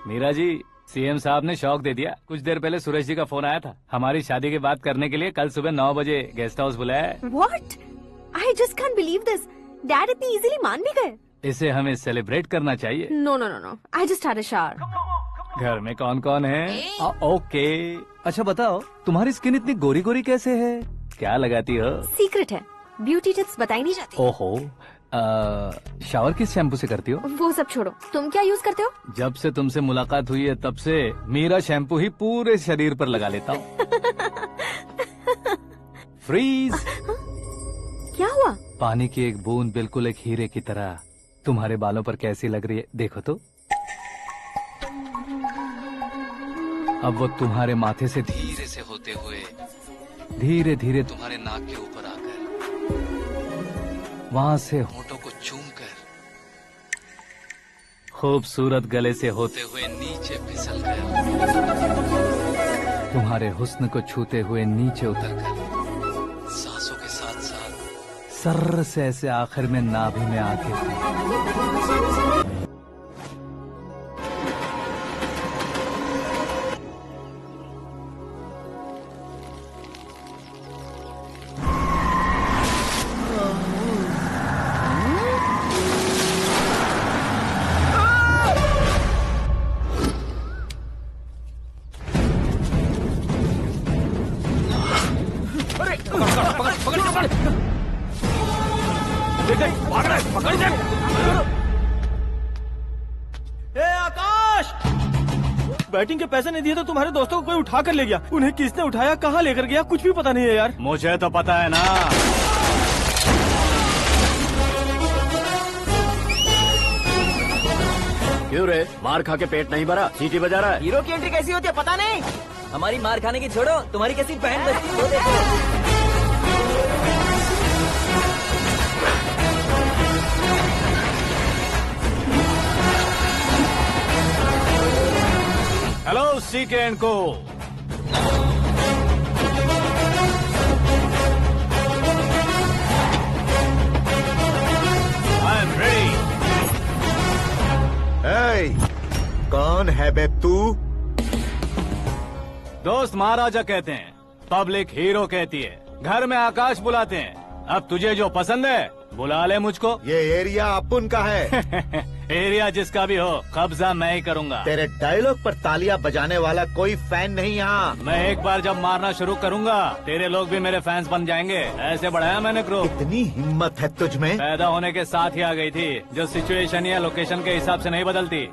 Meera ji, CM साहब ने शौक दे दिया। कुछ देर पहले सुरेश जी का फोन आया था, हमारी शादी की बात करने के लिए कल सुबह 9 बजे गेस्ट हाउस बुलाया है। What? I just can't believe this. Dad इतनी इजीली मान भी गए। इसे हमें सेलिब्रेट करना चाहिए। No. I just had a shower. घर में कौन कौन है? ओके। अच्छा बताओ, तुम्हारी स्किन इतनी गोरी गोरी कैसे है? क्या लगाती हो? सीक्रेट है, ब्यूटी टिप्स बताई नहीं जाती। ओहो, शावर किस शैम्पू से करती हो? वो सब छोड़ो, तुम क्या यूज करते हो? जब से तुमसे मुलाकात हुई है तब से मीरा शैम्पू ही पूरे शरीर पर लगा लेता हूँ। फ्रीज। क्या हुआ? पानी की एक बूंद बिल्कुल एक हीरे की तरह तुम्हारे बालों पर कैसी लग रही है, देखो तो। अब वो तुम्हारे माथे से धीरे से होते हुए धीरे धीरे तुम्हारे नाक के ऊपर आकर वहां से होठों को चूमकर खूबसूरत गले से होते हुए नीचे फिसल कर तुम्हारे हुस्न को छूते हुए नीचे उतरकर सांसों के साथ साथ सर्र से ऐसे आखिर में नाभि में आके बैटिंग के पैसे नहीं दिए तो तुम्हारे दोस्तों को कोई उठा कर ले गया। उन्हें किसने उठाया, कहाँ लेकर गया, कुछ भी पता नहीं है यार। मुझे तो पता है ना। क्यों रे, मार खा के पेट नहीं भरा, सीटी बजा रहा है? हीरो की एंट्री कैसी होती है पता नहीं। हमारी मार खाने की छोड़ो, तुम्हारी कैसी बैंड बजती है वो देखो। हेलो सीके एंड को। I am ready. कौन है बे तू? दोस्त महाराजा कहते हैं, पब्लिक हीरो कहती है, घर में आकाश बुलाते हैं। अब तुझे जो पसंद है बुला ले मुझको। ये एरिया अपुन का है। एरिया जिसका भी हो, कब्जा मैं ही करूंगा। तेरे डायलॉग पर तालियां बजाने वाला कोई फैन नहीं यहाँ। मैं एक बार जब मारना शुरू करूंगा, तेरे लोग भी मेरे फैंस बन जाएंगे। ऐसे बढ़ाया मैंने ग्रुप। इतनी हिम्मत है तुझ में? पैदा होने के साथ ही आ गई थी, जो सिचुएशन या लोकेशन के हिसाब से नहीं बदलती।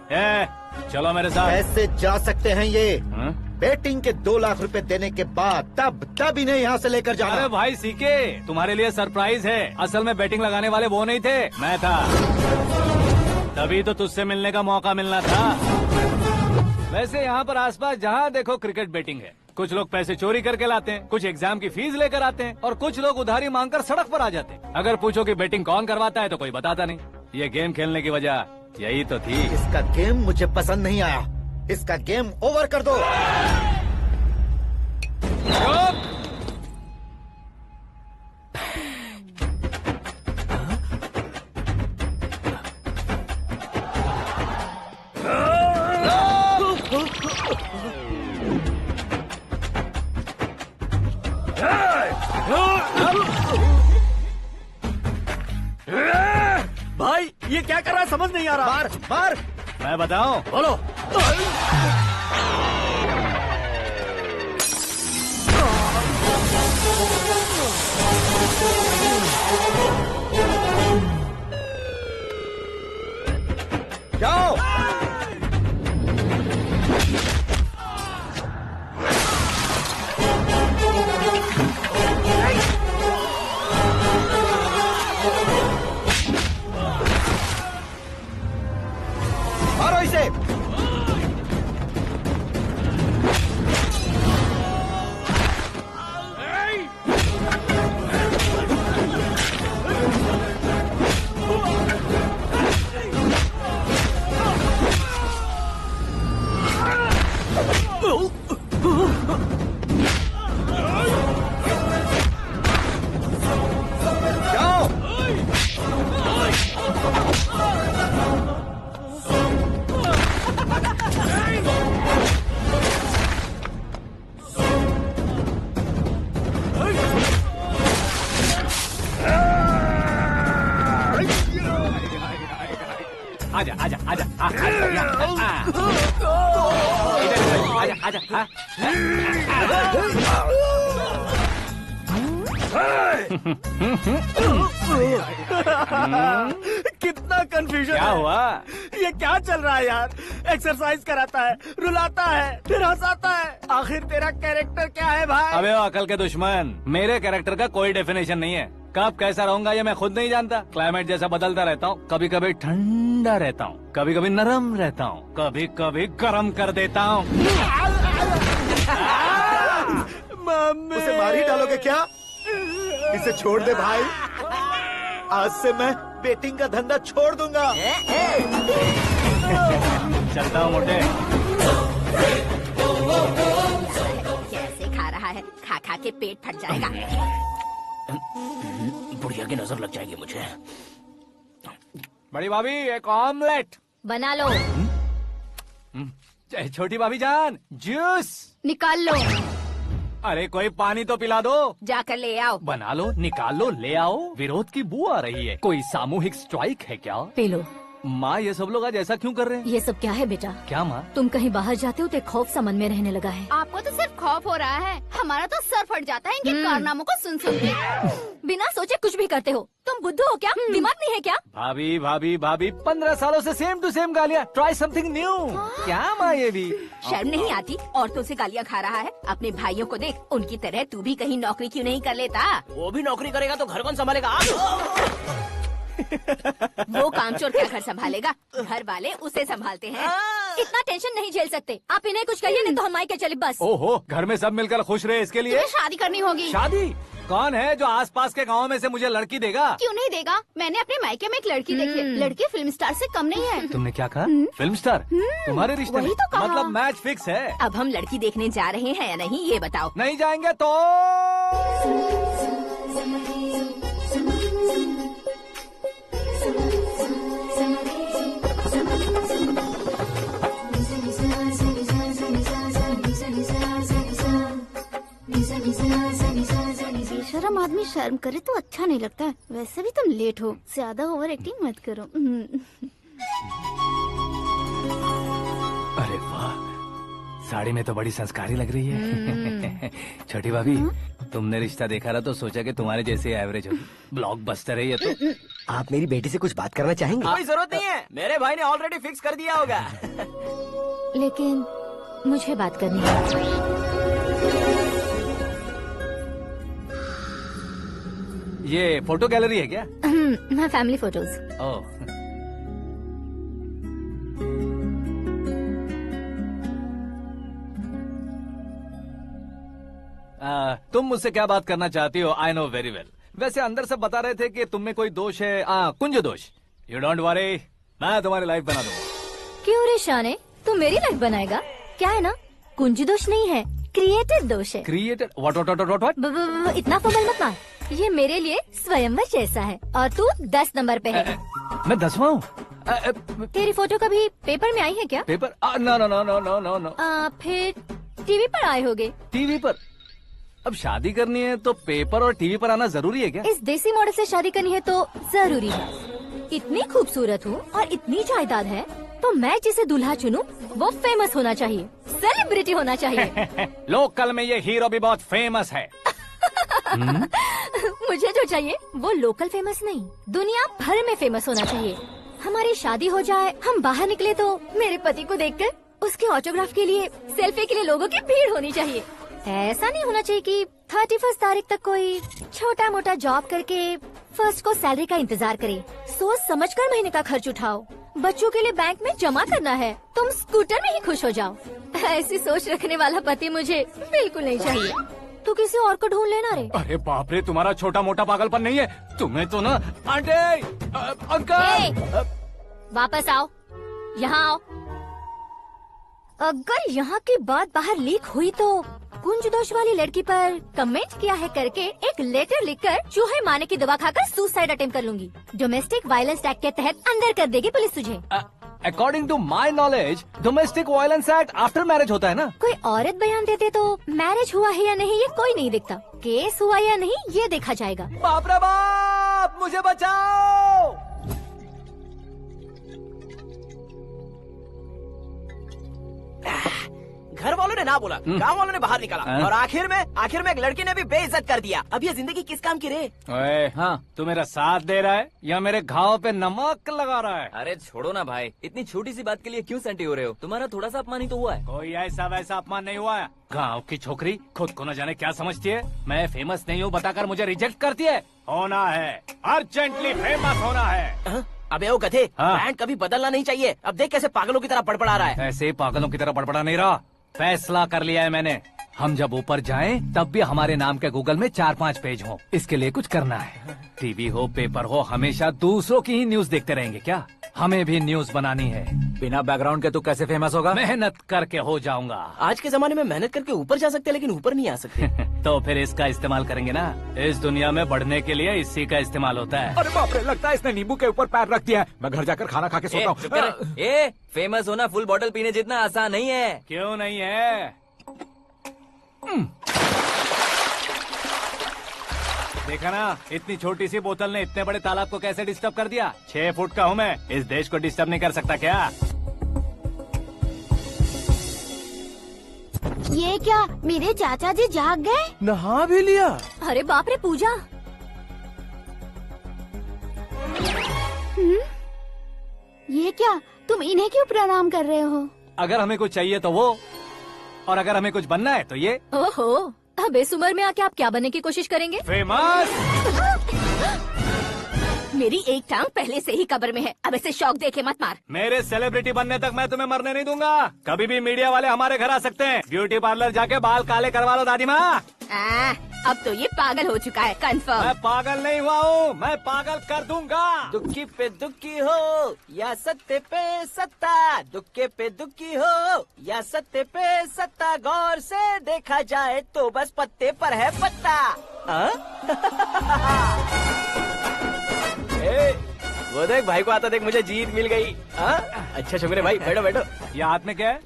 चलो मेरे साथ। ऐसे जा सकते हैं ये? हाँ? बेटिंग के 2 लाख रुपए देने के बाद तब इन्हें यहाँ से लेकर जाना। अरे भाई सीके, तुम्हारे लिए सरप्राइज है। असल में बैटिंग लगाने वाले वो नहीं थे, मैं था। तभी तो तुझसे मिलने का मौका मिलना था। वैसे यहाँ पर आसपास जहाँ देखो क्रिकेट बैटिंग है। कुछ लोग पैसे चोरी करके लाते हैं, कुछ एग्जाम की फीस लेकर आते हैं, और कुछ लोग उधारी मांगकर सड़क पर आ जाते हैं। अगर पूछो कि बैटिंग कौन करवाता है तो कोई बताता नहीं। ये गेम खेलने की वजह यही तो थी। इसका गेम मुझे पसंद नहीं आया। इसका गेम ओवर कर दो। भाई ये क्या कर रहा है, समझ नहीं आ रहा। मार मार। मैं बताऊं? बोलो। जाओ। मारो इसे। जाओ। हाँ? कितना कंफ्यूजन क्या हुआ? ये क्या चल रहा है यार? एक्सरसाइज कराता है, रुलाता है, फिर हंसाता है। आखिर तेरा कैरेक्टर क्या है भाई? अबे ओ अकल के दुश्मन, मेरे कैरेक्टर का कोई डेफिनेशन नहीं है। कब कैसा रहूंगा ये मैं खुद नहीं जानता। क्लाइमेट जैसा बदलता रहता हूँ, कभी कभी ठंडा रहता हूँ, कभी कभी नरम रहता हूँ, कभी कभी गर्म कर देता हूँ। मम्मी उसे मार ही डालोगे क्या? इसे छोड़ दे भाई। आज से मैं बेटिंग का धंधा छोड़ दूंगा। चलता हूँ मोटे। कैसे खा रहा है, खा खा के पेट फट जाएगा। बुढ़िया की नजर लग जाएगी मुझे। बड़ी भाभी एक ऑमलेट। बना लो, छोटी भाभी जान जूस। निकाल लो, अरे कोई पानी तो पिला दो। जाकर ले आओ। बना लो, निकाल लो, ले आओ। विरोध की बू आ रही है। कोई सामूहिक स्ट्राइक है क्या? P low. माँ ये सब लोग आज ऐसा क्यों कर रहे हैं? ये सब क्या है बेटा? क्या माँ? तुम कहीं बाहर जाते हो तो एक खौफ सा मन में रहने लगा है। आपको तो सिर्फ खौफ हो रहा है, हमारा तो सर फट जाता है इनके कारनामों को सुन सुन के। बिना सोचे कुछ भी करते हो। तुम बुद्धू हो क्या? दिमाग नहीं है क्या? भाभी भाभी भाभी 15 सालों से सेम टू सेम गालियाँ। Try something new. क्या माँ ये भी? शर्म नहीं आती? औरतों से गालियाँ खा रहा है। अपने भाइयों को देख, उनकी तरह तू भी कहीं नौकरी क्यों नहीं कर लेता? वो भी नौकरी करेगा तो घर कौन संभालेगा? वो कामचोर क्या घर संभालेगा? घर वाले उसे संभालते हैं। इतना टेंशन नहीं झेल सकते। आप इन्हें कुछ कहिए नहीं तो हम मायके चले बस। ओहो, घर में सब मिलकर खुश रहे इसके लिए। तुम्हें शादी करनी होगी। शादी? कौन है जो आसपास के गाँव में से मुझे लड़की देगा? क्यों नहीं देगा? मैंने अपने मायके में एक लड़की देखी है। लड़की फिल्म स्टार से कम नहीं है। तुमने क्या कहा? Film star? तुम्हारे रिश्ते में? वही तो कहा। मतलब मैच फिक्स है। अब हम लड़की देखने जा रहे हैं या नहीं, ये बताओ। नहीं जाएंगे तो? बेशरम आदमी शर्म करे तो अच्छा नहीं लगता। वैसे भी तुम लेट हो, ज्यादा ओवर एक्टिंग मत करो। अरे वाह, साड़ी में तो बड़ी संस्कारी लग रही है। छोटी भाभी, तुमने रिश्ता देखा रहा तो सोचा कि तुम्हारे जैसे एवरेज होगी। ब्लॉकबस्टर है ये तो। आप मेरी बेटी से कुछ बात करना चाहेंगे? कोई जरूरत नहीं है, मेरे भाई ने ऑलरेडी फिक्स कर दिया होगा। लेकिन मुझे बात करनी है। ये फोटो गैलरी है क्या? मैं फैमिली फोटोज। ओह, तुम मुझसे क्या बात करना चाहती हो? I know very well. वैसे अंदर से बता रहे थे कि तुम में कोई दोष है। कुंज दोष। यू डोंट वरी, मैं तुम्हारी लाइफ बना दूंगा। क्यों रे शाने, तू मेरी लाइफ बनाएगा? क्या है ना, कुंज दोष नहीं है, क्रिएटेड दोष है। क्रिएटेड? व्हाट? इतना फॉर्मल मत मार। ये मेरे लिए स्वयंवर जैसा है और तू 10 नंबर पे है। मैं 10वां हूँ? तेरी फोटो कभी पेपर में आई है क्या? Paper? No no no no no no no. फिर टीवी पर आए होगे। टीवी पर? अब शादी करनी है तो पेपर और टीवी पर आना जरूरी है क्या? इस देसी मॉडल से शादी करनी है तो जरूरी है। इतनी खूबसूरत हूँ और इतनी जायदाद है तो मैं जिसे दूल्हा चुनूं वो फेमस होना चाहिए, सेलिब्रिटी होना चाहिए। लोकल में ये हीरो भी बहुत फेमस है। मुझे जो चाहिए वो लोकल फेमस नहीं, दुनिया भर में फेमस होना चाहिए। हमारी शादी हो जाए, हम बाहर निकले तो मेरे पति को देखकर उसके ऑटोग्राफ के लिए, सेल्फी के लिए लोगों की भीड़ होनी चाहिए। ऐसा नहीं होना चाहिए कि 31 तारीख तक कोई छोटा मोटा जॉब करके फर्स्ट को सैलरी का इंतजार करे। सोच समझकर महीने का खर्च उठाओ। बच्चों के लिए बैंक में जमा करना है, तुम स्कूटर में ही खुश हो जाओ। ऐसी सोच रखने वाला पति मुझे बिल्कुल नहीं चाहिए। तू किसी और को ढूंढ लेना रे। अरे बाप रे, तुम्हारा छोटा मोटा पागलपन नहीं है। तुम्हें तो ना आंटी, अंकल। वापस आओ, यहाँ आओ। अगर यहाँ की बात बाहर लीक हुई तो कुंज दोष वाली लड़की पर कमेंट किया है करके एक लेटर लिखकर चूहे मारने की दवा खाकर सुसाइड अटेम्प्ट कर लूंगी। डोमेस्टिक वायलेंस एक्ट के तहत अंदर कर देगी पुलिस तुझे। According to my knowledge domestic violence act after marriage होता है ना? कोई औरत बयान देते तो मैरिज हुआ है या नहीं ये कोई नहीं दिखता, केस हुआ या नहीं ये देखा जाएगा। बाप रे बाप, मुझे बचाओ। घर वालों ने ना बोला, गाँव वालों ने बाहर निकाला, और आखिर में एक लड़के ने भी बेइज्जत कर दिया। अब ये जिंदगी किस काम की रे? ओए, हाँ, तू मेरा साथ दे रहा है या मेरे घाव पे नमक लगा रहा है? अरे छोड़ो ना भाई, इतनी छोटी सी बात के लिए क्यों सेंटी हो रहे हो? तुम्हारा थोड़ा सा अपमान ही तो हुआ है। कोई ऐसा वैसा अपमान नहीं हुआ है। गाँव की छोकरी खुद को न जाने क्या समझती है। मैं फेमस नहीं हूँ बताकर मुझे रिजेक्ट करती है। होना है, अर्जेंटली फेमस होना है। अबे ओ गधे, हाँ। ब्रांड कभी बदलना नहीं चाहिए। अब देख कैसे पागलों की तरह बड़बड़ा रहा है। ऐसे ही पागलों की तरह बड़बड़ा नहीं रहा। फैसला कर लिया है मैंने। हम जब ऊपर जाएं तब भी हमारे नाम के गूगल में 4-5 पेज हो। इसके लिए कुछ करना है। टीवी हो, पेपर हो, हमेशा दूसरों की ही न्यूज देखते रहेंगे क्या? हमें भी न्यूज बनानी है। बिना बैकग्राउंड के तू कैसे फेमस होगा? मेहनत करके हो जाऊंगा। आज के जमाने में मेहनत करके ऊपर जा सकते हैं, लेकिन ऊपर नहीं आ सकते। तो फिर इसका इस्तेमाल करेंगे ना। इस दुनिया में बढ़ने के लिए इसी का इस्तेमाल होता है। अरे बाप रे, लगता है इसने नींबू के ऊपर पैर रख दिया है। मैं घर जाकर खाना खा के सोता चुप कर। हूँ। फेमस होना फुल बॉटल पीने जितना आसान नहीं है। क्यों नहीं है? देखा ना, इतनी छोटी सी बोतल ने इतने बड़े तालाब को कैसे डिस्टर्ब कर दिया। 6 फुट का हूँ मैं, इस देश को डिस्टर्ब नहीं कर सकता क्या? ये क्या, मेरे चाचा जी जाग गए? नहा भी लिया? अरे बाप रे पूजा। ये क्या, तुम इन्हें क्यों प्रणाम कर रहे हो? अगर हमें कुछ चाहिए तो वो, और अगर हमें कुछ बनना है तो ये। ओहो, अब इस उम्र में आके आप क्या बनने की कोशिश करेंगे? फेमस। मेरी एक टांग पहले से ही कब्र में है। अब ऐसे शौक देके मत मार। मेरे सेलिब्रिटी बनने तक मैं तुम्हें मरने नहीं दूंगा। कभी भी मीडिया वाले हमारे घर आ सकते हैं। ब्यूटी पार्लर जाके बाल काले करवा लो दादी माँ। अब तो ये पागल हो चुका है, कंफर्म। मैं पागल नहीं हुआ हूँ, मैं पागल कर दूंगा। दुखी पे दुखी हो या सत्य पे सत्ता, दुखे पे दुखी हो या सत्य पे सत्ता, गौर से देखा जाए तो बस पत्ते पर है पत्ता। वो देख भाई को आता देख, मुझे जीत मिल गई। अच्छा शुक्र है भाई, बैठो बैठो। ये हाथ में क्या है?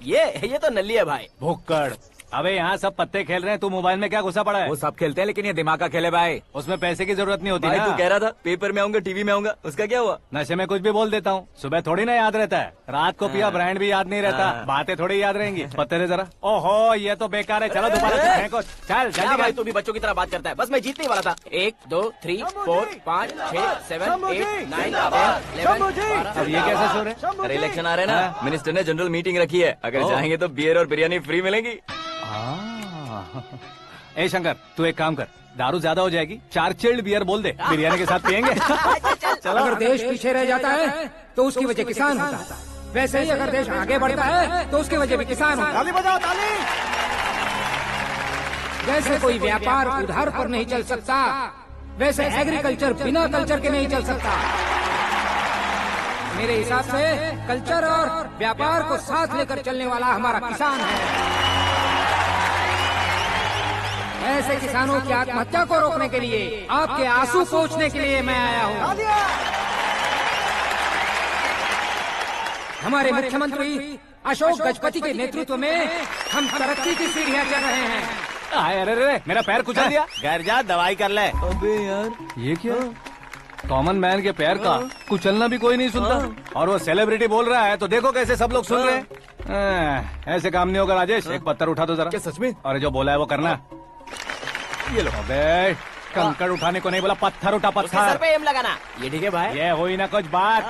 ये तो नल्ली है भाई। भुक्कड़। अबे यहाँ सब पत्ते खेल रहे हैं, तू मोबाइल में क्या घुसा पड़ा है? वो सब खेलते हैं लेकिन ये दिमाग का खेल है भाई। उसमें पैसे की जरूरत नहीं होती भाई ना। तू कह रहा था पेपर में आऊंगा, टीवी में आऊंगा, उसका क्या हुआ? नशे में कुछ भी बोल देता हूँ। सुबह थोड़ी ना याद रहता है, रात को पिया ब्रांड भी याद नहीं रहता। बातें थोड़ी याद रहेंगी। पत्ते दे जरा। ओहो, ये तो बेकार है। चलो दोबारा से फेंको। चल क्या जल्दी भाई, कर। तू भी बच्चों की तरह बात करता है। बस मैं जीतने वाला था। 1 2 3 4 5 6 7 8 9 10 11 अब ये कैसे सो रहे? अरे इलेक्शन आ रहे हैं ना, मिनिस्टर ने जनरल मीटिंग रखी है। अगर जाएंगे तो बियर और बिरयानी फ्री मिलेगी। ए शंकर, तू एक काम कर, दारू ज्यादा हो जाएगी, 4 चिल्ड बियर बोल दे, बिरयानी के साथ पियेंगे। चलो। अगर देश पीछे रह जाता है तो उसकी वजह किसान होता है। वैसे ही अगर देश आगे बढ़ता है तो उसकी वजह भी किसान होता है। ताली बजाओ, ताली। जैसे कोई व्यापार उधार पर नहीं चल सकता, वैसे एग्रीकल्चर बिना कल्चर के नहीं चल सकता। मेरे हिसाब से कल्चर और व्यापार को साथ लेकर चलने वाला हमारा किसान है। ऐसे किसानों की आत्महत्या को रोकने के लिए, आपके आंसू पोंछने के लिए मैं आया हूँ। हमारे मुख्यमंत्री अशोक गजपति के नेतृत्व में हम तरक्की की सीढ़ियाँ चढ़ रहे हैं। अरे अरे, मेरा पैर कुचल दिया। घर जा, दवाई कर ले। अबे यार, ये क्या? कॉमन मैन के पैर का कुचलना भी कोई नहीं सुनता, और वो सेलिब्रिटी बोल रहा है तो देखो कैसे सब लोग सुन रहे हैं। ऐसे काम नहीं होगा राजेश। एक पत्थर उठा दो जरा। क्या सच में? और जो बोला है वो करना। ये लो। अबे कंकड़ उठाने को नहीं बोला, पत्थर उठा, उसके सर पत्थर। पे एम लगाना। ये ठीक है भाई। ये हुई ना कुछ बात।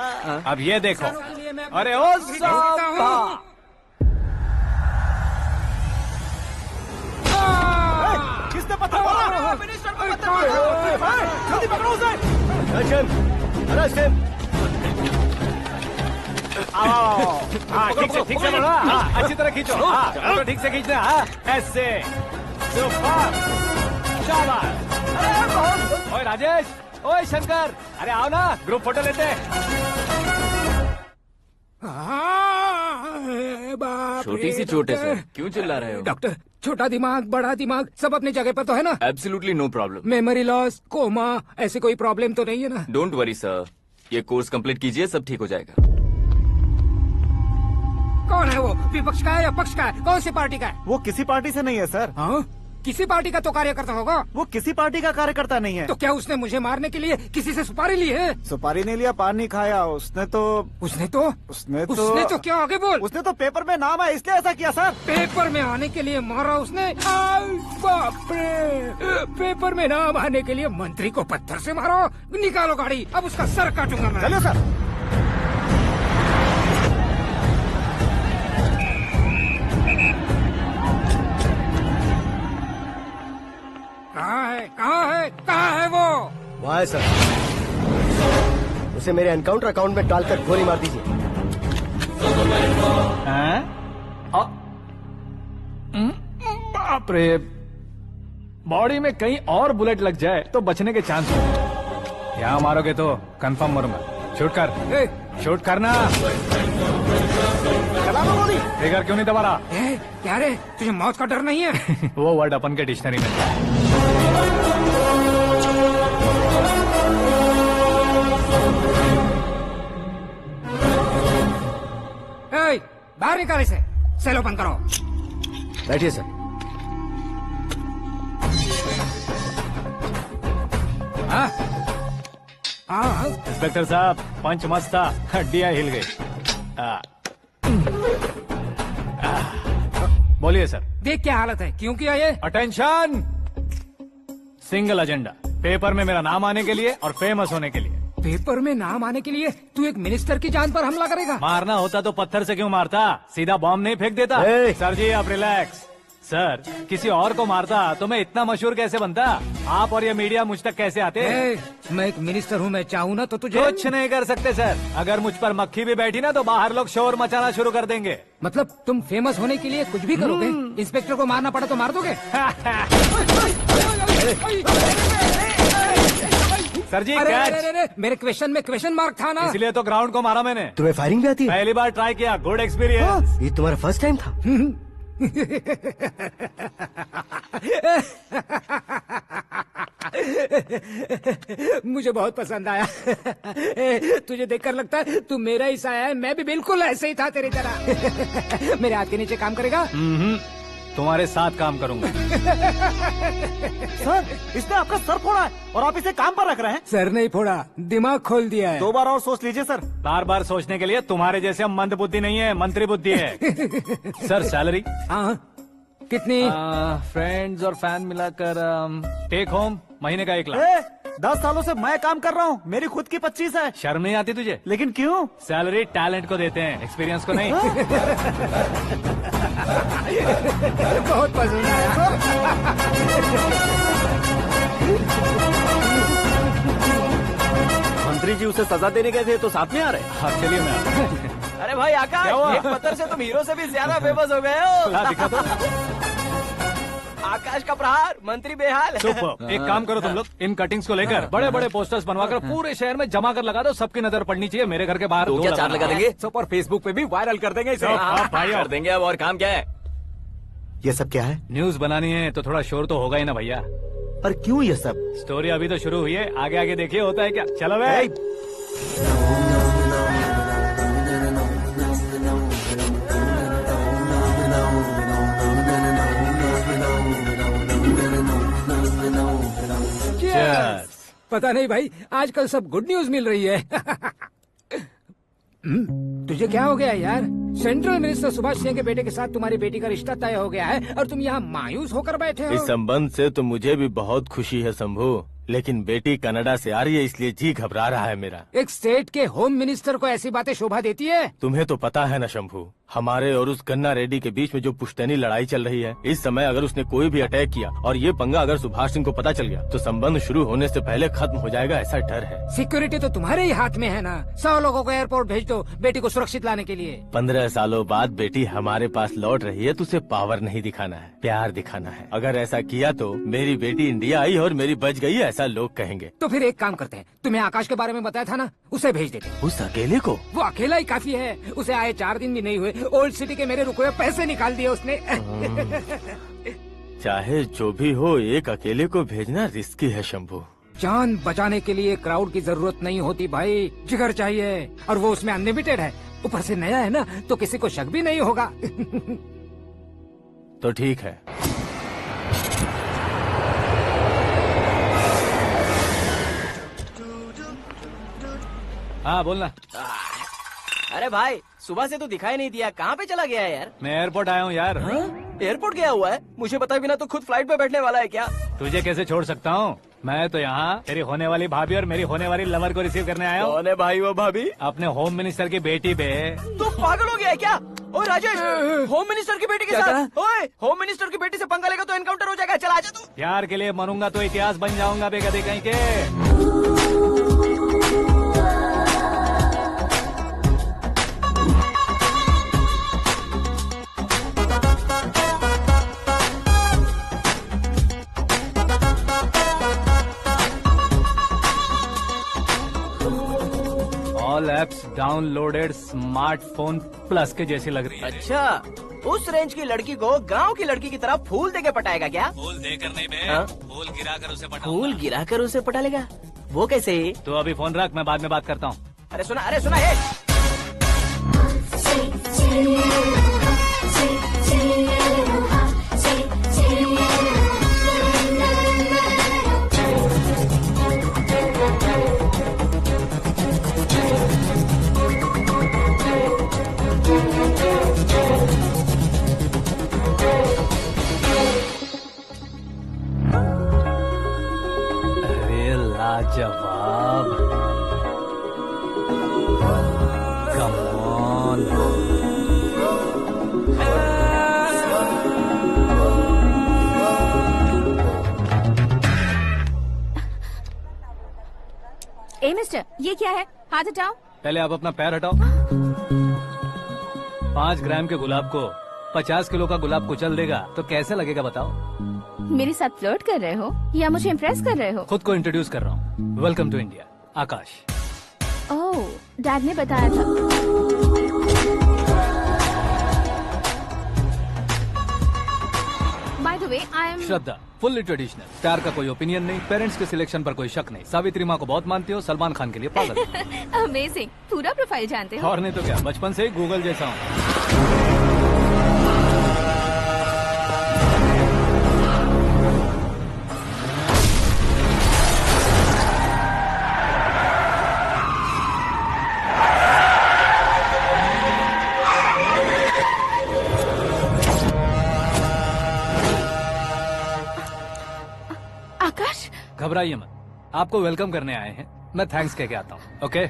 अब ये देखो। अरे ओ साहब, किसने पत्थर मारा? जल्दी पकड़ो उसे। हाँ ठीक से बढ़ो। हाँ अच्छी तरह खींचो। हाँ तो ठीक से खींचना। हाँ ऐसे। ओए राजेश, ओए शंकर, अरे आओ ना, ग्रुप फोटो लेते हैं। छोटी सी चोट है सर, क्यों चिल्ला रहे हो? डॉक्टर, छोटा दिमाग बड़ा दिमाग सब अपनी जगह पर तो है ना? Absolutely no problem. Memory loss, coma, ऐसी कोई प्रॉब्लम तो नहीं है ना? डोंट वरी सर, ये कोर्स कंप्लीट कीजिए, सब ठीक हो जाएगा। कौन है वो? विपक्ष का है या पक्ष का है? कौन सी पार्टी का है? वो किसी पार्टी से नहीं है सर। हाँ? किसी पार्टी का तो कार्यकर्ता होगा। वो किसी पार्टी का कार्यकर्ता नहीं है। तो क्या उसने मुझे मारने के लिए किसी से सुपारी ली है? सुपारी नहीं लिया, पान नहीं खाया। उसने तो क्या आगे बोल। उसने तो पेपर में नाम है इसलिए ऐसा किया सर। पेपर में आने के लिए मारा उसने? बाप रे, पेपर में नाम आने के लिए मंत्री को पत्थर से मारो। निकालो गाड़ी, अब उसका सर काटूंगा मैं। चलो सर। कहाँ है वो? वहाँ है सर। उसे मेरे एनकाउंटर अकाउंट में डालकर गोली मार दीजिए। बाप रे, बॉडी में कहीं और बुलेट लग जाए तो बचने के चांस हो। यहाँ मारोगे तो कंफर्म मरूंगा। शूट कर, शूट करना। ट्रिगर क्यों नहीं दबा रहा? क्या रे, तुझे मौत का डर नहीं है? वो वर्ड अपन के डिक्शनरी में था। बाहर निकाल इसे। सेल ओपन करो। बैठिए सर। इंस्पेक्टर साहब, पंच मस्त था, हड्डियां हिल गई। बोलिए सर। देख क्या हालत है, क्यों किया ये? अटेंशन, सिंगल एजेंडा, पेपर में मेरा नाम आने के लिए और फेमस होने के लिए। पेपर में नाम आने के लिए तू एक मिनिस्टर की जान पर हमला करेगा? मारना होता तो पत्थर से क्यों मारता, सीधा बॉम्ब नहीं फेंक देता। सर जी आप रिलैक्स। सर, किसी और को मारता तो मैं इतना मशहूर कैसे बनता? आप और ये मीडिया मुझ तक कैसे आते? मैं एक मिनिस्टर हूँ, मैं चाहूँ ना तो तुझे कुछ नहीं कर सकते सर। अगर मुझ पर मक्खी भी बैठी ना तो बाहर लोग शोर मचाना शुरू कर देंगे। मतलब तुम फेमस होने के लिए कुछ भी करोगे? इंस्पेक्टर को मारना पड़ा तो मार दोगे? सर जी कैच। मेरे क्वेश्चन में क्वेश्चन मार्क था ना, इसलिए तो ग्राउंड को मारा मैंने। तुम्हें फायरिंग भी आती है? पहली बार ट्राई किया, गुड एक्सपीरियंस। ये तुम्हारा फर्स्ट टाइम था? मुझे बहुत पसंद आया। तुझे देखकर लगता है तू मेरा ही साया है। मैं भी बिल्कुल ऐसे ही था तेरी तरह। मेरे हाथ के नीचे काम करेगा? तुम्हारे साथ काम करूंगा। सर, इसने आपका सर फोड़ा है और आप इसे काम पर रख रहे हैं। सर नहीं फोड़ा, दिमाग खोल दिया है। 2 बार और सोच लीजिए सर। बार बार सोचने के लिए तुम्हारे जैसे मंद बुद्धि नहीं है, मंत्री बुद्धि है। Sir salary? हाँ, कितनी? फ्रेंड्स और फैन मिलाकर टेक होम महीने का 1 लाख। 10 सालों से मैं काम कर रहा हूँ, मेरी खुद की 25 है। शर्म नहीं आती तुझे? लेकिन क्यों? सैलरी टैलेंट को देते हैं, एक्सपीरियंस को नहीं। बहुत पसंद आया। मंत्री जी उसे सजा देने गए थे तो साथ में आ रहे। हाँ चलिए मैं आता हूं। अरे भाई आकाश, एक पत्थर से तुम हीरो से भी ज्यादा फेमस हो गए हो। ला दिखा दो। आकाश का प्रहार, मंत्री बेहाल। सुपर। एक काम करो तुम लोग, इन कटिंग्स को लेकर बड़े बड़े पोस्टर्स बनवाकर पूरे शहर में जमा कर लगा दो। सबकी नजर पड़नी चाहिए। मेरे घर के बाहर तो क्या 4 लगा देंगे? और फेसबुक पे भी वायरल कर देंगे इसे। भाई कर देंगे। अब और काम क्या है? ये सब क्या है? न्यूज बनानी है तो थोड़ा शोर तो होगा ही ना भैया। पर क्यों ये सब? स्टोरी अभी तो शुरू हुई है, आगे आगे देखिए होता है क्या। चलो भाई। पता नहीं भाई, आजकल सब गुड न्यूज मिल रही है। तुझे क्या हो गया यार? सेंट्रल मिनिस्टर सुभाष सिंह के बेटे के साथ तुम्हारी बेटी का रिश्ता तय हो गया है और तुम यहाँ मायूस होकर बैठे हो। इस संबंध से तो मुझे भी बहुत खुशी है शंभू, लेकिन बेटी कनाडा से आ रही है इसलिए जी घबरा रहा है मेरा। एक स्टेट के होम मिनिस्टर को ऐसी बातें शोभा देती है? तुम्हें तो पता है ना शंभू, हमारे और उस गन्ना रेड्डी के बीच में जो पुश्तैनी लड़ाई चल रही है, इस समय अगर उसने कोई भी अटैक किया और ये पंगा अगर सुभाष सिंह को पता चल गया तो संबंध शुरू होने से पहले खत्म हो जाएगा, ऐसा डर है। सिक्योरिटी तो तुम्हारे ही हाथ में है ना। 100 लोगों को एयरपोर्ट भेज दो बेटी को सुरक्षित लाने के लिए। 15 सालों बाद बेटी हमारे पास लौट रही है तो उसे पावर नहीं दिखाना है, प्यार दिखाना है। अगर ऐसा किया तो मेरी बेटी इंडिया आई और मेरी बच गई, ऐसा लोग कहेंगे। तो फिर एक काम करते हैं, तुम्हें आकाश के बारे में बताया था ना, उसे भेज देते हैं। उस अकेले को? वो अकेला ही काफी है। उसे आए 4 दिन भी नहीं हुए, ओल्ड सिटी के मेरे रुके हुए पैसे निकाल दिए उसने। चाहे जो भी हो, एक अकेले को भेजना रिस्की है शंभू। जान बचाने के लिए क्राउड की जरूरत नहीं होती भाई, जिगर चाहिए, और वो उसमें अनलिमिटेड है। ऊपर से नया है ना, तो किसी को शक भी नहीं होगा। तो ठीक है, हाँ बोलना। अरे भाई सुबह से तो दिखाई नहीं दिया, कहाँ पे चला गया है यार? मैं एयरपोर्ट आया हूँ यार। एयरपोर्ट गया हुआ है? मुझे बताए बिना तो खुद फ्लाइट पे बैठने वाला है क्या? तुझे कैसे छोड़ सकता हूँ? मैं तो यहाँ तेरी होने वाली भाभी और मेरी होने वाली लवर को रिसीव करने आया हूँ। कौन है भाई वो भाभी? अपने होम मिनिस्टर की बेटी पे। तू पागल हो गया है क्या? ओए राजेश, होम मिनिस्टर की बेटी के साथ? ओए होम मिनिस्टर की बेटी से पंगा लेगा तो एनकाउंटर हो जाएगा। चल आजा तू। प्यार के लिए मरूंगा तो इतिहास बन जाऊंगा बेगदे कहीं के। All apps downloaded smartphone plus के जैसी लग रही है। अच्छा, उस रेंज की लड़की को गांव की लड़की की तरह फूल देके पटाएगा क्या? फूल देकर नहीं बे, हाँ? फूल गिराकर उसे पटा। फूल गिराकर उसे पटा लेगा? वो कैसे? तो अभी फोन रख, मैं बाद में बात करता हूँ। अरे सुना है। अरे लाजवाब, कम ऑन। ए मिस्टर, ये क्या है? हाथ हटाओ। पहले आप अपना पैर हटाओ। 5 ग्राम के गुलाब को 50 किलो का गुलाब कुचल देगा तो कैसे लगेगा बताओ? मेरे साथ फ्लर्ट कर रहे हो या मुझे इम्प्रेस कर रहे हो? खुद को इंट्रोड्यूस कर रहा हूँ। Welcome to India, Akash. Oh, dad ने बताया था। By the way, I am Shraddha, fully traditional. प्यार का कोई ओपिनियन नहीं, पेरेंट्स के सिलेक्शन पर कोई शक नहीं। सावित्री माँ को बहुत मानती हो, सलमान खान के लिए पागल। अमेजिंग, पूरा प्रोफाइल जानते हो। और नहीं तो क्या, बचपन से ही गूगल जैसा हूँ। आकाश, घबराइए मत, आपको वेलकम करने आए हैं। मैं थैंक्स कह के आता हूँ। ओके?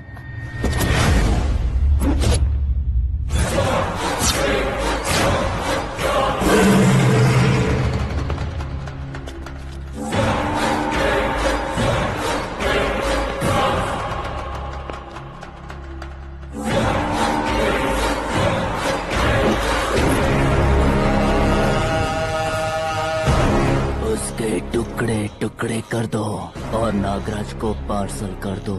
उसके टुकड़े टुकड़े कर दो और नागराज को पार्सल कर दो।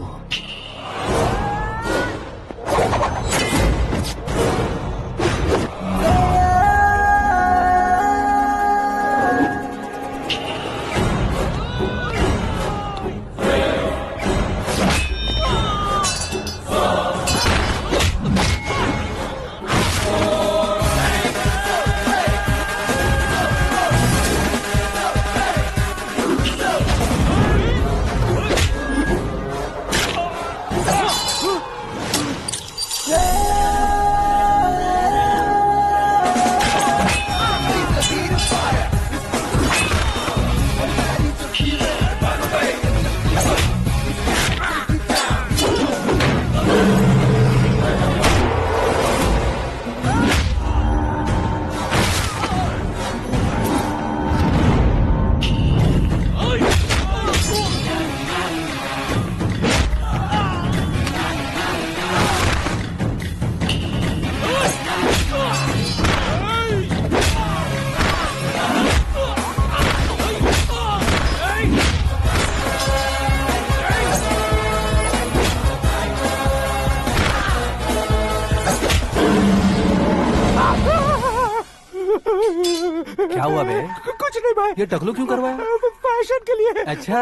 क्या हुआ बे? कुछ नहीं भाई। ये टकलू क्यों करवाया? फैशन के लिए। अच्छा,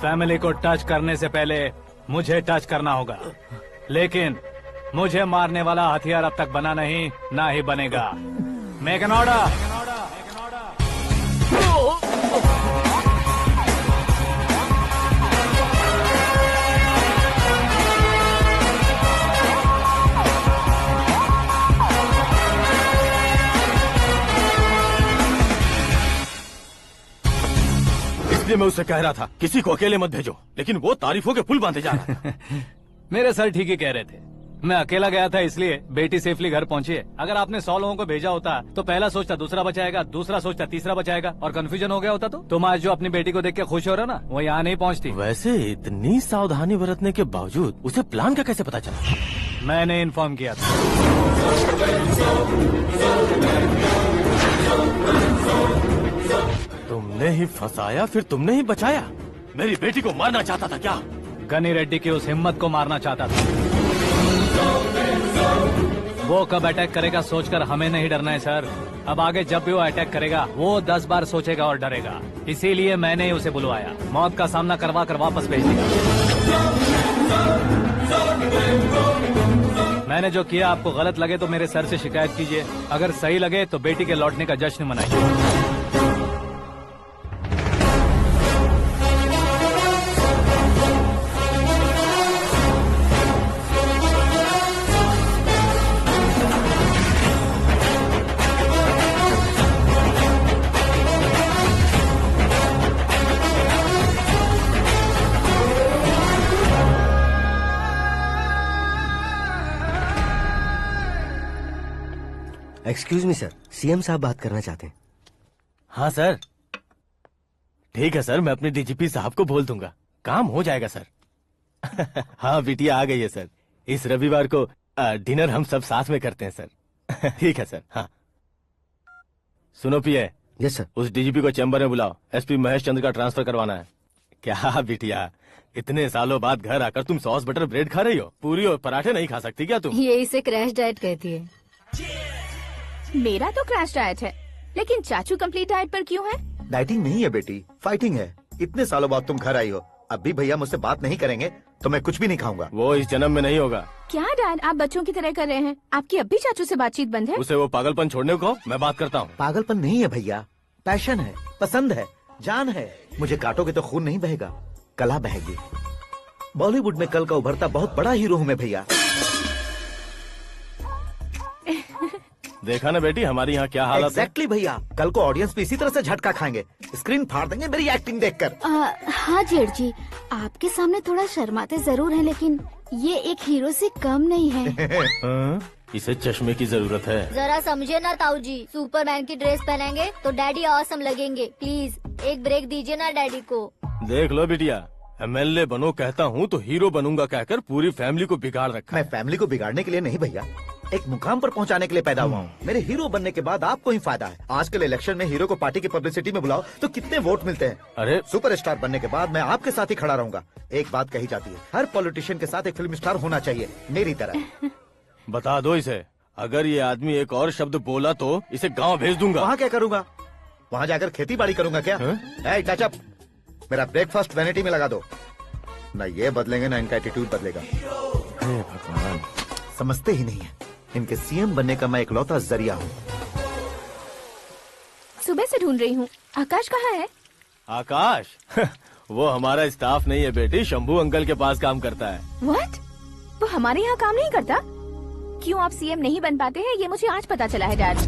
फैमिली को टच करने से पहले मुझे टच करना होगा, लेकिन मुझे मारने वाला हथियार अब तक बना नहीं, ना ही बनेगा। Make an order. इसलिए मैं उससे कह रहा था किसी को अकेले मत भेजो, लेकिन वो तारीफों के पुल बांधे जा रहा था। मेरे सर ठीक ही कह रहे थे। मैं अकेला गया था इसलिए बेटी सेफली घर पहुंची है। अगर आपने 100 लोगों को भेजा होता तो पहला सोचता दूसरा बचाएगा, दूसरा सोचता तीसरा बचाएगा, और कंफ्यूजन हो गया होता। तो तुम आज जो अपनी बेटी को देख के खुश हो रहे हो ना, वो यहाँ नहीं पहुँचती। वैसे इतनी सावधानी बरतने के बावजूद उसे प्लान का कैसे पता चला? मैंने इन्फॉर्म किया था। तुमने ही फंसाया, फिर तुमने ही बचाया। मेरी बेटी को मारना चाहता था क्या? गनी रेड्डी की उस हिम्मत को मारना चाहता था। वो कब अटैक करेगा सोचकर हमें नहीं डरना है सर। अब आगे जब भी वो अटैक करेगा वो 10 बार सोचेगा और डरेगा। इसीलिए मैंने ही उसे बुलवाया। मौत का सामना करवा कर वापस भेज दिया। मैंने जो किया आपको गलत लगे तो मेरे सर से शिकायत कीजिए, अगर सही लगे तो बेटी के लौटने का जश्न मनाइए। एक्सक्यूज मी सर, सीएम साहब बात करना चाहते हैं। हाँ सर। ठीक है सर, मैं अपने डीजीपी साहब को बोल दूंगा, काम हो जाएगा सर। हाँ बिटिया आ गई है सर। इस रविवार को डिनर हम सब साथ में करते हैं सर। ठीक है सर। हाँ सुनो पिए। Yes sir. उस डीजीपी को चैम्बर में बुलाओ, एसपी महेश चंद्र का ट्रांसफर करवाना है। क्या बिटिया, इतने सालों बाद घर आकर तुम सॉस बटर ब्रेड खा रही हो? पूरी और पराठे नहीं खा सकती क्या तुम? ये इसे क्रैश डाइट कहती है। मेरा तो क्रैश डाइट है, लेकिन चाचू कंप्लीट डाइट पर क्यों है? डाइटिंग नहीं है बेटी, फाइटिंग है। इतने सालों बाद तुम घर आई हो, अब भी भैया मुझसे बात नहीं करेंगे तो मैं कुछ भी नहीं खाऊंगा। वो इस जन्म में नहीं होगा। क्या डैड, आप बच्चों की तरह कर रहे हैं? आपकी अब भी चाचू से बातचीत बंद है? उसे वो पागलपन छोड़ने को मैं बात करता हूँ। पागलपन नहीं है भैया, पैशन है, पसंद है, जान है। मुझे काटोगे तो खून नहीं बहेगा, कला बहेगी। बॉलीवुड में कल का उभरता बहुत बड़ा हीरो हूँ मैं भैया। देखा ना बेटी हमारी यहाँ क्या हालत है। एग्जैक्टली भैया, कल को ऑडियंस भी इसी तरह से झटका खाएंगे, स्क्रीन फाड़ देंगे मेरी एक्टिंग देखकर। हाँ जेठ जी, आपके सामने थोड़ा शर्माते जरूर हैं, लेकिन ये एक हीरो से कम नहीं है। इसे चश्मे की जरूरत है। जरा समझे ना ताऊ जी, सुपरमैन की ड्रेस पहनेंगे तो डैडी ऑसम लगेंगे। प्लीज एक ब्रेक दीजिए ना डैडी को। देख लो बिटिया, एमएलए बनो कहता हूँ तो हीरो बनूंगा कहकर पूरी फैमिली को बिगाड़ रखा। मैं फैमिली को बिगाड़ने के लिए नहीं भैया, एक मुकाम पर पहुंचाने के लिए पैदा हुआ हूँ। मेरे हीरो बनने के बाद आपको ही फायदा है। आजकल इलेक्शन में हीरो को पार्टी की पब्लिसिटी में बुलाओ तो कितने वोट मिलते हैं। अरे सुपरस्टार बनने के बाद मैं आपके साथ ही खड़ा रहूंगा। एक बात कही जाती है, हर पॉलिटिशियन के साथ एक फिल्म स्टार होना चाहिए, मेरी तरह। बता दो इसे, अगर ये आदमी एक और शब्द बोला तो इसे गाँव भेज दूंगा। वहाँ क्या करूँगा? वहाँ जाकर खेती बाड़ी करूँगा क्या? टचअप, मेरा ब्रेकफास्ट वैनिटी में लगा दो। न ये बदलेंगे न इनका एटीट्यूड बदलेगा। भगवान, समझते ही नहीं है, इनके सीएम बनने का मैं इकलौता जरिया हूँ। सुबह से ढूंढ रही हूँ, आकाश कहाँ है? आकाश? वो हमारा स्टाफ नहीं है बेटी, शंभू अंकल के पास काम करता है। व्हाट? वो हमारे यहाँ काम नहीं करता? क्यों आप सीएम नहीं बन पाते हैं ये मुझे आज पता चला है डैड।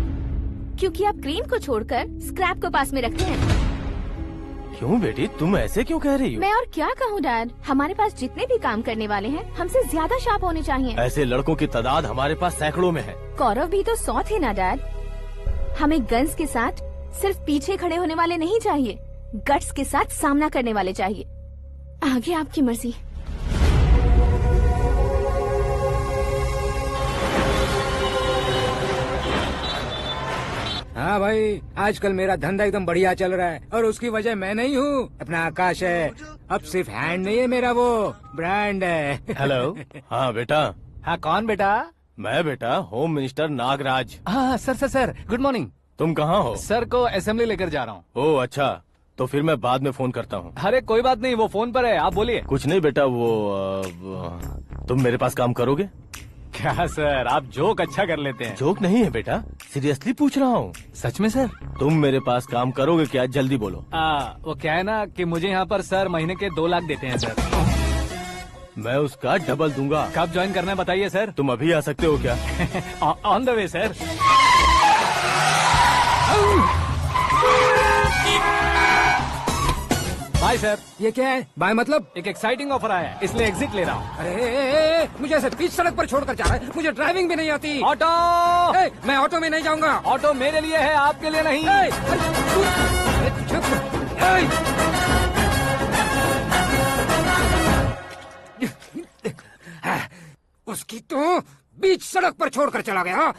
क्योंकि आप क्रीम को छोड़कर स्क्रैप को पास में रखते हैं। क्यों बेटी, तुम ऐसे क्यों कह रही हो? मैं और क्या कहूँ डैड, हमारे पास जितने भी काम करने वाले हैं हमसे ज्यादा शार्प होने चाहिए। ऐसे लड़कों की तादाद हमारे पास सैकड़ों में है। कौरव भी तो 100 थे ना डैड। हमें गन्स के साथ सिर्फ पीछे खड़े होने वाले नहीं चाहिए, गट्स के साथ सामना करने वाले चाहिए। आगे आपकी मर्जी। हाँ भाई, आजकल मेरा धंधा एकदम बढ़िया चल रहा है और उसकी वजह मैं नहीं हूँ, अपना आकाश है। अब सिर्फ हैंड नहीं है मेरा, वो ब्रांड है। हेलो। हाँ बेटा। हाँ कौन बेटा? मैं बेटा होम मिनिस्टर नागराज। हाँ sir sir sir, good morning. तुम कहाँ हो? सर को असेंबली लेकर जा रहा हूँ। ओह अच्छा, तो फिर मैं बाद में फोन करता हूँ। अरे कोई बात नहीं, वो फोन पर है, आप बोलिए। कुछ नहीं बेटा, तुम मेरे पास काम करोगे? क्या सर, आप जोक अच्छा कर लेते हैं। जोक नहीं है बेटा, सीरियसली पूछ रहा हूँ। सच में सर? तुम मेरे पास काम करोगे क्या? जल्दी बोलो। वो क्या है ना कि मुझे यहाँ पर सर महीने के 2 लाख देते हैं सर। मैं उसका डबल दूंगा। कब ज्वाइन करना है बताइए सर। तुम अभी आ सकते हो क्या? On the way sir. Bye sir. ये क्या है? बाय मतलब? एक एक्साइटिंग ऑफर आया है, इसलिए एग्जिट ले रहा हूँ। अरे मुझे ऐसे बीच सड़क पर छोड़कर जा रहा है, मुझे ड्राइविंग भी नहीं आती। ऑटो! मैं ऑटो में नहीं जाऊंगा। ऑटो मेरे लिए है, आपके लिए नहीं। उसकी तो बीच सड़क पर छोड़कर चला गया।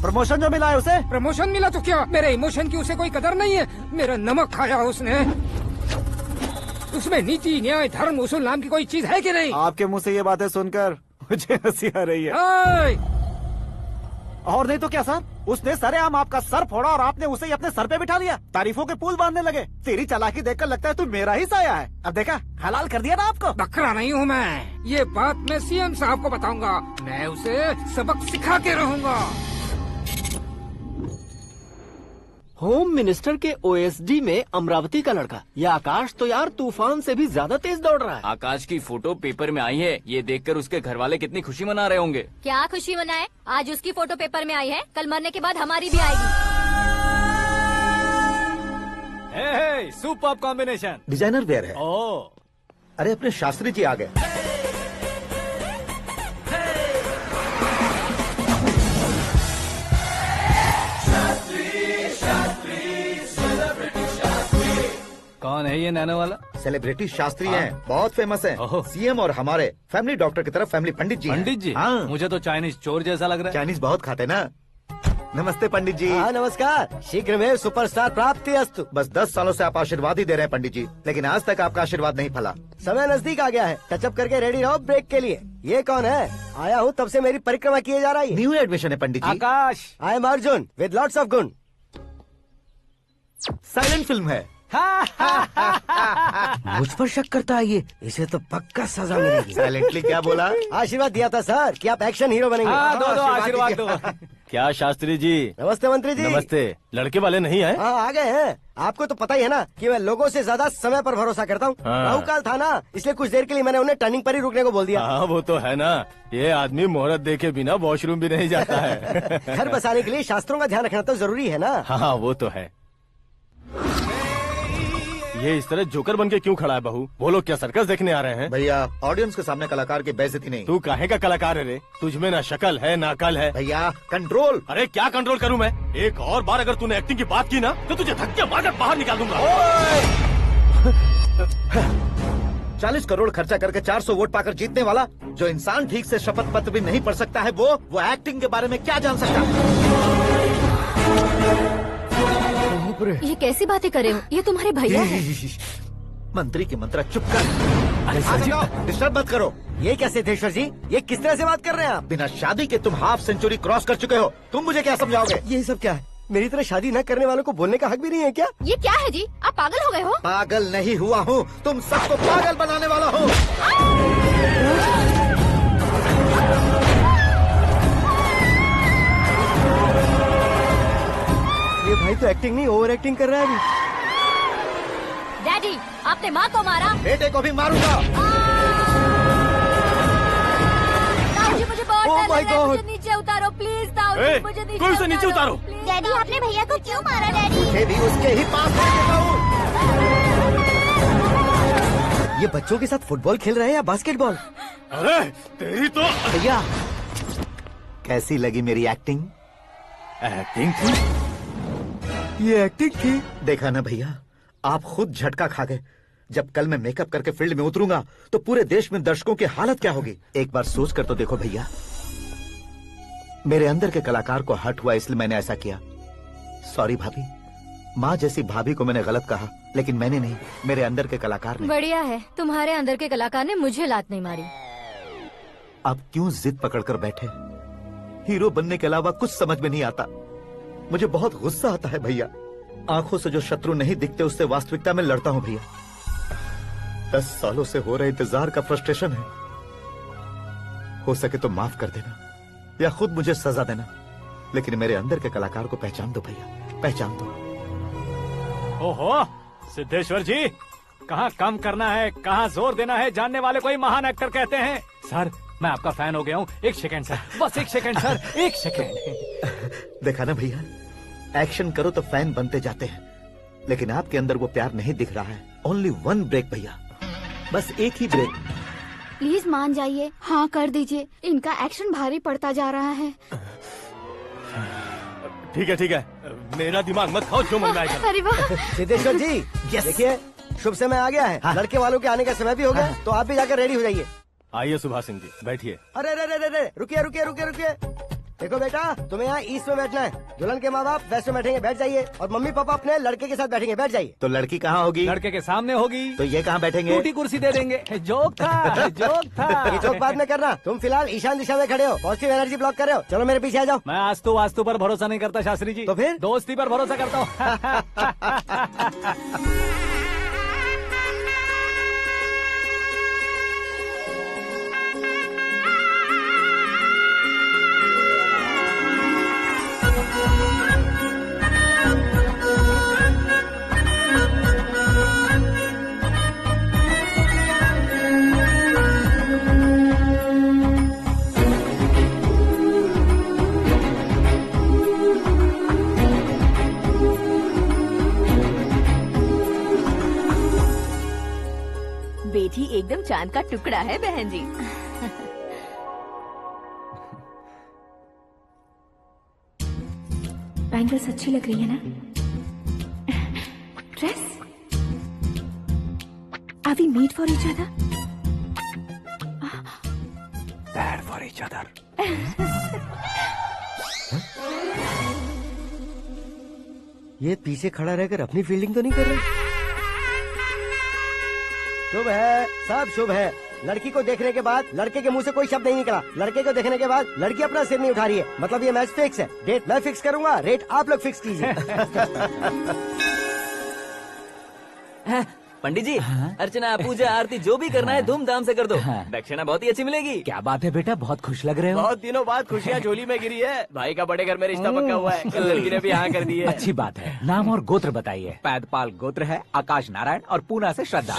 प्रमोशन जो मिला है उसे? प्रमोशन मिला तो क्या, मेरे इमोशन की उसे कोई कदर नहीं है। मेरा नमक खाया उसने। उसमें नीति, न्याय, धर्म, उसूल नाम की कोई चीज है कि नहीं? आपके मुंह से ये बातें सुनकर मुझे हंसी आ रही है। और नहीं तो क्या सर, उसने सरेआम आपका सर फोड़ा और आपने उसे ही अपने सर पे बिठा लिया। तारीफों के पुल बांधने लगे। तेरी चालाकी देखकर लगता है तू मेरा ही साया है। अब देखा, हलाल कर दिया ना आपको। बकरा नहीं हूँ मैं, ये बात मैं सीएम साहब को बताऊंगा। मैं उसे सबक सिखा के रहूंगा। होम मिनिस्टर के ओएसडी में अमरावती का लड़का, ये आकाश तो यार तूफान से भी ज्यादा तेज दौड़ रहा है। आकाश की फोटो पेपर में आई है, ये देखकर उसके घर वाले कितनी खुशी मना रहे होंगे। क्या खुशी मनाए? आज उसकी फोटो पेपर में आई है, कल मरने के बाद हमारी भी आएगी। Superb combination. डिजाइनर वेयर है। ओह, अरे अपने शास्त्री जी आ गए। कौन है ये नैनो वाला? सेलिब्रिटी शास्त्री हैं, बहुत फेमस हैं। सीएम और हमारे फैमिली डॉक्टर की तरफ फैमिली पंडित जी हैं। पंडित जी? हाँ। मुझे तो चाइनीज चोर जैसा लग रहा है। चाइनीज बहुत खाते ना। नमस्ते पंडित जी। हाँ नमस्कार, शीघ्र में सुपरस्टार प्राप्ति अस्तु। बस 10 सालों से आप आशीर्वाद ही दे रहे हैं पंडित जी, लेकिन आज तक आपका आशीर्वाद नहीं फला। समय नजदीक आ गया है, टचअप करके रेडी रहो ब्रेक के लिए। ये कौन है? आया हूँ तब से मेरी परिक्रमा किए जा रही है। न्यू एडमिशन है Pandit ji. Akash. I am Arjun with lots of गुण। साइलेंट फिल्म है। मुझ पर शक करता है ये, इसे तो पक्का सजा मिलेगी। साइलेंटली क्या बोला? आशीर्वाद दिया था सर कि आप एक्शन हीरो बनेंगे। हाँ, दो आशीर्वाद दो। क्या शास्त्री जी? नमस्ते मंत्री जी। नमस्ते। लड़के वाले नहीं आए? हाँ आ गए हैं। आपको तो पता ही है ना कि मैं लोगों से ज्यादा समय पर भरोसा करता हूँ। हाँ। राहु काल था ना, इसलिए कुछ देर के लिए मैंने उन्हें टर्निंग पर ही रुकने को बोल दिया। हाँ वो तो है ना, ये आदमी मुहूर्त देखे बिना वॉशरूम भी नहीं जाता है। घर बसाने के लिए शास्त्रों का ध्यान रखना तो जरूरी है ना। हाँ वो तो है। ये इस तरह जोकर बन के क्यों खड़ा है बहू? वो लोग क्या सर्कस देखने आ रहे हैं? भैया ऑडियंस के सामने कलाकार की बेइज्जती नहीं। तू काहे का कलाकार है रे? तुझमें ना शक्ल है ना अकल है। भैया कंट्रोल। अरे क्या कंट्रोल करूं मैं? एक और बार अगर तूने एक्टिंग की बात की ना तो तुझे धक्के मारकर बाहर निकाल दूंगा। 40 करोड़ खर्चा करके 400 वोट पाकर जीतने वाला, जो इंसान ठीक से शपथ पत्र भी नहीं पढ़ सकता है, वो एक्टिंग के बारे में क्या जान सकता है? ये कैसी बातें करे हो? ये तुम्हारे भैया हैं। मंत्री की मंत्रा चुप कर। अरे सर जी डिस्टर्ब मत करो। ये क्या सिद्धेश्वर जी, ये किस तरह से बात कर रहे हैं आप? बिना शादी के तुम हाफ सेंचुरी क्रॉस कर चुके हो, तुम मुझे क्या समझाओगे? ये सब क्या है? मेरी तरह शादी न करने वालों को बोलने का हक भी नहीं है क्या? ये क्या है जी? आप पागल हो गए हो? पागल नहीं हुआ हूँ, तुम सबको पागल बनाने वाला हूँ। ये भाई तो एक्टिंग नहीं ओवर एक्टिंग कर रहा है अभी। डैडी, आपने माँ को मारा। बेटे को भी मारूंगा। ताऊजी मुझे बहुत Oh डर my लग रहा है, God! मुझे नीचे उतारो प्लीज। ताऊजी मुझे नीचे कोई उसे नीचे उतारो। डैडी आपने भैया को क्यों मारा? डैडी मुझे भी उसके ही पास ले देता हूँ। ये बच्चों के साथ फुटबॉल खेल रहे हैं या बास्केटबॉल? अरे तेरी तो भैया कैसी लगी मेरी एक्टिंग? एक्टिंग थी। ये एक्टिंग थी। देखा ना भैया, आप खुद झटका खा गए। जब कल मैं मेकअप करके फील्ड में उतरूंगा तो पूरे देश में दर्शकों की हालत क्या होगी? एक बार सोच कर तो देखो भैया। मेरे अंदर के कलाकार को हर्ट हुआ इसलिए मैंने ऐसा किया। सॉरी भाभी। माँ जैसी भाभी को मैंने गलत कहा, लेकिन मैंने नहीं, मेरे अंदर के कलाकार ने। बढ़िया है, तुम्हारे अंदर के कलाकार ने मुझे लात नहीं मारी। अब क्यों जिद पकड़कर बैठे? हीरो बनने के अलावा कुछ समझ में नहीं आता। मुझे बहुत गुस्सा आता है भैया। आंखों से जो शत्रु नहीं दिखते उससे वास्तविकता में लड़ता हूं भैया। 10 सालों से हो रहे इंतजार का फ्रस्ट्रेशन है। हो सके तो माफ कर देना या खुद मुझे सजा देना, लेकिन मेरे अंदर के कलाकार को पहचान दो भैया, पहचान दो। ओहो सिद्धेश्वर जी, कहाँ कम करना है कहाँ जोर देना है, जानने वाले को ही महान एक्टर कहते हैं। सर मैं आपका फैन हो गया हूँ। एक सेकंड सर, बस एक सेकंड सर, एक सेकंड। देखा ना भैया, एक्शन करो तो फैन बनते जाते हैं, लेकिन आपके अंदर वो प्यार नहीं दिख रहा है। ओनली 1 ब्रेक भैया, बस एक ही ब्रेक। प्लीज मान जाइए, हाँ कर दीजिए। इनका एक्शन भारी पड़ता जा रहा है। ठीक है, मेरा दिमाग मत खाओ, जो मन में आएगा। अरे वाह सिद्धेश्वर जी, देखिए शुभ समय आ गया है। लड़के वालों के आने का समय भी हो गया, तो आप भी जाकर रेडी हो जाइए। आइए सुभाष सिंह जी, बैठिए। अरे रुकिए। देखो बेटा, तुम्हें यहाँ ईस्ट में बैठना है। दुल्हन के माँ बाप वेस्ट में बैठेंगे, बैठ जाइए। और मम्मी पापा अपने लड़के के साथ बैठेंगे, बैठ जाइए। तो लड़की कहाँ होगी? लड़के के सामने होगी। तो ये कहाँ बैठेंगे? टूटी कुर्सी दे देंगे। जोक था, जोक था। ये जोक बाद में करना। तुम फिलहाल ईशान दिशा में खड़े हो, पॉजिटिव एनर्जी ब्लॉक कर रहे हो। चलो मेरे पीछे आ जाओ। मैं वास्तु पर भरोसा नहीं करता शास्त्री जी। तो फिर दोस्ती पर भरोसा करता हूँ। बेटी एकदम चांद का टुकड़ा है बहन जी। बैंगल्स अच्छी लग रही है ना? Dress? Are we made for each other? Bad for each other. ये पीछे खड़ा रहकर अपनी फील्डिंग तो नहीं कर रहा? शुभ है, सब शुभ है। लड़की को देखने के बाद लड़के के मुंह से कोई शब्द नहीं निकला। लड़के को देखने के बाद लड़की अपना सिर नहीं उठा रही है। मतलब ये मैच फिक्स है। डेट मैं फिक्स करूंगा, रेट आप लोग फिक्स कीजिए। पंडित जी, अर्चना पूजा आरती जो भी करना है धूमधाम से कर दो। दक्षिणा बहुत ही अच्छी मिलेगी। क्या बात है बेटा, बहुत खुश लग रहे हो। बहुत दिनों बाद खुशियाँ झोली में गिरी है। भाई का बड़े घर में रिश्ता पक्का हुआ है। कल लड़की ने भी हाँ कर दी है। अच्छी बात है। नाम और गोत्र बताइए। पैदपाल गोत्र है, आकाश नारायण और पूना से श्रद्धा।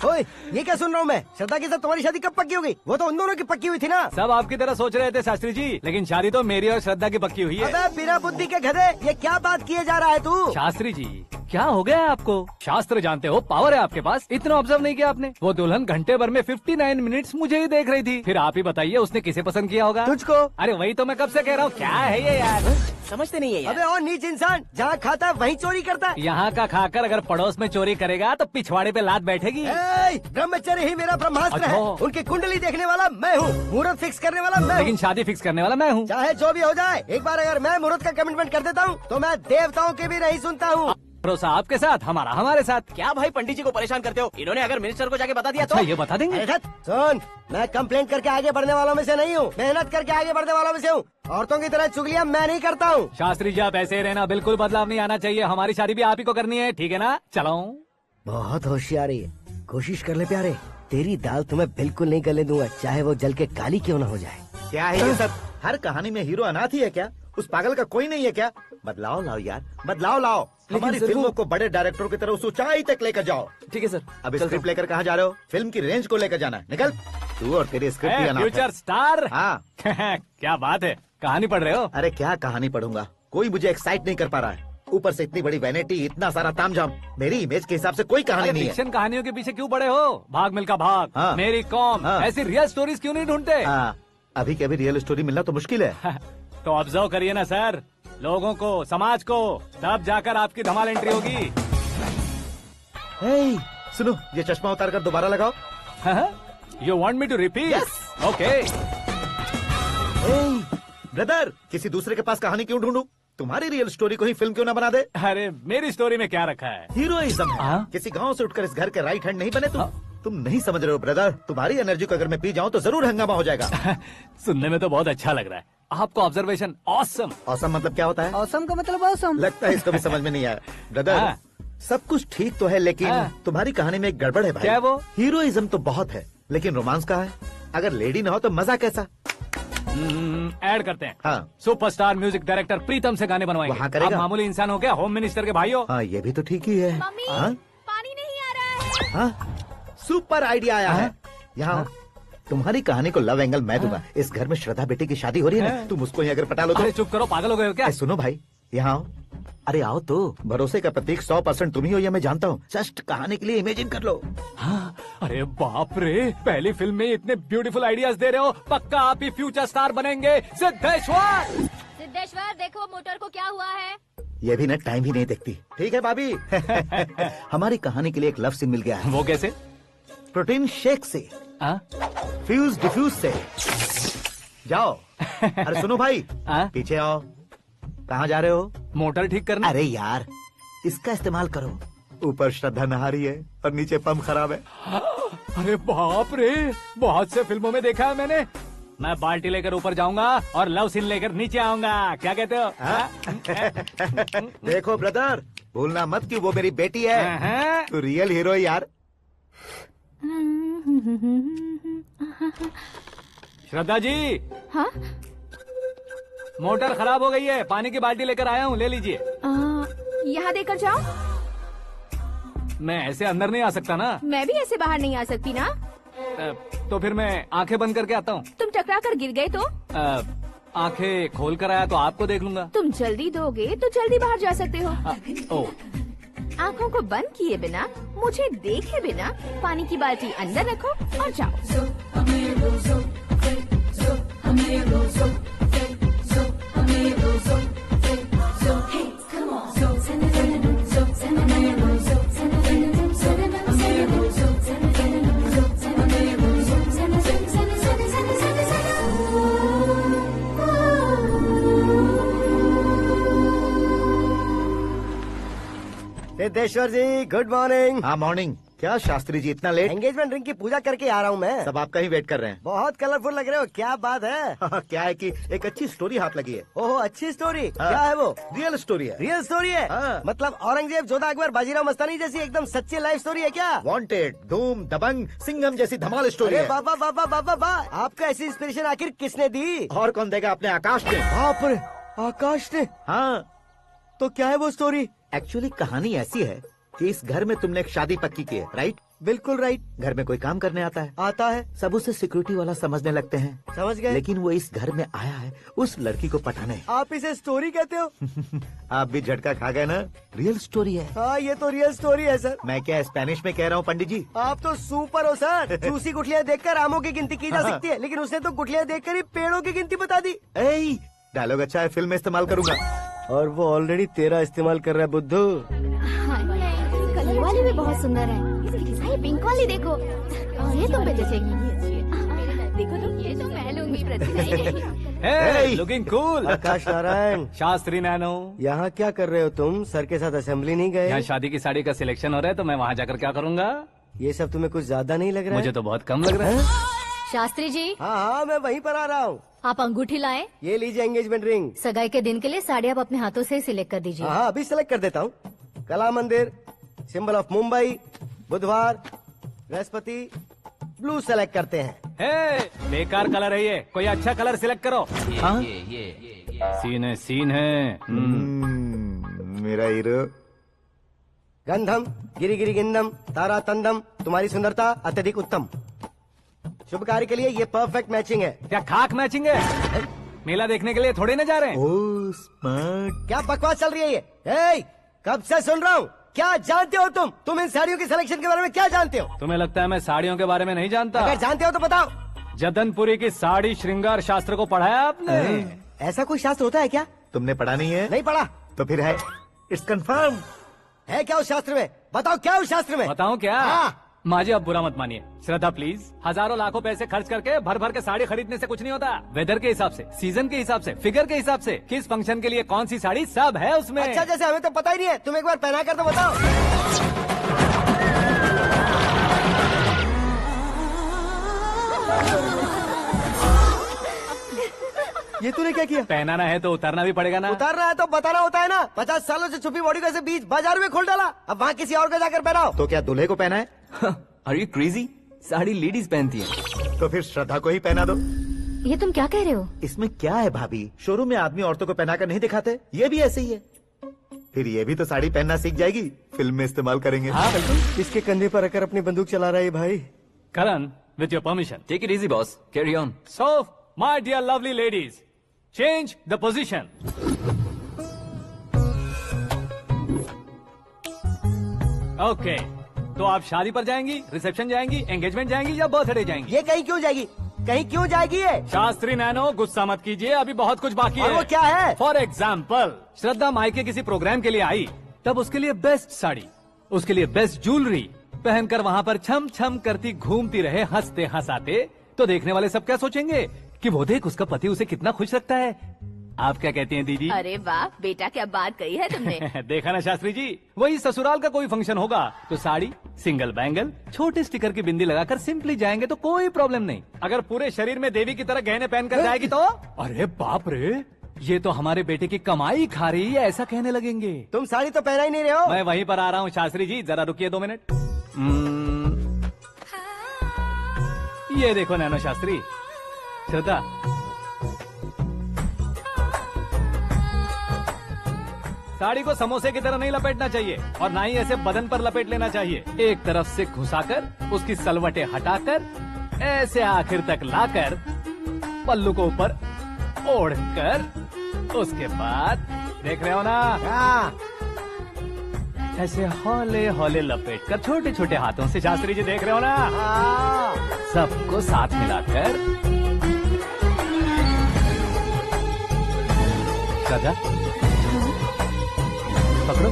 ओए, ये क्या सुन रहा हूँ मैं? श्रद्धा के साथ तुम्हारी शादी कब पक्की हो गई? वो तो उन दोनों की पक्की हुई थी ना। सब आपकी तरह सोच रहे थे शास्त्री जी, लेकिन शादी तो मेरी और श्रद्धा की पक्की हुई है। अबे बिना बुद्धि के गधे, ये क्या बात किए जा रहा है तू? शास्त्री जी क्या हो गया है आपको? शास्त्र जानते हो, पावर है आपके पास। इतना ऑब्जर्व नहीं किया आपने? वो दुल्हन घंटे भर में 59 मिनट्स मुझे ही देख रही थी। फिर आप ही बताइए उसने किसे पसंद किया होगा? तुझको। अरे वही तो मैं कब से कह रहा हूँ, क्या है ये यार? समझते नहीं है यार। अबे और नीच इंसान, जहाँ खाता है वहीं चोरी करता है। यहाँ का खाकर अगर पड़ोस में चोरी करेगा तो पिछवाड़े पे लात बैठेगी। ब्रह्मचर्य ही मेरा ब्रह्मास्त्र है। अच्छा। उनकी कुंडली देखने वाला मैं हूँ, मुहूर्त फिक्स करने वाला मैं हूँ। लेकिन शादी फिक्स करने वाला मैं हूँ। चाहे जो भी हो जाए, एक बार अगर मैं मुहूर्त का कमिटमेंट कर देता हूँ तो मैं देवताओं के भी नहीं सुनता हूँ। भरोसा आपके साथ, हमारा हमारे साथ। क्या भाई पंडित जी को परेशान करते हो? इन्होंने अगर मिनिस्टर को जाके बता दिया अच्छा, तो ये बता देंगे। अरे धत, सुन, मैं कंप्लेंट करके आगे बढ़ने वालों में से नहीं हूँ, मेहनत करके आगे बढ़ने वालों में से हूँ। औरतों की तरह चुगलियाँ मैं नहीं करता हूँ। शास्त्री जी आप ऐसे ही रहना, बिल्कुल बदलाव नहीं आना चाहिए। हमारी शादी भी आप ही को करनी है, ठीक है ना? चलो। बहुत होशियारी है, कोशिश कर ले प्यारे। तेरी दाल तुम्हें बिल्कुल नहीं गलने दूंगा, चाहे वो जल के काली क्यों न हो जाए। क्या है ये सब? हर कहानी में हीरो अनाथ ही है क्या? उस पागल का कोई नहीं है क्या? बदलाव लाओ यार, बदलाव लाओ। हमारी फिल्मों को बड़े डायरेक्टरों की तरह उस ऊंचाई तक लेकर जाओ। ठीक है सर। अब स्क्रिप्ट लेकर कहाँ जा रहे हो? फिल्म की रेंज को लेकर जाना है। निकल तू और तेरी स्क्रिप्ट भी अनाथ है। Future star. हाँ क्या बात है, कहानी पढ़ रहे हो? अरे क्या कहानी पढ़ूंगा, कोई मुझे एक्साइट नहीं कर पा रहा है। ऊपर से इतनी बड़ी वैनिटी, इतना सारा तामझाम। मेरी इमेज के हिसाब से कोई कहानी नहीं है। फिक्शन कहानियों के पीछे क्यों पड़े हो? भाग मिल्खा भाग, हाँ। मेरी कॉम, हाँ। ऐसी रियल स्टोरीज क्यों नहीं ढूंढते? अभी के अभी रियल स्टोरी मिलना तो मुश्किल है। तो ऑब्जर्व करिए ना सर, लोगों को, समाज को, तब जाकर आपकी धमाल एंट्री होगी। सुनो, ये चश्मा उतार कर दोबारा लगाओ। You want me to repeat? Okay. Brother, किसी दूसरे के पास कहानी क्यों ढूंढूं? तुम्हारी रियल स्टोरी को ही फिल्म क्यों ना बना दे? अरे मेरी स्टोरी में क्या रखा है? हीरोइज्म है। किसी गांव से उठकर इस घर के राइट हैंड नहीं बने तुम नहीं समझ रहे हो ब्रदर। तुम्हारी एनर्जी को अगर मैं पी जाऊं तो जरूर हंगामा हो जाएगा। सुनने में तो बहुत अच्छा लग रहा है, आपको ऑब्जर्वेशन ऑसम। औसम मतलब क्या होता है? औसम का मतलब औसम। लगता है इसको भी समझ में नहीं आया। ब्रदर, हाँ। सब कुछ ठीक तो है, लेकिन हाँ। तुम्हारी कहानी में एक गड़बड़ है भाई। क्या है वो? हीरोइज्म तो बहुत है, लेकिन रोमांस कहाँ है? अगर लेडी ना हो तो मजा कैसा? ऐड करते हैं। हाँ। सुपरस्टार म्यूजिक डायरेक्टर प्रीतम से गाने बनवाएंगे। वहाँ करेगा? आप मामूली इंसान हो क्या, होम मिनिस्टर के भाई हो? हाँ, ये भी तो ठीक ही है। मम्मी हाँ? पानी नहीं आ रहा है। हाँ? सुपर आइडिया आया है। यहाँ तुम्हारी कहानी को लव एंगल मैं दूंगा। इस घर में श्रद्धा बेटी की शादी हो रही है ना, तुम उसको ही अगर पटा लो तो। अरे चुप करो, पागल हो गए हो क्या? सुनो भाई, यहाँ आओ। अरे आओ तो, भरोसे का प्रतीक 100% तुम ही हो, ये मैं जानता हूँ। जस्ट कहानी के लिए इमेजिन कर लो। हाँ, अरे बाप रे, पहली फिल्म में इतने ब्यूटीफुल आइडियाज दे रहे हो, पक्का आप ही फ्यूचर स्टार बनेंगे। सिद्धेश्वर, सिद्धेश्वर देखो मोटर को क्या हुआ है। ये भी ना टाइम ही नहीं देखती। ठीक है भाभी। हमारी कहानी के लिए एक लव सीन मिल गया है। वो कैसे? प्रोटीन शेक से, फ्यूज डिफ्यूज से। जाओ। अरे सुनो भाई, पीछे आओ। कहाँ जा रहे हो? मोटर ठीक करना। अरे यार, इसका इस्तेमाल करो। ऊपर श्रद्धा नहा रही है और नीचे पंप खराब है। अरे बाप रे, बहुत से फिल्मों में देखा है मैंने। मैं बाल्टी लेकर ऊपर जाऊंगा और लव सीन लेकर नीचे आऊंगा। क्या कहते हो? देखो ब्रदर, भूलना मत कि वो मेरी बेटी है। तू रियल हीरो यार। श्रद्धा जी। हाँ? मोटर खराब हो गई है, पानी की बाल्टी लेकर आया हूँ, ले लीजिए। यहाँ देकर जाओ। मैं ऐसे अंदर नहीं आ सकता ना। मैं भी ऐसे बाहर नहीं आ सकती ना। तो फिर मैं आंखें बंद करके आता हूँ। तुम टकरा कर गिर गए तो? आंखें खोल कर आया तो आपको देख लूंगा। तुम जल्दी दोगे तो जल्दी बाहर जा सकते हो। ओ, आँखों को बंद किए बिना, मुझे देखे बिना पानी की बाल्टी अंदर रखो और जाओ। सिद्धेश्वर जी गुड मॉर्निंग। हाँ मॉर्निंग। क्या शास्त्री जी इतना लेट? एंगेजमेंट रिंग की पूजा करके आ रहा हूँ मैं। सब आपका ही वेट कर रहे हैं। बहुत कलरफुल लग रहे हो, क्या बात है? क्या है कि एक अच्छी स्टोरी हाथ लगी है। ओहो, अच्छी स्टोरी। क्या है वो? रियल स्टोरी है। रियल स्टोरी है? मतलब औरंगजेब, जोधा अकबर, बाजीराव मस्तानी जैसी एकदम सच्ची लाइफ स्टोरी है क्या? वांटेड, धूम, दबंग, सिंघम जैसी धमाल स्टोरी है। बाबा बाबा बाबा बा, आपको ऐसी इंस्पिरेशन आखिर किसने दी? और कौन देगा? अपने आकाश ने। बाप रे, आकाश ने? हाँ। तो क्या है वो स्टोरी? एक्चुअली कहानी ऐसी है कि इस घर में तुमने एक शादी पक्की की है, राइट? बिल्कुल राइट। घर में कोई काम करने आता है? आता है। सब उसे सिक्योरिटी वाला समझने लगते हैं। समझ गए। लेकिन वो इस घर में आया है उस लड़की को पटाने। आप इसे स्टोरी कहते हो? आप भी झटका खा गए ना? रियल स्टोरी है। हाँ, ये तो रियल स्टोरी है सर। मैं क्या स्पेनिश में कह रहा हूँ पंडित जी? आप तो सुपर हो सर। चूसी गुठलियाँ देखकर आमों की गिनती की जा सकती है, लेकिन उसने तो गुठलियाँ देखकर ही पेड़ों की गिनती बता दी। डायलॉग अच्छा है, फिल्म में इस्तेमाल करूंगा। और वो ऑलरेडी तेरा इस्तेमाल कर रहा है बुद्धू। कल ये वाली भी बहुत सुंदर है। ये पिंक वाली देखो, ये तुम पे जचेगी। देखो तुम, ये तो मैं लूंगी। Looking cool. Akash Narayan. Shastri nano. यहाँ क्या कर रहे हो तुम? सर के साथ असेंबली नहीं गए? यहाँ शादी की साड़ी का सिलेक्शन हो रहा है, तो मैं वहाँ जाकर क्या करूँगा? ये सब तुम्हें कुछ ज्यादा नहीं लग रहा है? मुझे तो बहुत कम लग रहा है। शास्त्री जी। हाँ, मैं वहीं पर आ रहा हूँ। आप अंगूठी लाए। ये लीजिए एंगेजमेंट रिंग। सगाई के दिन के लिए साड़ी आप अपने हाथों से सिलेक्ट कर दीजिए। हाँ, अभी सिलेक्ट कर देता हूँ। कला मंदिर, सिंबल ऑफ मुंबई, बुधवार, बृहस्पति, ब्लू सेलेक्ट करते हैं। बेकार कलर है ये, कोई अच्छा कलर सिलेक्ट करो। सीन है। मेरा हीरो। गंधम, गिरी गिरी गिंदम, तारा तंदम, तुम्हारी सुंदरता अत्यधिक उत्तम। शुभ कार्य के लिए ये परफेक्ट मैचिंग है। क्या खाक मैचिंग है? मेला देखने के लिए थोड़े न जा रहे हैं। Oh smart. क्या बकवास चल रही है ये? ए, कब से सुन रहा हूँ। क्या जानते हो तुम? तुम इन साड़ियों की सिलेक्शन के बारे में क्या जानते हो? तुम्हें लगता है मैं साड़ियों के बारे में नहीं जानता? अगर जानते हो तो बताओ। जदनपुरी की साड़ी श्रृंगार शास्त्र को पढ़ा है आपने? ऐसा कोई शास्त्र होता है क्या? तुमने पढ़ा नहीं है? नहीं पढ़ा। तो फिर है, इट्स कंफर्म। है क्या उस शास्त्र में? बताओ क्या उस शास्त्र में? बताऊं क्या? हाँ। माजी अब बुरा मत मानिए। श्रद्धा प्लीज, हजारों लाखों पैसे खर्च करके भर भर के साड़ी खरीदने से कुछ नहीं होता। वेदर के हिसाब से, सीजन के हिसाब से, फिगर के हिसाब से, किस फंक्शन के लिए कौन सी साड़ी, सब है उसमें। अच्छा, जैसे हमें तो पता ही नहीं है, तुम एक बार पहना कर तो बताओ। ये तूने क्या किया? पहनाना है तो उतारना भी पड़ेगा ना। उतारना है तो बताना होता है ना। 50 सालों से छुपी बॉडी को ऐसे बीच बाजार में खोल डाला, अब वहाँ किसी और को जाकर पहनाओ। तो क्या दूल्हे को पहना है? Are you crazy? Sari ladies पहनती है। तो फिर श्रद्धा को ही पहना दो। ये तुम क्या कह रहे हो? इसमें क्या है भाभी, शोरूम में आदमी औरतों को पहनाकर नहीं दिखाते, ये भी ऐसे ही है। फिर ये भी तो साड़ी पहनना सीख जाएगी, फिल्म में इस्तेमाल करेंगे। हाँ बिल्कुल। इसके कंधे पर रखकर अपनी बंदूक चला रहा है भाई। करण, with your permission. Take it easy, boss. Carry on. So, my dear lovely ladies, change the position. Okay. तो आप शादी पर जाएंगी, रिसेप्शन जाएंगी, एंगेजमेंट जाएंगी या बर्थडे जाएंगी? ये कहीं क्यों जाएगी? कहीं क्यों जाएगी ये? शास्त्री नैनो, गुस्सा मत कीजिए, अभी बहुत कुछ बाकी और है। वो क्या है? फॉर एग्जाम्पल, श्रद्धा मायके किसी प्रोग्राम के लिए आई, तब उसके लिए बेस्ट साड़ी, उसके लिए बेस्ट ज्वेलरी पहनकर वहाँ पर छम छम करती घूमती रहे हंसते हंसाते, तो देखने वाले सब क्या सोचेंगे कि वो देख उसका पति उसे कितना खुश रखता है। आप क्या कहती हैं दीदी? अरे वाह बेटा, क्या बात कही है तुमने। देखा ना शास्त्री जी, वही ससुराल का कोई फंक्शन होगा तो साड़ी, सिंगल बैंगल, छोटे स्टिकर की बिंदी लगाकर सिंपली जाएंगे तो कोई प्रॉब्लम नहीं। अगर पूरे शरीर में देवी की तरह गहने पहनकर जाएगी तो अरे बाप रे, ये तो हमारे बेटे की कमाई खा रही है, ऐसा कहने लगेंगे। तुम साड़ी तो पहना ही नहीं रहे हो। मैं वहीं पर आ रहा हूँ शास्त्री जी, जरा रुकिए 2 मिनट। ये देखो नैनो शास्त्री, श्रद्धा साड़ी को समोसे की तरह नहीं लपेटना चाहिए और ना ही ऐसे बदन पर लपेट लेना चाहिए। एक तरफ से घुसाकर उसकी सलवटें हटाकर ऐसे आखिर तक लाकर पल्लू को ऊपर ओढ़कर उसके बाद देख रहे हो ना, ऐसे हौले हौले लपेट कर छोटे छोटे हाथों से, शास्त्री जी देख रहे हो ना, सबको साथ मिलाकर श्रद्धा पकड़ो।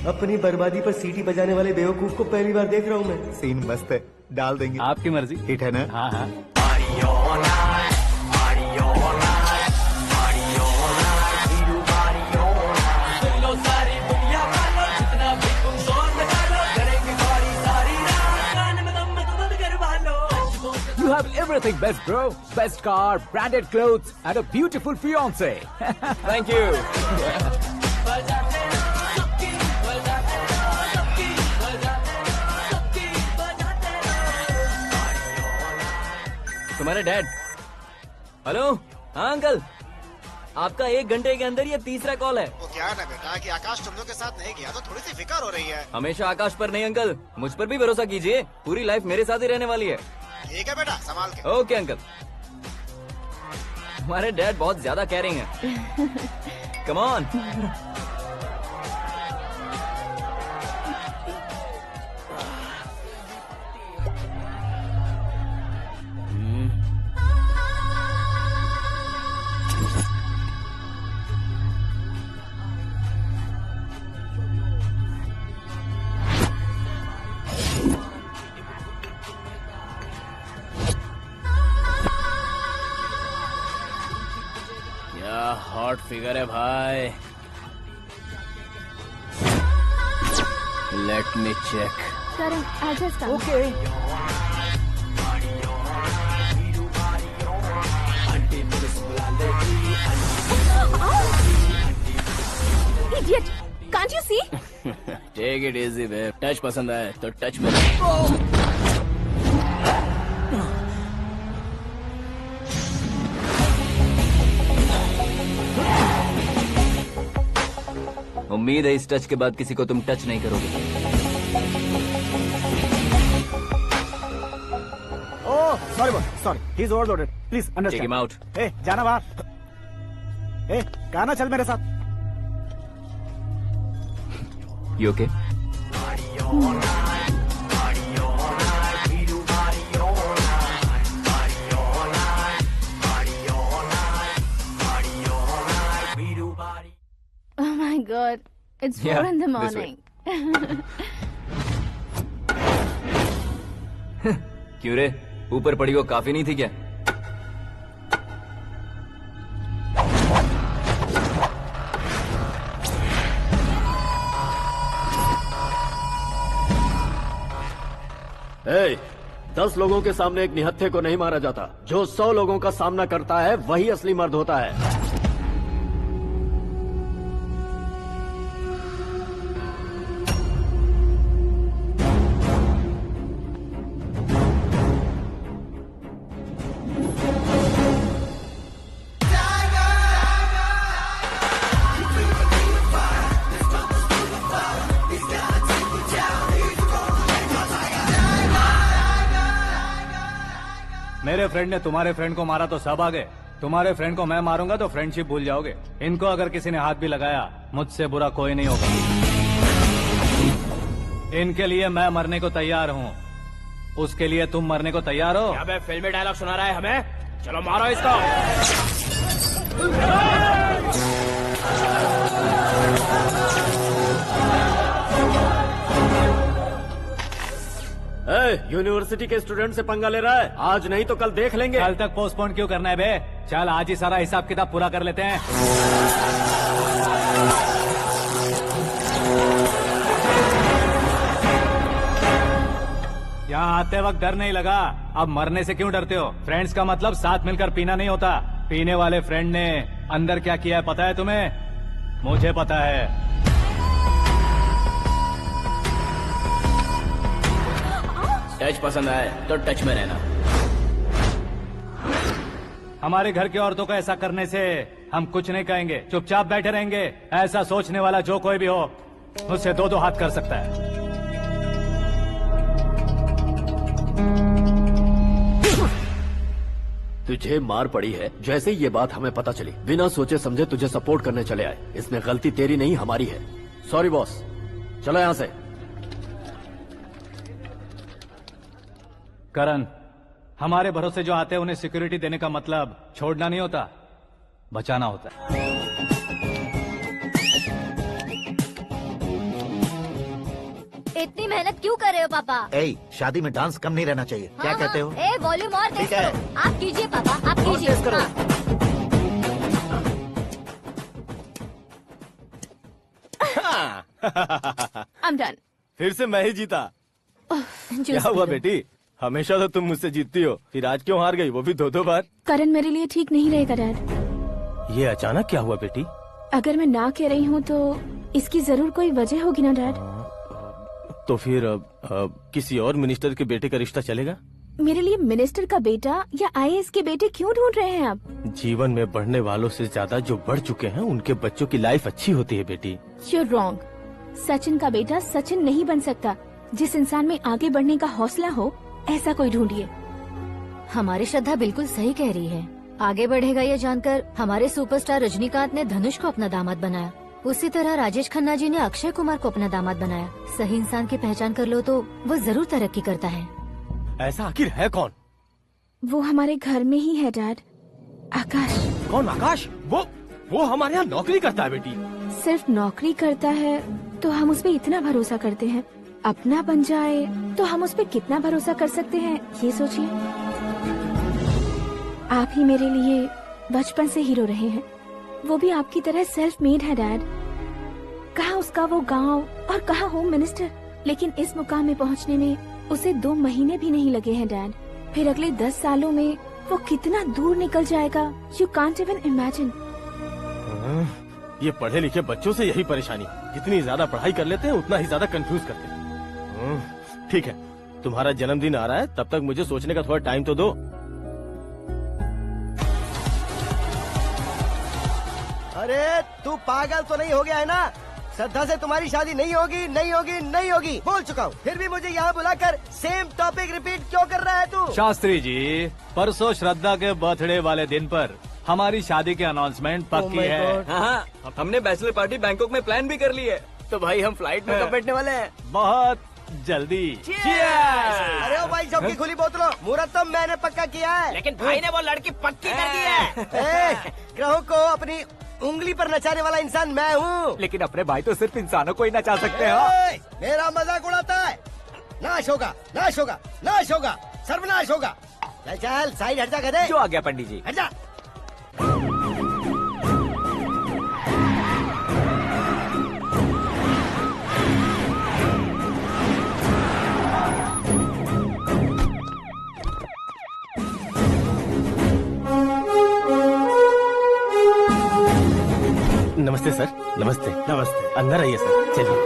अपनी बर्बादी पर सीटी बजाने वाले बेवकूफ को पहली बार देख रहा हूँ मैं। सीन मस्त है, डाल देंगे। आपकी मर्जी। हिट है ना? हाँ हाँ। You have everything best, bro. Best car, branded clothes, and a beautiful fiance. Thank you. तुम्हारे डैड। हेलो, हाँ अंकल, आपका 1 घंटे के अंदर ये तीसरा कॉल है। वो क्या है ना बेटा कि आकाश तुम लोग के साथ नहीं गया तो थोड़ी सी फिक्र हो रही है। हमेशा आकाश पर नहीं अंकल, मुझ पर भी भरोसा कीजिए, पूरी लाइफ मेरे साथ ही रहने वाली है। ठीक है बेटा, संभाल के। Okay uncle. हमारे डैड बहुत ज्यादा केयरिंग है। Come on. हॉट फिगर है भाई। Let me check. Karan, I'll just come. Okay. Idiot! Can't you see? Take it easy babe. Touch पसंद आए तो टच में। उम्मीद है इस टच के बाद किसी को तुम टच नहीं करोगे। Oh sorry boss, sorry, he is overloaded, please understand. Take him out. ए जाना बाहर। ए गाना चल मेरे साथ। You okay? Oh my God, it's 4 Yeah, in the this way. morning. क्यों रे, ऊपर पड़ी वो काफी नहीं थी क्या? ए, 10 लोगों के सामने एक निहत्थे को नहीं मारा जाता। जो 100 लोगों का सामना करता है वही असली मर्द होता है। मेरे फ्रेंड ने तुम्हारे फ्रेंड को मारा तो सब आ गए। तुम्हारे फ्रेंड को मैं मारूंगा तो फ्रेंडशिप भूल जाओगे। इनको अगर किसी ने हाथ भी लगाया, मुझसे बुरा कोई नहीं होगा। इनके लिए मैं मरने को तैयार हूँ। उसके लिए तुम मरने को तैयार हो? अबे फिल्मी डायलॉग सुना रहा है हमें? चलो मारो इसको। यूनिवर्सिटी के स्टूडेंट से पंगा ले रहा है। आज नहीं तो कल देख लेंगे। कल तक पोस्टपोन क्यों करना है बे? चल आज ही सारा हिसाब किताब पूरा कर लेते हैं। यहाँ आते वक्त डर नहीं लगा, अब मरने से क्यों डरते हो? फ्रेंड्स का मतलब साथ मिलकर पीना नहीं होता। पीने वाले फ्रेंड ने अंदर क्या किया है पता है तुम्हें? मुझे पता है। टच पसंद आए तो टच में रहना। हमारे घर की औरतों को ऐसा करने से हम कुछ नहीं कहेंगे, चुपचाप बैठे रहेंगे। ऐसा सोचने वाला जो कोई भी हो, उससे दो हाथ कर सकता है। तुझे मार पड़ी है। जैसे ही ये बात हमें पता चली, बिना सोचे समझे तुझे सपोर्ट करने चले आए। इसमें गलती तेरी नहीं हमारी है। सॉरी बॉस, चलो यहाँ से। करण, हमारे भरोसे जो आते हैं उन्हें सिक्योरिटी देने का मतलब छोड़ना नहीं होता, बचाना होता है। इतनी मेहनत क्यों कर रहे हो पापा? शादी में डांस कम नहीं रहना चाहिए। क्या कहते हो? ए वॉल्यूम और तेज ठीक है। करो। आप कीजिए पापा, आप और कीजिए। तेज करो। I'm done. फिर से मैं ही जीता। क्या हुआ बेटी? हमेशा तो तुम मुझसे जीतती हो, फिर आज क्यों हार गई, वो भी 2-2 बार? करण मेरे लिए ठीक नहीं रहेगा डैड। ये अचानक क्या हुआ बेटी? अगर मैं ना कह रही हूँ तो इसकी जरूर कोई वजह होगी ना डैड। तो फिर किसी और मिनिस्टर के बेटे का रिश्ता चलेगा? मेरे लिए मिनिस्टर का बेटा या आईएएस के बेटे क्यों ढूंढ रहे हैं आप? जीवन में बढ़ने वालों से ज्यादा जो बढ़ चुके हैं उनके बच्चों की लाइफ अच्छी होती है बेटी। You're wrong. सचिन का बेटा सचिन नहीं बन सकता। जिस इंसान में आगे बढ़ने का हौसला हो, ऐसा कोई ढूंढिए। हमारी श्रद्धा बिल्कुल सही कह रही है। आगे बढ़ेगा ये जानकर हमारे सुपरस्टार रजनीकांत ने धनुष को अपना दामाद बनाया। उसी तरह राजेश खन्ना जी ने अक्षय कुमार को अपना दामाद बनाया। सही इंसान की पहचान कर लो तो वो जरूर तरक्की करता है। ऐसा आखिर है कौन? वो हमारे घर में ही है डैड, आकाश। कौन आकाश? वो हमारे यहाँ नौकरी करता है बेटी। सिर्फ नौकरी करता है तो हम उस पर इतना भरोसा करते हैं। अपना बन जाए तो हम उस पर कितना भरोसा कर सकते हैं, ये सोचिए। आप ही मेरे लिए बचपन से हीरो रहे हैं। वो भी आपकी तरह सेल्फ मेड है डैड। कहाँ उसका वो गांव और कहाँ होम मिनिस्टर, लेकिन इस मुकाम में पहुँचने में उसे 2 महीने भी नहीं लगे हैं डैड। फिर अगले 10 सालों में वो कितना दूर निकल जाएगा, यू कांट इवन इमेजिन। ये पढ़े लिखे बच्चों से यही परेशानी, जितनी ज्यादा पढ़ाई कर लेते हैं उतना ही ज्यादा कंफ्यूज करते हैं। ठीक है, तुम्हारा जन्मदिन आ रहा है, तब तक मुझे सोचने का थोड़ा टाइम तो दो। अरे तू पागल तो नहीं हो गया है ना? श्रद्धा से तुम्हारी शादी नहीं होगी, नहीं होगी, नहीं होगी, बोल चुका हूँ। फिर भी मुझे यहाँ बुलाकर सेम टॉपिक रिपीट क्यों कर रहा है तू? शास्त्री जी, परसों श्रद्धा के बर्थडे वाले दिन पर हमारी शादी की अनाउंसमेंट पक्की है। हाँ, हमने बैचलर पार्टी बैंकॉक में प्लान भी कर ली है। तो भाई हम फ्लाइट में कब बैठने वाले हैं? बहुत जल्दी। अरे ओ भाई, सबकी खुली बोतलों, मुहूर्त तो मैंने पक्का किया है। लेकिन भाई ने वो लड़की पक्की कर दी है। ग्रहों को अपनी उंगली पर नचाने वाला इंसान मैं हूँ। लेकिन अपने भाई तो सिर्फ इंसानों को ही नचा सकते हैं। मेरा मजाक उड़ाता है? नाश होगा, नाश होगा, नाश होगा। सर्वनाश होगा। चल चल साइड हट जा गधे। जो आ गया पंडित जी। हट जा। नमस्ते सर। नमस्ते। नमस्ते। अंदर आइए सर। चलिए।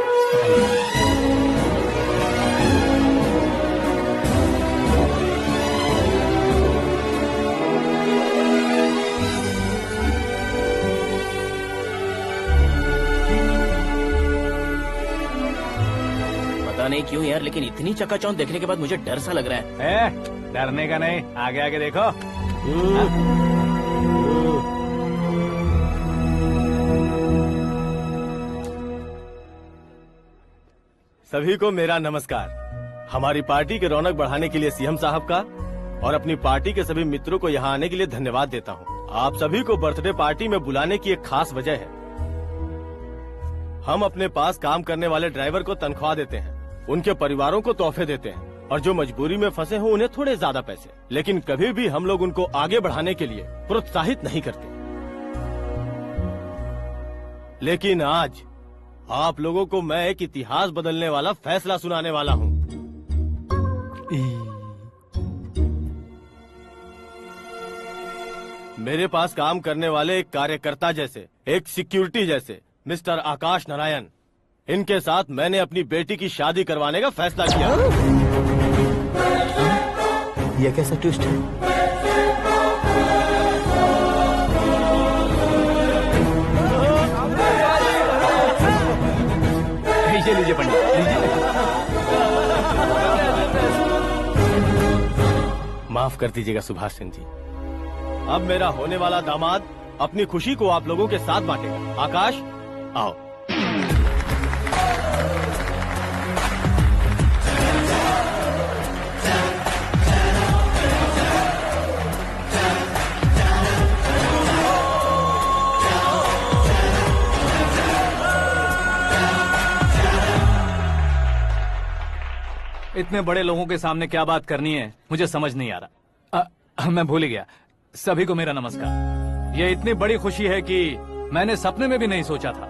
पता नहीं क्यों यार, लेकिन इतनी चकाचौंध देखने के बाद मुझे डर सा लग रहा है। डरने का नहीं, आगे आगे देखो। सभी को मेरा नमस्कार। हमारी पार्टी के रौनक बढ़ाने के लिए सीएम साहब का और अपनी पार्टी के सभी मित्रों को यहाँ आने के लिए धन्यवाद देता हूँ। आप सभी को बर्थडे पार्टी में बुलाने की एक खास वजह है। हम अपने पास काम करने वाले ड्राइवर को तनख्वाह देते हैं, उनके परिवारों को तोहफे देते हैं और जो मजबूरी में फंसे हो उन्हें थोड़े ज्यादा पैसे। लेकिन कभी भी हम लोग उनको आगे बढ़ाने के लिए प्रोत्साहित नहीं करते। लेकिन आज आप लोगों को मैं एक इतिहास बदलने वाला फैसला सुनाने वाला हूँ। मेरे पास काम करने वाले एक कार्यकर्ता जैसे, एक सिक्योरिटी जैसे मिस्टर आकाश नारायण, इनके साथ मैंने अपनी बेटी की शादी करवाने का फैसला किया। ये कैसा ट्विस्ट है? लीजिए लीजिए पंडित, लीजिए। माफ कर दीजिएगा सुभाष सिंह जी। अब मेरा होने वाला दामाद अपनी खुशी को आप लोगों के साथ बांटेगा। आकाश, आओ। इतने बड़े लोगों के सामने क्या बात करनी है मुझे समझ नहीं आ रहा। मैं भूल गया। सभी को मेरा नमस्कार। ये इतनी बड़ी खुशी है कि मैंने सपने में भी नहीं सोचा था।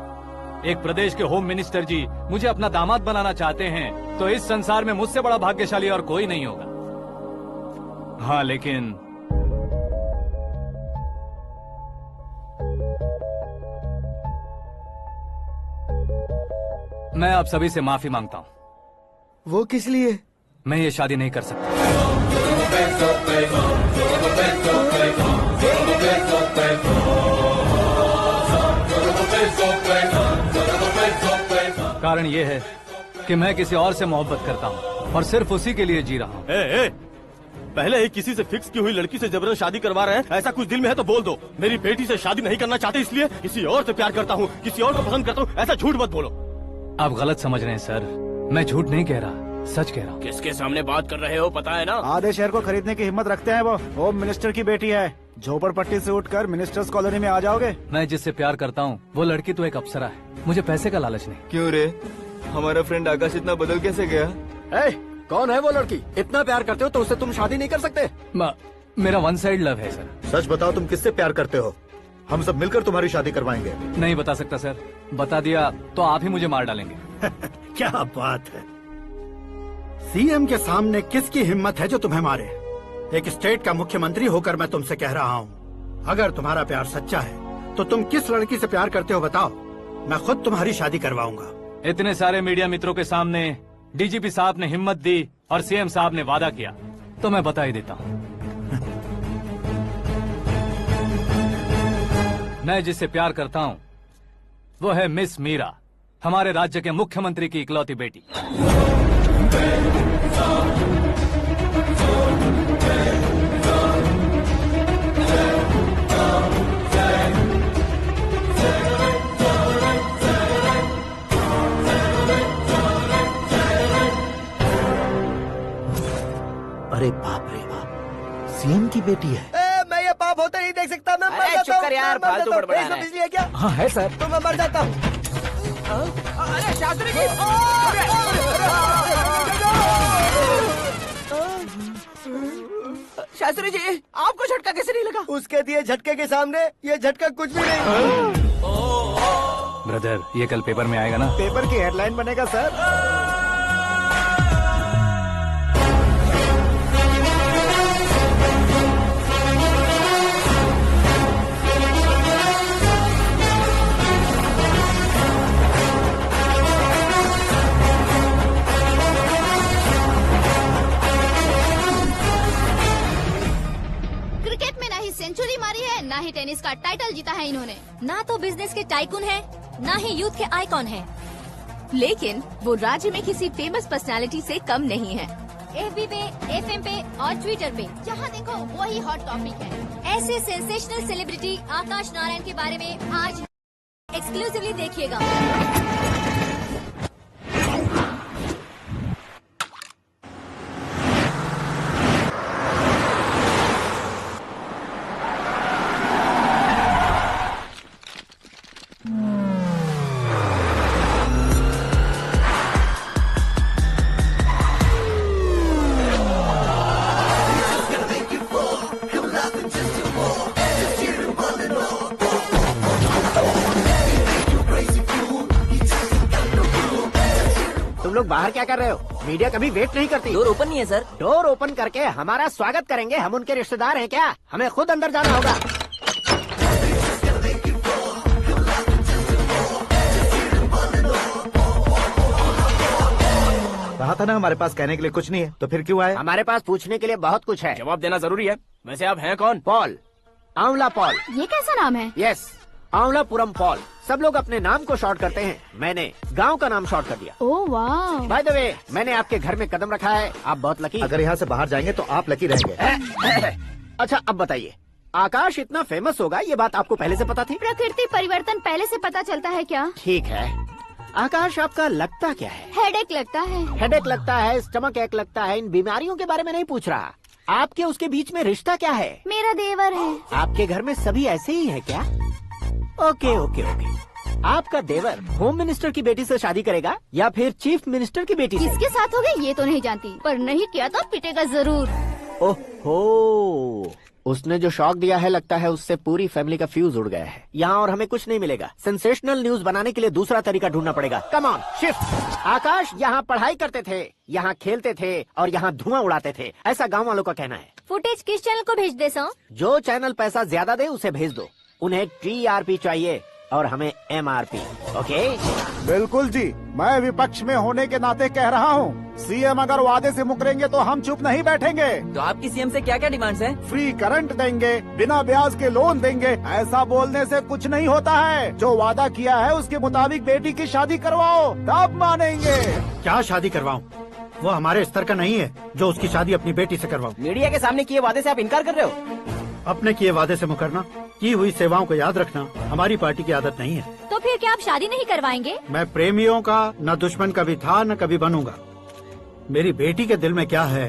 एक प्रदेश के होम मिनिस्टर जी मुझे अपना दामाद बनाना चाहते हैं तो इस संसार में मुझसे बड़ा भाग्यशाली और कोई नहीं होगा। हाँ, लेकिन मैं आप सभी से माफी मांगता हूँ। वो किस लिए? मैं ये शादी नहीं कर सकता। कारण ये है कि मैं किसी और से मोहब्बत करता हूँ और सिर्फ उसी के लिए जी रहा हूँ। पहले ही किसी से फिक्स की हुई लड़की से जबरन शादी करवा रहे हैं। ऐसा कुछ दिल में है तो बोल दो। मेरी बेटी से शादी नहीं करना चाहते इसलिए किसी और से प्यार करता हूँ, किसी और को पसंद करता हूँ, ऐसा झूठ मत बोलो। आप गलत समझ रहे हैं सर। मैं झूठ नहीं कह रहा, सच कह रहा हूँ। किसके सामने बात कर रहे हो पता है ना? आधे शहर को खरीदने की हिम्मत रखते हैं वो। होम मिनिस्टर की बेटी है। झोपड़पट्टी से उठकर मिनिस्टर्स कॉलोनी में आ जाओगे। मैं जिससे प्यार करता हूँ वो लड़की तो एक अप्सरा है। मुझे पैसे का लालच नहीं। क्यों रे, हमारा फ्रेंड आकाश इतना बदल कैसे गया? कौन है वो लड़की? इतना प्यार करते हो तो उससे तुम शादी नहीं कर सकते? मेरा वन साइड लव है सर। सच बताओ, तुम किससे प्यार करते हो? हम सब मिलकर तुम्हारी शादी करवाएंगे। नहीं बता सकता सर। बता दिया तो आप ही मुझे मार डालेंगे। क्या बात है। सीएम के सामने किसकी हिम्मत है जो तुम्हें मारे? एक स्टेट का मुख्यमंत्री होकर मैं तुमसे कह रहा हूँ, अगर तुम्हारा प्यार सच्चा है तो तुम किस लड़की से प्यार करते हो बताओ, मैं खुद तुम्हारी शादी करवाऊंगा। इतने सारे मीडिया मित्रों के सामने डीजीपी साहब ने हिम्मत दी और सीएम साहब ने वादा किया तो मैं बता ही देता हूँ। मैं जिससे प्यार करता हूँ वो है मिस मीरा, हमारे राज्य के मुख्यमंत्री की इकलौती बेटी। अरे बाप रे बाप, सीएम की बेटी है। मैं ये पाप होते नहीं देख सकता। मैं मर जाता हूँ। यार, फालतू बड़बड़ा रहा है। बिजली है क्या? हाँ है सर। तो मैं मर जाता हूँ। अरे शास्त्री जी, शास्त्री जी, आपको झटका कैसे नहीं लगा? उसके दिए झटके के सामने ये झटका कुछ भी नहीं। ब्रदर, ये कल पेपर में आएगा ना? पेपर की हेडलाइन बनेगा सर। क्रिकेट में ना ही सेंचुरी मारी है, ना ही टेनिस का टाइटल जीता है इन्होंने। ना तो बिजनेस के टाइकून है, ना ही यूथ के आइकॉन है। लेकिन वो राज्य में किसी फेमस पर्सनालिटी से कम नहीं है। FB पे, FM पे और ट्विटर पे जहाँ देखो वही हॉट टॉपिक है। ऐसे सेंसेशनल सेलिब्रिटी आकाश नारायण के बारे में आज एक्सक्लूसिवली देखिएगा। तुम लोग बाहर क्या कर रहे हो? मीडिया कभी वेट नहीं करती। डोर ओपन नहीं है सर। डोर ओपन करके हमारा स्वागत करेंगे? हम उनके रिश्तेदार हैं क्या? हमें खुद अंदर जाना होगा। कहा था ना हमारे पास कहने के लिए कुछ नहीं है, तो फिर क्यों आए? हमारे पास पूछने के लिए बहुत कुछ है। जवाब देना जरूरी है। वैसे आप हैं कौन? पॉल, आंवला पॉल। ये कैसा नाम है? Yes, Aanwalapuram Paul. सब लोग अपने नाम को शॉर्ट करते हैं, मैंने गांव का नाम शॉर्ट कर दिया। ओह वाह। बाय द वे, मैंने आपके घर में कदम रखा है, आप बहुत लकी। अगर यहाँ से बाहर जाएंगे तो आप लकी रहेंगे। अच्छा अब बताइए, आकाश इतना फेमस होगा ये बात आपको पहले से पता थी? प्रकृति परिवर्तन पहले से पता चलता है क्या? ठीक है, आकाश आपका लगता क्या है? हेडेक लगता है। हेडेक लगता है, स्टमक एक लगता है, इन बीमारियों के बारे में नहीं पूछ रहा। आपके उसके बीच में रिश्ता क्या है? मेरा देवर है। आपके घर में सभी ऐसे ही है क्या? Okay okay okay. आपका देवर होम मिनिस्टर की बेटी से शादी करेगा या फिर चीफ मिनिस्टर की बेटी से? किसके साथ होगा ये तो नहीं जानती, पर नहीं किया तो पिटेगा जरूर। ओहो, उसने जो शॉक दिया है लगता है उससे पूरी फैमिली का फ्यूज उड़ गया है। यहाँ और हमें कुछ नहीं मिलेगा। सेंसेशनल न्यूज बनाने के लिए दूसरा तरीका ढूंढना पड़ेगा। Come on, shift. आकाश यहाँ पढ़ाई करते थे, यहाँ खेलते थे और यहाँ धुआं उड़ाते थे, ऐसा गाँव वालों का कहना है। फुटेज किस चैनल को भेज दे सो? जो चैनल पैसा ज्यादा दे उसे भेज दो। उन्हें TRP चाहिए और हमें MRP। ओके? बिल्कुल जी, मैं विपक्ष में होने के नाते कह रहा हूँ, सीएम अगर वादे से मुकरेंगे तो हम चुप नहीं बैठेंगे। तो आपकी सीएम से क्या क्या डिमांड्स हैं? फ्री करंट देंगे, बिना ब्याज के लोन देंगे। ऐसा बोलने से कुछ नहीं होता है। जो वादा किया है उसके मुताबिक बेटी की शादी करवाओ, तब मानेंगे। क्या शादी करवाऊं? वो हमारे स्तर का नहीं है जो उसकी शादी अपनी बेटी से करवाऊं। मीडिया के सामने किए वादे से आप इनकार कर रहे हो? अपने किए वादे से मुकरना, की हुई सेवाओं को याद रखना हमारी पार्टी की आदत नहीं है। तो फिर क्या आप शादी नहीं करवाएंगे? मैं प्रेमियों का न दुश्मन कभी था न कभी बनूंगा। मेरी बेटी के दिल में क्या है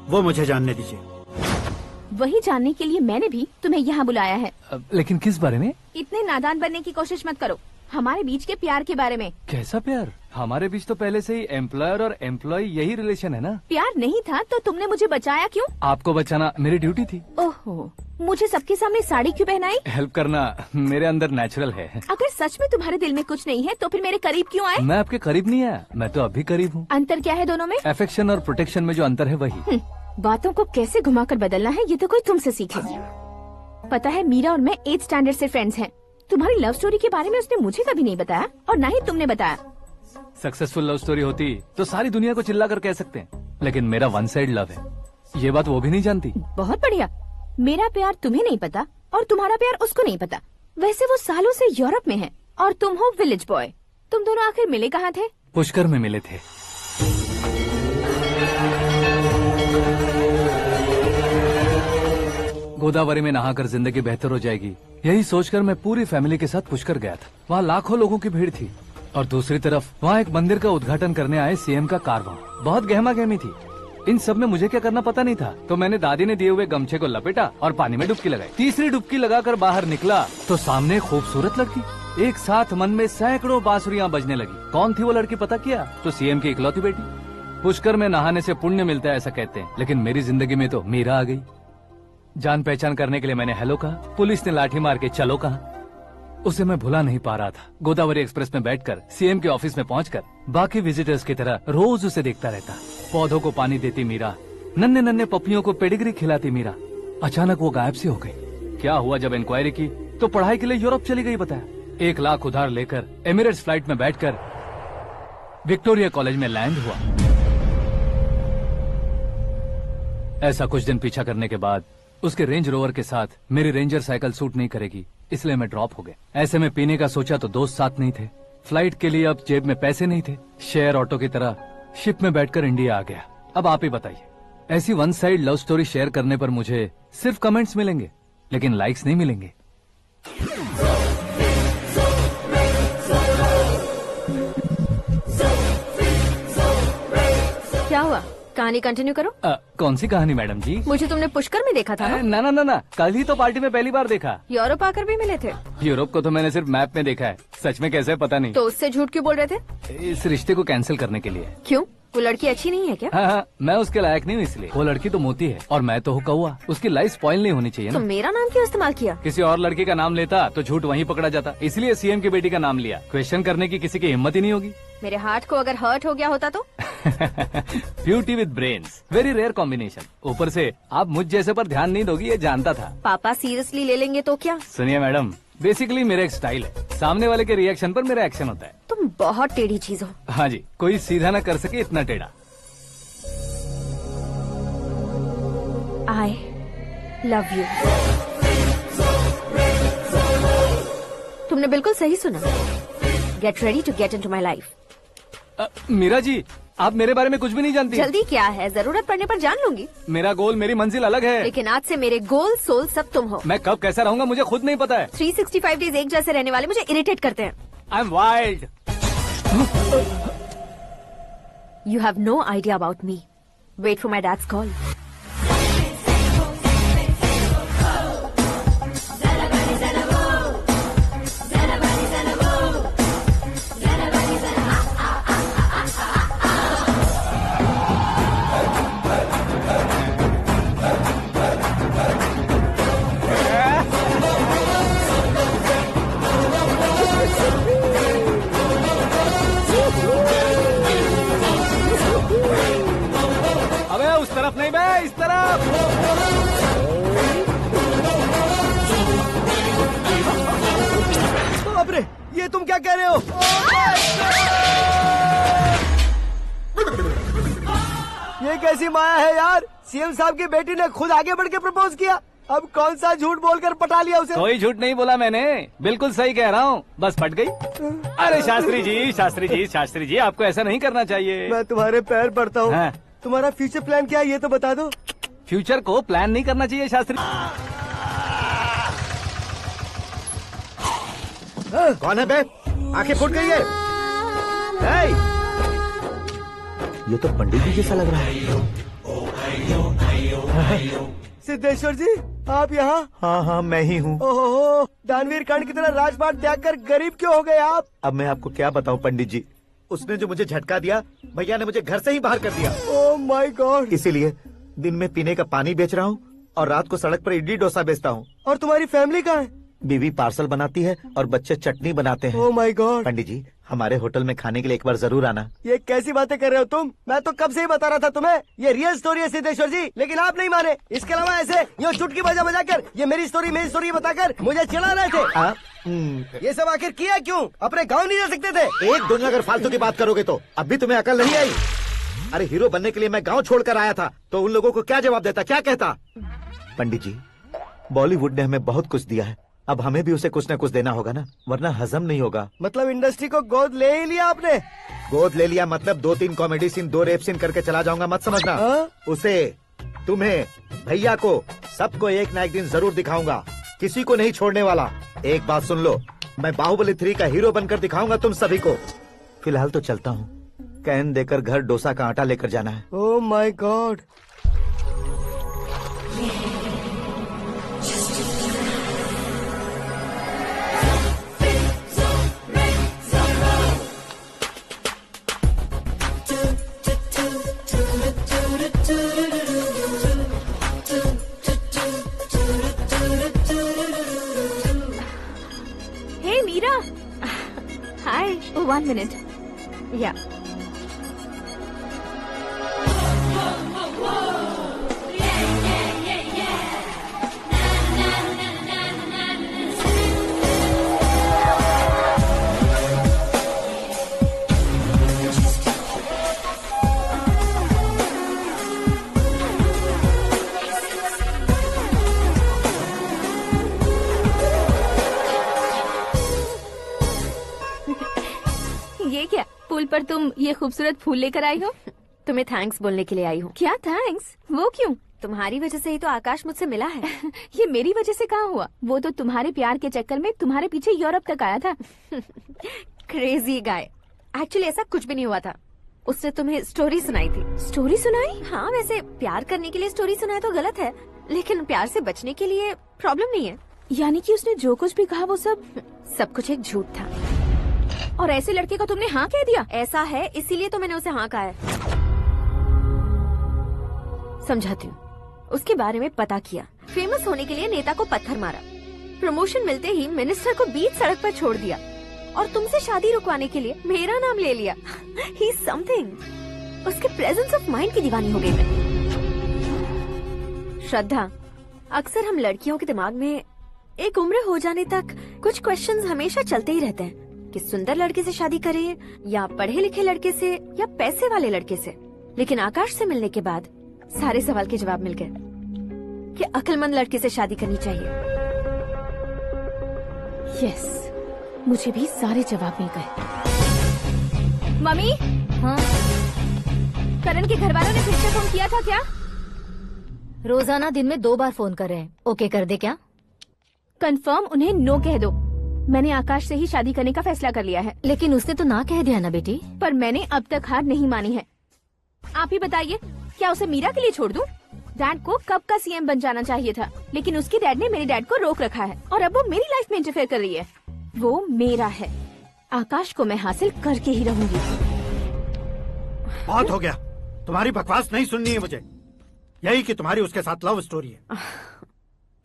वो मुझे जानने दीजिए। वही जानने के लिए मैंने भी तुम्हें यहाँ बुलाया है। लेकिन किस बारे में? इतने नादान बनने की कोशिश मत करो। हमारे बीच के प्यार के बारे में। कैसा प्यार? हमारे बीच तो पहले से ही एम्प्लॉयर और एम्प्लॉय यही रिलेशन है ना। प्यार नहीं था तो तुमने मुझे बचाया क्यों? आपको बचाना मेरी ड्यूटी थी। ओहो, मुझे सबके सामने साड़ी क्यों पहनाई? हेल्प करना मेरे अंदर नेचुरल है। अगर सच में तुम्हारे दिल में कुछ नहीं है तो फिर मेरे करीब क्यों आए? मैं आपके करीब नहीं आया, मैं तो अभी करीब हूँ। अंतर क्या है दोनों में? अफेक्शन और प्रोटेक्शन में जो अंतर है वही। बातों को कैसे घुमाकर बदलना है ये तो कोई तुमसे सीखे। पता है, मीरा और मैं 8th स्टैंडर्ड से फ्रेंड्स हैं। तुम्हारी लव स्टोरी के बारे में उसने मुझे कभी नहीं बताया और ना ही तुमने बताया। सक्सेसफुल लव स्टोरी होती तो सारी दुनिया को चिल्ला कर कह सकते हैं, लेकिन मेरा वन साइड लव है, ये बात वो भी नहीं जानती। बहुत बढ़िया। मेरा प्यार तुम्हें नहीं पता और तुम्हारा प्यार उसको नहीं पता। वैसे वो सालों से यूरोप में है और तुम हो विलेज बॉय। तुम दोनों आखिर मिले कहाँ थे? पुष्कर में मिले थे। गोदावरी में नहाकर जिंदगी बेहतर हो जाएगी, यही सोचकर मैं पूरी फैमिली के साथ पुष्कर गया था। वहाँ लाखों लोगों की भीड़ थी और दूसरी तरफ वहाँ एक मंदिर का उद्घाटन करने आए सीएम का कारवां। बहुत गहमा गहमी थी। इन सब में मुझे क्या करना पता नहीं था, तो मैंने दादी ने दिए हुए गमछे को लपेटा और पानी में डुबकी लगाई। तीसरी डुबकी लगाकर बाहर निकला तो सामने खूबसूरत लड़की। एक साथ मन में सैकड़ों बांसुरियां बजने लगी। कौन थी वो लड़की पता किया? तो सीएम की इकलौती बेटी। पुष्कर में नहाने से पुण्य मिलता है ऐसा कहते हैं, लेकिन मेरी जिंदगी में तो मीरा आ गई। जान पहचान करने के लिए मैंने हेलो कहा, पुलिस ने लाठी मार के चलो कहा। उसे मैं भुला नहीं पा रहा था। गोदावरी एक्सप्रेस में बैठकर सीएम के ऑफिस में पहुंचकर बाकी विजिटर्स की तरह रोज उसे देखता रहता। पौधों को पानी देती मीरा, नन्हे नन्हे पपियों को पेडिग्री खिलाती मीरा। अचानक वो गायब सी हो गई। क्या हुआ? जब इंक्वायरी की तो पढ़ाई के लिए यूरोप चली गई बताया। 1 लाख उधार लेकर एमिरेट्स फ्लाइट में बैठकर विक्टोरिया कॉलेज में लैंड हुआ। ऐसा कुछ दिन पीछा करने के बाद उसके रेंज रोवर के साथ मेरी रेंजर साइकिल सूट नहीं करेगी, इसलिए मैं ड्रॉप हो गया। ऐसे में पीने का सोचा तो दोस्त साथ नहीं थे। फ्लाइट के लिए अब जेब में पैसे नहीं थे। शेयर ऑटो की तरह शिप में बैठकर इंडिया आ गया। अब आप ही बताइए, ऐसी one side love story share करने पर मुझे सिर्फ कमेंट्स मिलेंगे, लेकिन लाइक्स नहीं मिलेंगे। क्या हुआ? कहानी कंटिन्यू करो। कौन सी कहानी मैडम जी? मुझे तुमने पुष्कर में देखा था ना? ना, कल ही तो पार्टी में पहली बार देखा। यूरोप आकर भी मिले थे? यूरोप को तो मैंने सिर्फ मैप में देखा है, सच में कैसे पता नहीं। तो उससे झूठ क्यों बोल रहे थे? इस रिश्ते को कैंसिल करने के लिए। क्यों? वो लड़की अच्छी नहीं है क्या? हाँ, मैं उसके लायक नहीं हूँ इसलिए। वो लड़की तो मोती है और मैं तो हूँ कौवा। उसकी लाइफ स्पॉइल नहीं होनी चाहिए ना। तो मेरा नाम क्यों इस्तेमाल किया? किसी और लड़की का नाम लेता तो झूठ वहीं पकड़ा जाता, इसलिए सीएम की बेटी का नाम लिया। क्वेश्चन करने की किसी की हिम्मत ही नहीं होगी। मेरे हार्ट को अगर हर्ट हो गया होता तो? Beauty with brains, very rare combination. ऊपर से आप मुझ जैसे पर ध्यान नहीं दोगी ये जानता था। पापा सीरियसली ले लेंगे तो क्या? सुनिए मैडम, बेसिकली मेरा एक स्टाइल है, सामने वाले के रिएक्शन पर मेरा एक्शन होता है। तुम बहुत टेढ़ी चीज हो। हाँ जी, कोई सीधा न कर सके इतना टेढ़ा। I love you। तुमने बिल्कुल सही सुना। Get ready to get into my life। Meera ji, आप मेरे बारे में कुछ भी नहीं जानती। जल्दी क्या है, जरूरत पड़ने पर जान लूंगी। मेरा गोल, मेरी मंजिल अलग है। लेकिन आज से मेरे गोल सोल सब तुम हो। मैं कब कैसा रहूंगा मुझे खुद नहीं पता है। 365 डेज एक जैसे रहने वाले मुझे इरिटेट करते हैं। I'm wild। You have no idea about me। Wait for my dad's call। तरफ नहीं बे, इस तरफ। बाप रे, ये तुम क्या कह रहे हो? ये कैसी माया है यार? सीएम साहब की बेटी ने खुद आगे बढ़ के प्रपोज किया। अब कौन सा झूठ बोलकर पटा लिया उसे? कोई झूठ नहीं बोला मैंने, बिल्कुल सही कह रहा हूँ, बस पट गई। अरे शास्त्री जी आपको ऐसा नहीं करना चाहिए। मैं तुम्हारे पैर पड़ता हूँ। हाँ। तुम्हारा फ्यूचर प्लान क्या है ये तो बता दो। फ्यूचर को प्लान नहीं करना चाहिए शास्त्री। कौन है बे? आंखें फूट गई है। ये तो पंडित जी जैसा लग रहा है। सिद्धेश्वर जी, आप यहाँ? हाँ, मैं ही हूँ। ओहो, दानवीर कर्ण की तरह राजपाट त्याग कर गरीब क्यों हो गए आप? अब मैं आपको क्या बताऊँ पंडित जी, उसने जो मुझे झटका दिया, भैया ने मुझे घर से ही बाहर कर दिया। Oh my God. इसीलिए दिन में पीने का पानी बेच रहा हूँ और रात को सड़क पर इडली डोसा बेचता हूँ। और तुम्हारी फैमिली कहाँ है? बीवी पार्सल बनाती है और बच्चे चटनी बनाते हैं। Oh my God. पंडित जी, हमारे होटल में खाने के लिए एक बार जरूर आना। ये कैसी बातें कर रहे हो तुम? मैं तो कब से ही बता रहा था तुम्हें, ये रियल स्टोरी है सिद्धेश्वर जी, लेकिन आप नहीं माने। इसके अलावा ऐसे यूँ चुटकी बजा बजा कर ये मेरी स्टोरी बताकर मुझे चिढ़ा रहे थे। ये सब आखिर किया क्यों? अपने गाँव नहीं जा सकते थे? एक दुनिया अगर फालतू की बात करोगे तो अब भी तुम्हें अकल नहीं आई। अरे हीरो बनने के लिए मैं गाँव छोड़कर आया था तो उन लोगों को क्या जवाब देता, क्या कहता? पंडित जी, बॉलीवुड ने हमें बहुत कुछ दिया है, अब हमें भी उसे कुछ न कुछ देना होगा ना, वरना हजम नहीं होगा। मतलब इंडस्ट्री को गोद ले ही लिया आपने? गोद ले लिया मतलब 2-3 कॉमेडी सीन, 2 रेप सीन करके चला जाऊंगा मत समझना। उसे, तुम्हें, भैया को, सबको एक ना एक दिन जरूर दिखाऊंगा, किसी को नहीं छोड़ने वाला। एक बात सुन लो, मैं बाहुबली 3 का हीरो बनकर दिखाऊंगा तुम सभी को। फिलहाल तो चलता हूँ, कैन देकर घर डोसा का आटा लेकर जाना है। Oh my God. मिनट। या ये क्या, पुल पर तुम ये खूबसूरत फूल लेकर आई हो? तुम्हें थैंक्स बोलने के लिए आई हूँ। क्या थैंक्स? वो क्यों? तुम्हारी वजह से ही तो आकाश मुझसे मिला है। ये मेरी वजह से कहाँ हुआ? वो तो तुम्हारे प्यार के चक्कर में तुम्हारे पीछे यूरोप तक आया था। Crazy guy. एक्चुअली ऐसा कुछ भी नहीं हुआ था। उसने तुम्हें स्टोरी सुनाई थी। स्टोरी सुनाई? हाँ, वैसे प्यार करने के लिए स्टोरी सुनाए तो गलत है, लेकिन प्यार से बचने के लिए प्रॉब्लम नहीं है। यानी कि उसने जो कुछ भी कहा वो सब कुछ एक झूठ था। और ऐसे लड़के को तुमने हाँ कह दिया? ऐसा है, इसीलिए तो मैंने उसे हाँ कहा है। समझाती हूँ। उसके बारे में पता किया, फेमस होने के लिए नेता को पत्थर मारा, प्रमोशन मिलते ही मिनिस्टर को बीच सड़क पर छोड़ दिया, और तुमसे शादी रुकवाने के लिए मेरा नाम ले लिया। He is something. उसके प्रेजेंस ऑफ माइंड की दीवानी हो गई मैं। श्रद्धा, अक्सर हम लड़कियों के दिमाग में एक उम्र हो जाने तक कुछ क्वेश्चंस हमेशा चलते ही रहते हैं कि सुंदर लड़के से शादी करें या पढ़े लिखे लड़के से या पैसे वाले लड़के से। लेकिन आकाश से मिलने के बाद सारे सवाल के जवाब मिल गए कि अक्लमंद लड़के से शादी करनी चाहिए। यस, मुझे भी सारे जवाब मिल गए। मम्मी, हाँ? करण के घर वालों ने फिर से फोन किया था क्या? रोजाना दिन में 2 बार फोन कर रहे हैं। ओके कर दे क्या? कंफर्म उन्हें नो कह दो। मैंने आकाश से ही शादी करने का फैसला कर लिया है। लेकिन उसने तो ना कह दिया ना बेटी। पर मैंने अब तक हार नहीं मानी है। आप ही बताइए, क्या उसे मीरा के लिए छोड़ दूं? डैड को कब का सीएम बन जाना चाहिए था, लेकिन उसके डैड ने मेरे डैड को रोक रखा है और अब वो मेरी लाइफ में इंटरफेयर कर रही है। वो मेरा है, आकाश को मैं हासिल करके ही रहूंगी। बहुत हो गया, तुम्हारी बकवास नहीं सुननी है मुझे। यही कि तुम्हारी उसके साथ लव स्टोरी है।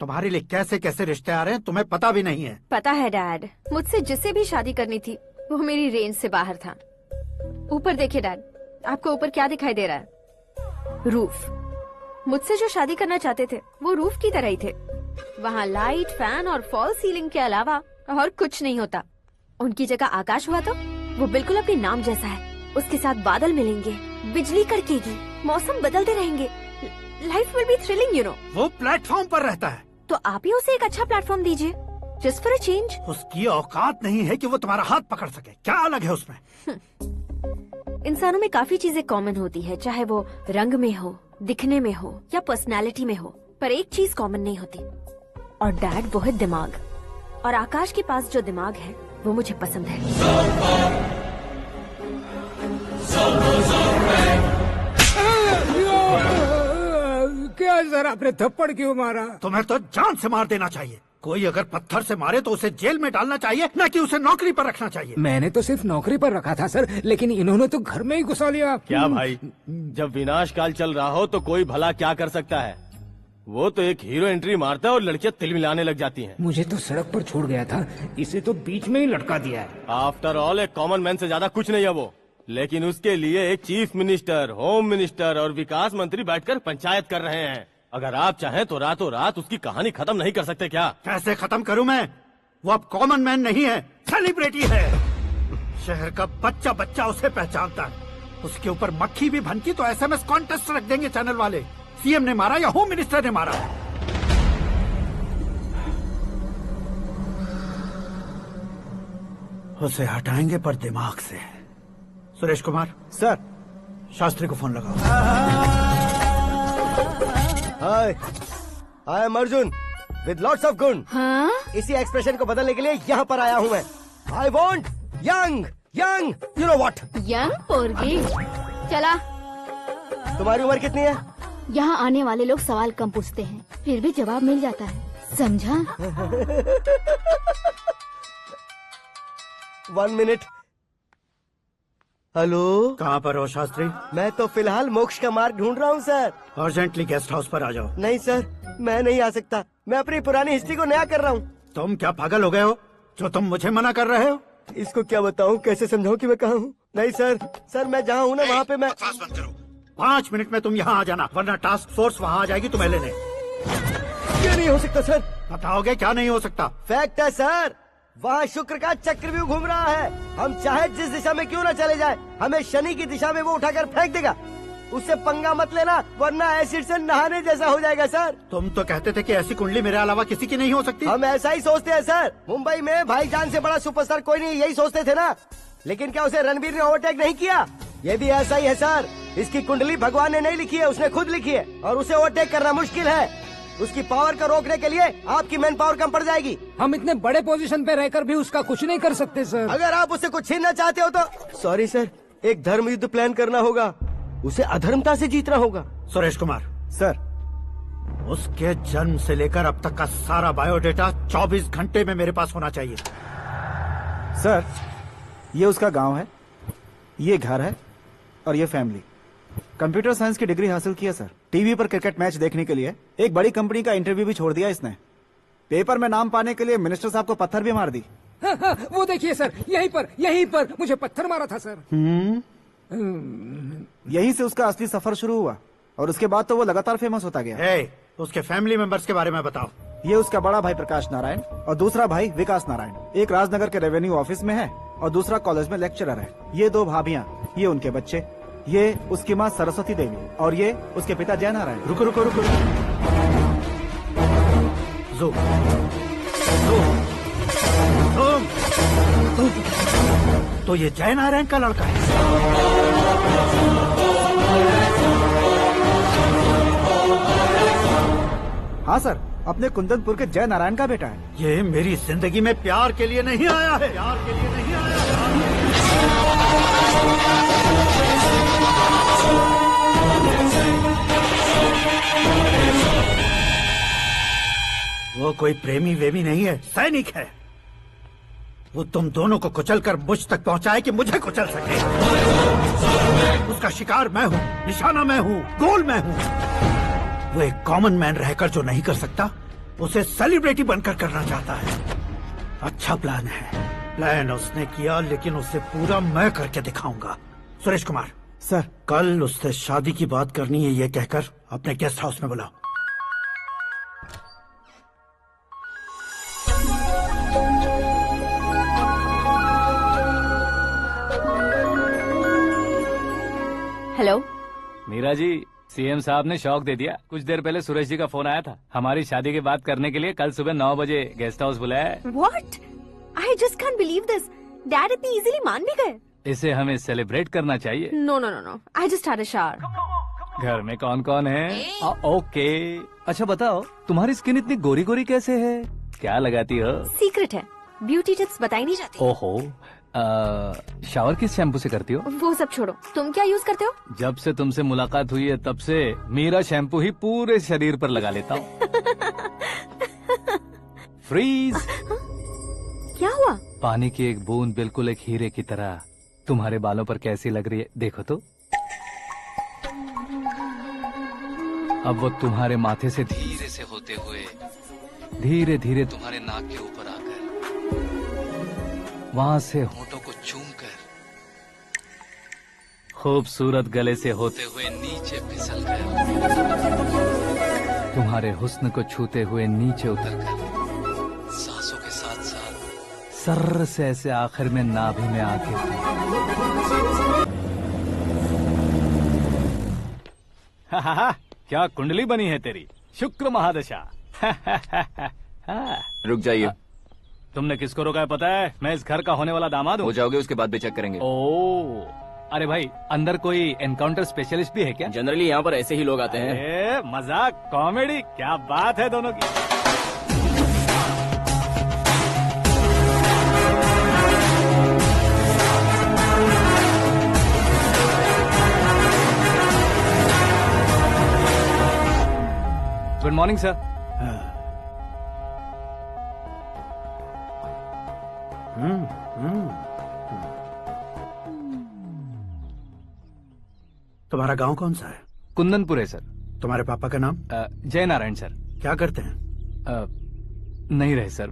तुम्हारे लिए कैसे कैसे रिश्ते आ रहे हैं तुम्हें पता भी नहीं है। पता है डैड, मुझसे जिससे भी शादी करनी थी वो मेरी रेंज से बाहर था। ऊपर देखिए डैड, आपको ऊपर क्या दिखाई दे रहा है? रूफ। मुझसे जो शादी करना चाहते थे वो रूफ की तरह ही थे। वहाँ लाइट, फैन और फॉल सीलिंग के अलावा और कुछ नहीं होता। उनकी जगह आकाश हुआ तो वो बिल्कुल अपने नाम जैसा है। उसके साथ बादल मिलेंगे, बिजली कड़केगी, मौसम बदलते रहेंगे, life will be thrilling you know. वो प्लेटफॉर्म पर रहता है तो आप ही उसे एक अच्छा प्लेटफॉर्म दीजिए, जस्ट फॉर अ चेंज। उसकी औकात नहीं है कि वो तुम्हारा हाथ पकड़ सके। क्या अलग है उसमें? इंसानों में काफी चीजें कॉमन होती है, चाहे वो रंग में हो, दिखने में हो या पर्सनालिटी में हो, पर एक चीज कॉमन नहीं होती, और डैड वो है दिमाग। और आकाश के पास जो दिमाग है वो मुझे पसंद है। क्या सर, आपने थप्पड़ क्यों मारा? तुम्हें तो जान से मार देना चाहिए। कोई अगर पत्थर से मारे तो उसे जेल में डालना चाहिए, न कि उसे नौकरी पर रखना चाहिए। मैंने तो सिर्फ नौकरी पर रखा था सर, लेकिन इन्होंने तो घर में ही घुसा लिया। क्या भाई, जब विनाश काल चल रहा हो तो कोई भला क्या कर सकता है? वो तो एक हीरो एंट्री मारता है और लड़कियां तिल मिलाने लग जाती हैं। मुझे तो सड़क पर छोड़ गया था, इसे तो बीच में ही लटका दिया है। आफ्टर ऑल एक कॉमन मैन से ज्यादा कुछ नहीं है वो, लेकिन उसके लिए एक चीफ मिनिस्टर, होम मिनिस्टर और विकास मंत्री बैठकर पंचायत कर रहे हैं। अगर आप चाहें तो रातों रात उसकी कहानी खत्म नहीं कर सकते क्या? कैसे खत्म करूं मैं? वो अब कॉमन मैन नहीं है, सेलिब्रिटी है। शहर का बच्चा बच्चा उसे पहचानता है। उसके ऊपर मक्खी भी भनकी तो एसएमएस कॉन्टेस्ट रख देंगे चैनल वाले। सीएम ने मारा या होम मिनिस्टर ने मारा? उसे हटाएंगे पर दिमाग से। सुरेश कुमार सर, शास्त्री को फोन लगाओ। Hi, I am Arjun with lots of गुण। हाँ? इसी एक्सप्रेशन को बदलने के लिए यहाँ पर आया हूँ मैं। I want young young you know what. Young पोरगी। चला। तुम्हारी उम्र कितनी है? यहाँ आने वाले लोग सवाल कम पूछते हैं, फिर भी जवाब मिल जाता है, समझा? 1 मिनट। हेलो, कहाँ पर हो शास्त्री? मैं तो फिलहाल मोक्ष का मार्ग ढूंढ रहा हूँ सर। अर्जेंटली गेस्ट हाउस पर आ जाओ। नहीं सर, मैं नहीं आ सकता। मैं अपनी पुरानी हिस्ट्री को नया कर रहा हूँ। तुम क्या पागल हो गए हो जो तुम मुझे मना कर रहे हो? इसको क्या बताऊं, कैसे समझाऊं कि मैं कहाँ हूँ? नहीं सर मैं जहाँ हूँ ना वहाँ पे मैं। 5 मिनट में तुम यहाँ आ जाना, वरना टास्क फोर्स वहाँ आ जाएगी तुम्हें लेने। क्या नहीं हो सकता सर? बताओगे क्या नहीं हो सकता? फैक्ट है सर, वहाँ शुक्र का चक्रव्यूह घूम रहा है। हम चाहे जिस दिशा में क्यों न चले जाए, हमें शनि की दिशा में वो उठाकर फेंक देगा। उससे पंगा मत लेना, वरना एसिड से नहाने जैसा हो जाएगा सर। तुम तो कहते थे कि ऐसी कुंडली मेरे अलावा किसी की नहीं हो सकती। हम ऐसा ही सोचते हैं सर। मुंबई में भाईजान से बड़ा सुपरस्टार कोई नहीं, यही सोचते थे ना। लेकिन क्या उसे रणबीर ने ओवरटेक नहीं किया? ये भी ऐसा ही है सर। इसकी कुंडली भगवान ने नहीं लिखी है, उसने खुद लिखी है, और उसे ओवरटेक करना मुश्किल है। उसकी पावर को रोकने के लिए आपकी मैन पावर कम पड़ जाएगी। हम इतने बड़े पोजीशन पे रहकर भी उसका कुछ नहीं कर सकते सर। अगर आप उससे कुछ छीनना चाहते हो तो सॉरी सर, एक धर्म युद्ध प्लान करना होगा। उसे अधर्मता से जीतना होगा। सुरेश कुमार सर, उसके जन्म से लेकर अब तक का सारा बायोडेटा 24 घंटे में मेरे पास होना चाहिए। सर ये उसका गांव है, ये घर है और ये फैमिली। कंप्यूटर साइंस की डिग्री हासिल की है सर। टीवी पर क्रिकेट मैच देखने के लिए एक बड़ी कंपनी का इंटरव्यू भी छोड़ दिया इसने। पेपर में नाम पाने के लिए मिनिस्टर साहब को पत्थर भी मार दी। हाँ, वो देखिए सर, यहीं पर मुझे पत्थर मारा था सर। यहीं से उसका असली सफर शुरू हुआ और उसके बाद तो वो लगातार फेमस होता गया। उसके फैमिली मेंबर्स के बारे में बताओ। ये उसका बड़ा भाई प्रकाश नारायण और दूसरा भाई विकास नारायण। एक राजनगर के रेवेन्यू ऑफिस में है और दूसरा कॉलेज में लेक्चरर है। ये 2 भाभियां, ये उनके बच्चे, ये उसकी माँ सरस्वती देवी और ये उसके पिता जय नारायण। रुको रुको रुको, तो ये जय नारायण का लड़का है। हाँ सर, अपने कुंदनपुर के जय नारायण का बेटा है। ये मेरी जिंदगी में प्यार के लिए नहीं आया है, प्यार के लिए नहीं आया है। वो कोई प्रेमी वेमी नहीं है, सैनिक है। वो तुम दोनों को कुचलकर मुझ तक पहुंचाए कि मुझे कुचल सके। उसका शिकार मैं हूँ, निशाना मैं हूँ, गोल मैं हूँ। वो एक कॉमन मैन रहकर जो नहीं कर सकता, उसे सेलिब्रिटी बनकर करना चाहता है। अच्छा प्लान है। प्लान उसने किया, लेकिन उसे पूरा मैं करके दिखाऊंगा। सुरेश कुमार सर, कल उससे शादी की बात करनी है, ये कहकर अपने गेस्ट हाउस में बुलाओ। हेलो मीरा जी, सीएम साहब ने शौक दे दिया। कुछ देर पहले सुरेश जी का फोन आया था, हमारी शादी की बात करने के लिए कल सुबह 9 बजे गेस्ट हाउस बुलाया है। What? I just can't believe this. Dad इतनी इजीली मान भी गए। इसे हमें सेलिब्रेट करना चाहिए। No, no, no, no. I just had a shower. घर में कौन कौन है? ओके। अच्छा बताओ, तुम्हारी स्किन इतनी गोरी गोरी कैसे है? क्या लगाती हो? सीक्रेट है, ब्यूटी टिप्स बताई नहीं जाती। ओहो, शावर किस शैम्पू से करती हो? वो सब छोड़ो, तुम क्या यूज करते हो? जब से तुमसे मुलाकात हुई है तब से मीरा शैम्पू ही पूरे शरीर पर लगा लेता हूँ। फ्रीज। क्या हुआ? पानी की एक बूंद बिल्कुल एक हीरे की तरह तुम्हारे बालों पर कैसी लग रही है, देखो तो। अब वो तुम्हारे माथे से धीरे से होते हुए धीरे धीरे तुम्हारे नाक के ऊपर आकर वहां से होठों को चूमकर खूबसूरत गले से होते हुए नीचे फिसल कर तुम्हारे हुस्न को छूते हुए नीचे उतरकर सांसों के साथ साथ सर्र से ऐसे आखिर में नाभि में आके क्या कुंडली बनी है तेरी, शुक्र महादशा। रुक जाइए। तुमने किसको रोका है पता है? मैं इस घर का होने वाला दामाद हूँ। हो जाओगे उसके बाद भी चेक करेंगे। ओ, अरे भाई, अंदर कोई एनकाउंटर स्पेशलिस्ट भी है क्या? जनरली यहाँ पर ऐसे ही लोग आते हैं। मजाक, कॉमेडी, क्या बात है दोनों की। Good morning sir. तुम्हारा गांव कौन सा है? कुंदनपुर है सर। तुम्हारे पापा का नाम? जय नारायण सर। क्या करते हैं? नहीं रहे सर,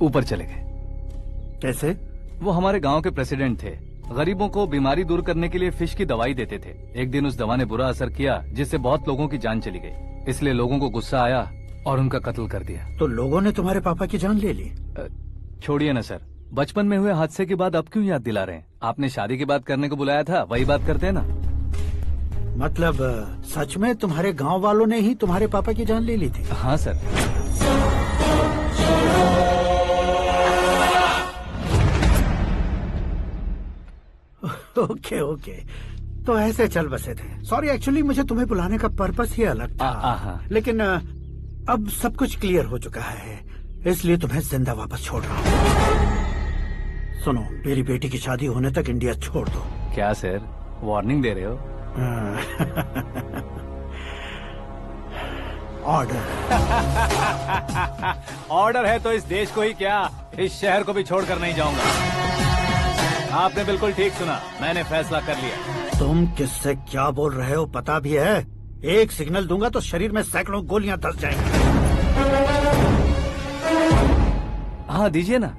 ऊपर चले गए। कैसे? वो हमारे गांव के प्रेसिडेंट थे। गरीबों को बीमारी दूर करने के लिए फिश की दवाई देते थे। एक दिन उस दवा ने बुरा असर किया, जिससे बहुत लोगों की जान चली गई। इसलिए लोगों को गुस्सा आया और उनका कत्ल कर दिया। तो लोगों ने तुम्हारे पापा की जान ले ली? छोड़िए ना सर, बचपन में हुए हादसे के बाद अब क्यों याद दिला रहे हैं? आपने शादी की बात करने को बुलाया था, वही बात करते हैं ना। मतलब सच में तुम्हारे गांव वालों ने ही तुम्हारे पापा की जान ले ली थी? हाँ सर। ओके ओके, तो ऐसे चल बसे थे। सॉरी, एक्चुअली मुझे तुम्हें बुलाने का पर्पस ही अलग था। लेकिन अब सब कुछ क्लियर हो चुका है, इसलिए तुम्हें जिंदा वापस छोड़ रहा हूँ। सुनो, मेरी बेटी की शादी होने तक इंडिया छोड़ दो। क्या सर, वार्निंग दे रहे हो? ऑर्डर। ऑर्डर है तो इस देश को ही क्या, इस शहर को भी छोड़कर नहीं जाऊंगा। आपने बिल्कुल ठीक सुना, मैंने फैसला कर लिया। तुम किससे क्या बोल रहे हो पता भी है? एक सिग्नल दूंगा तो शरीर में सैकड़ों गोलियां धस जाएंगी। हाँ दीजिए ना।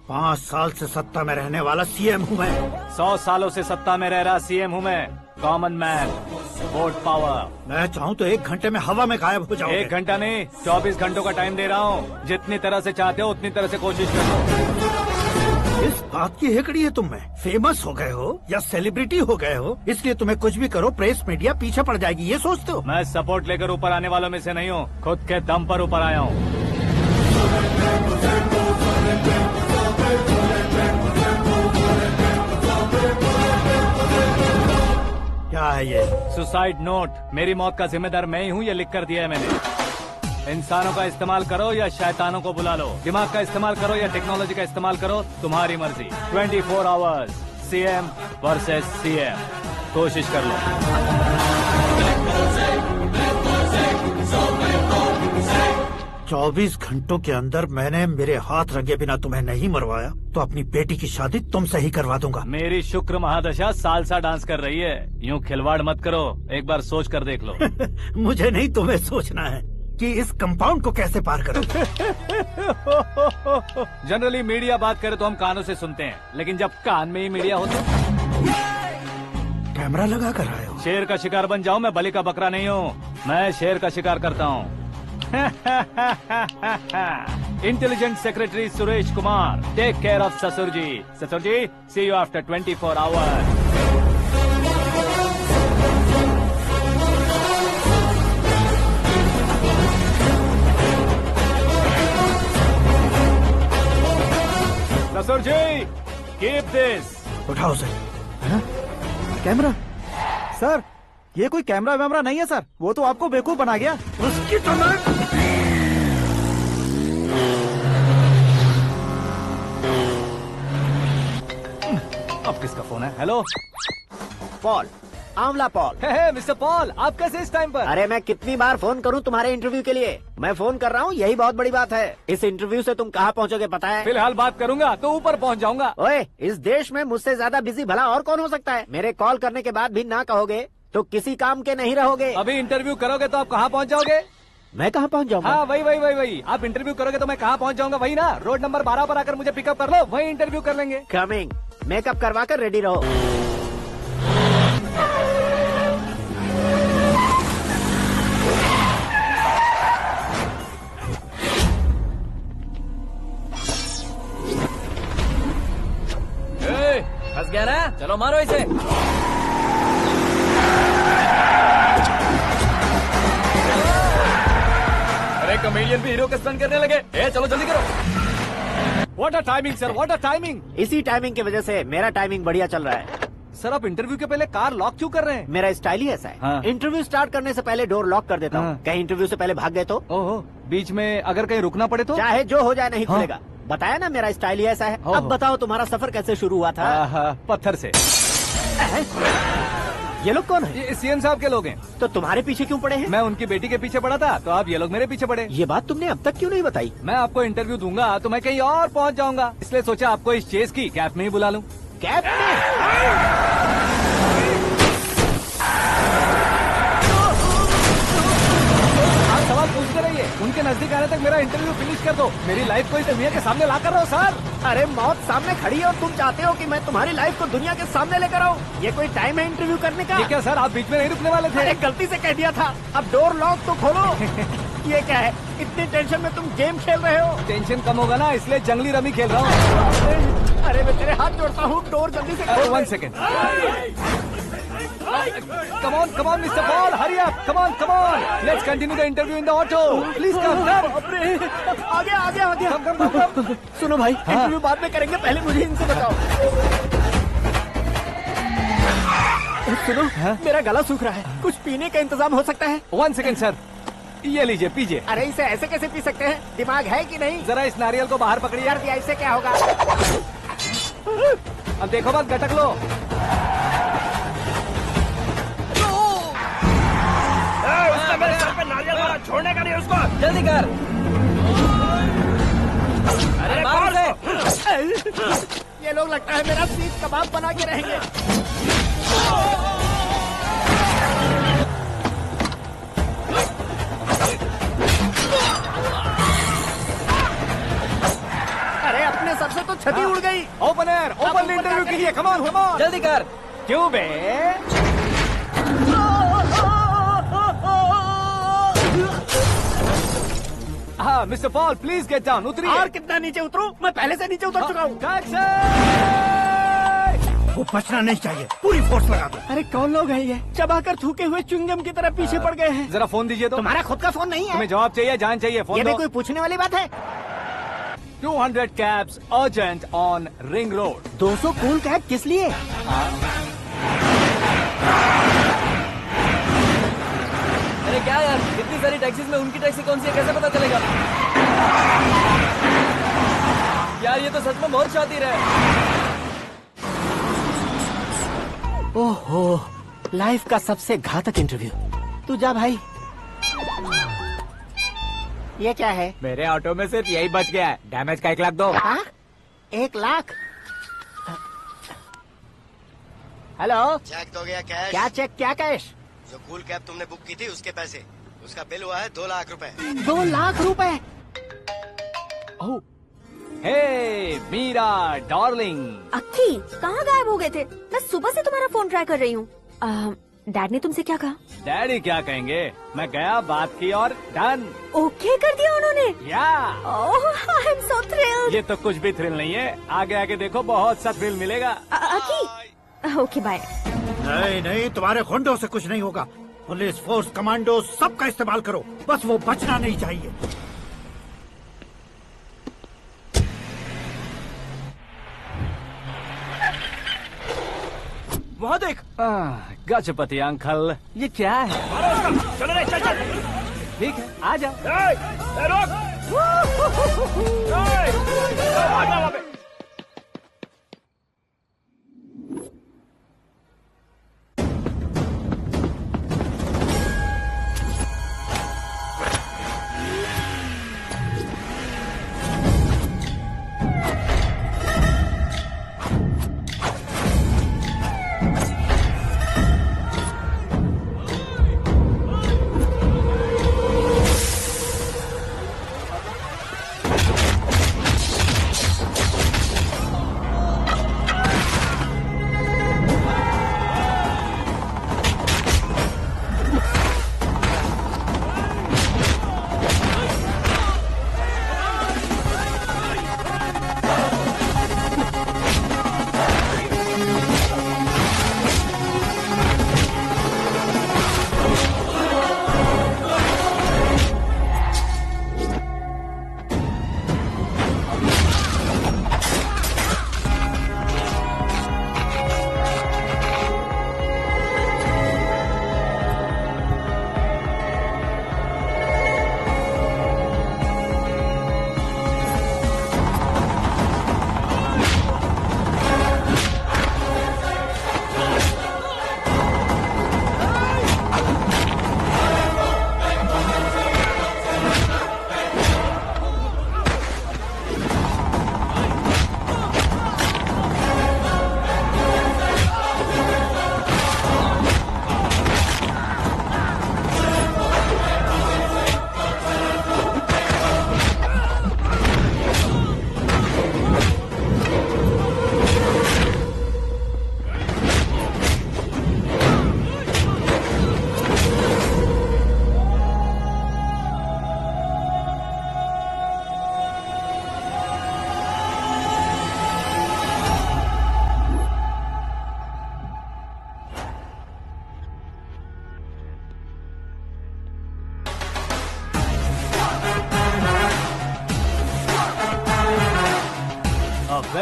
5 साल से सत्ता में रहने वाला सीएम हूँ मैं। 100 सालों से सत्ता में रह रहा सीएम हूँ मैं। Common man, vote power. मैं चाहूँ तो 1 घंटे में हवा में गायब हो जाऊंगा। 1 घंटा नहीं, 24 घंटों का टाइम दे रहा हूँ। जितनी तरह से चाहते हो उतनी तरह से कोशिश करो। इस बात की हेकड़ी है तुम में? फेमस हो गए हो या सेलिब्रिटी हो गए हो, इसलिए तुम्हें कुछ भी करो प्रेस मीडिया पीछे पड़ जाएगी, ये सोचते हो? मैं सपोर्ट लेकर ऊपर आने वालों में से नहीं हूँ, खुद के दम पर ऊपर आया हूँ। क्या है ये? Suicide note. मेरी मौत का जिम्मेदार मैं ही हूँ, ये लिख कर दिया है मैंने। इंसानों का इस्तेमाल करो या शैतानों को बुला लो, दिमाग का इस्तेमाल करो या टेक्नोलॉजी का इस्तेमाल करो, तुम्हारी मर्जी। 24 आवर्स, सीएम वर्सेस सीएम, कोशिश कर लो। 24 घंटों के अंदर मैंने मेरे हाथ रंगे बिना तुम्हें नहीं मरवाया तो अपनी बेटी की शादी तुमसे ही करवा दूंगा। मेरी शुक्र महादशा सालसा डांस कर रही है, यूँ खिलवाड़ मत करो, एक बार सोच कर देख लो। मुझे नहीं, तुम्हें सोचना है कि इस कंपाउंड को कैसे पार करो। जनरली मीडिया बात करे तो हम कानों से सुनते हैं, लेकिन जब कान में ही मीडिया हो तो कैमरा लगा कर आए हो। शेर का शिकार बन जाऊं, मैं बलि का बकरा नहीं हूँ, मैं शेर का शिकार करता हूँ। Intelligent secretary Suresh Kumar, take care of ससुर जी। ससुर ji, see you after 24 hours. ससुर जी, कीप दिस। उठाओ सर। कैमरा? सर, ये कोई कैमरा वैमरा नहीं है सर, वो तो आपको बेवकूफ बना गया। उसकी तो मैं... अब किसका फोन है? हेलो पॉल, आंवला पॉल। हे मिस्टर पॉल, आप कैसे इस टाइम पर? अरे मैं कितनी बार फोन करूं तुम्हारे इंटरव्यू के लिए? मैं फोन कर रहा हूं, यही बहुत बड़ी बात है। इस इंटरव्यू से तुम कहां पहुंचोगे पता है? फिलहाल बात करूंगा तो ऊपर पहुंच जाऊंगा। ओए, इस देश में मुझसे ज्यादा बिजी भला और कौन हो सकता है? मेरे कॉल करने के बाद भी ना कहोगे तो किसी काम के नहीं रहोगे। अभी इंटरव्यू करोगे तो आप कहाँ पहुँच जाओगे? मैं कहाँ पहुँच जाऊंगा? हाँ वही। आप इंटरव्यू करोगे तो मैं कहाँ पहुँच जाऊंगा? वही ना, रोड नंबर 12 पर आकर मुझे पिकअप कर लो, वही इंटरव्यू कर लेंगे। कमिंग। मेकअप करवा कर रेडी रहो। फंस गया ना? चलो मारो इसे। अरे कॉमेडियन भी हीरो का स्टंट करने लगे। चलो जल्दी करो। What a timing sir, what a timing. इसी टाइमिंग की वजह से मेरा टाइमिंग बढ़िया चल रहा है। सर आप इंटरव्यू के पहले कार लॉक क्यों कर रहे हैं? मेरा स्टाइल ही ऐसा है। हाँ। इंटरव्यू स्टार्ट करने से पहले डोर लॉक कर देता हूँ। कहीं इंटरव्यू से पहले भाग गए तो? ओहो, बीच में अगर कहीं रुकना पड़े तो? चाहे जो हो जाए नहीं खुलेगा। बताया ना मेरा स्टाइल ही ऐसा है। अब बताओ तुम्हारा सफर कैसे शुरू हुआ था? पत्थर से। ये लोग कौन है? ये सीएम साहब के लोग हैं। तो तुम्हारे पीछे क्यों पड़े हैं? मैं उनकी बेटी के पीछे पड़ा था, तो आप ये लोग मेरे पीछे पड़े। ये बात तुमने अब तक क्यों नहीं बताई? मैं आपको इंटरव्यू दूंगा तो मैं कहीं और पहुंच जाऊंगा, इसलिए सोचा आपको इस चेस की कैप में ही बुला लूं। कैप में? आप सवाल पूछते रहिए। उनके नजदीक आने तक मेरा इंटरव्यू फिनिश कर दो। मेरी लाइफ को इस दुनिया के सामने ला कर रहो सर। अरे मौत सामने खड़ी है और तुम चाहते हो कि मैं तुम्हारी लाइफ को दुनिया के सामने लेकर आऊं? ये कोई टाइम है इंटरव्यू करने का? ये क्या सर, आप बीच में नहीं रुकने वाले थे? अरे गलती से कह दिया था, अब डोर लॉक तो खोलो। ये क्या है, इतनी टेंशन में तुम गेम खेल रहे हो? टेंशन कम होगा ना, इसलिए जंगली रमी खेल रहा हूँ। अरे मैं तेरे हाथ जोड़ता हूँ, डोर जल्दी से खोलो। 1 second. Come on, Mr. Paul, hurry up. Come on. Let's continue the interview in the auto. Please come. आगे। Come. सुनो भाई, इंटरव्यू बाद में करेंगे, पहले मुझे इनसे बताओ। सुनो, मेरा गला सूख रहा है, कुछ पीने का इंतजाम हो सकता है? 1 सेकेंड सर, ये लीजिए पीजिए। अरे इसे ऐसे कैसे पी सकते हैं, दिमाग है कि नहीं? जरा इस नारियल को बाहर पकड़िए। यार इससे क्या होगा? अब देखो मत, गटक लो। उसका मेरे सर पे नारियल मारा, छोड़ने का नहीं उसको। जल्दी कर। अरे मार उसे। ये लोग लगता है मेरा सीख कबाब बना के रहेंगे। अरे अपने सर से तो छती उड़ गई। ओपन इंटरव्यू कीजिए। कम ऑन जल्दी कर। क्यों बे? हाँ mister Paul, please get down. उतरिए। और कितना नीचे उतरूं? मैं पहले से नीचे उतर चुका हूँ। वो बचना नहीं चाहिए, पूरी फोर्स लगा दो। अरे कौन लोग हैं ये? चबाकर थूके हुए च्युइंगम की तरह पीछे पड़ गए हैं। जरा फोन दीजिए तो। तुम्हारा खुद का फोन नहीं है? तुम्हें जवाब चाहिए, जान चाहिए, फोन ये भी दो। कोई पूछने वाली बात है? 200 cabs urgent on Ring Road. 200 cool cab किस लिए? अरे क्या यार, इतनी सारी टैक्सीज में उनकी टैक्सी कौन सी है, कैसे पता चलेगा? यार ये तो सच में बहुत शातिर है। ओहो, लाइफ का सबसे घातक इंटरव्यू। तू जा भाई। ये क्या है? मेरे ऑटो में सिर्फ यही बच गया है। डैमेज का 1 लाख दो। 1 लाख? हेलो, चेक तो गया कैश। क्या चेक, क्या कैश? जो कूल कैब तुमने बुक की थी उसके पैसे, उसका बिल हुआ है 2 लाख रुपए। 2 लाख रुपए? हे मीरा डार्लिंग। अक्की, कहाँ गायब हो गए थे? मैं सुबह से तुम्हारा फोन ट्राई कर रही हूँ। डैड ने तुमसे क्या कहा? डैडी क्या कहेंगे, मैं गया, बात की और डन। ओके कर दिया उन्होंने? या। I am so thrilled. ये तो कुछ भी थ्रिल नहीं है, आगे आगे देखो बहुत सा थ्रिल मिलेगा। अक्की, ओके बाय। नहीं, तुम्हारे गुंडों से कुछ नहीं होगा। पुलिस फोर्स, कमांडो, सबका इस्तेमाल करो, बस वो बचना नहीं चाहिए। वहाँ देख। गजपति अंकल, ये क्या है? चलो रे, चल। ठीक है, आ जा। रोक।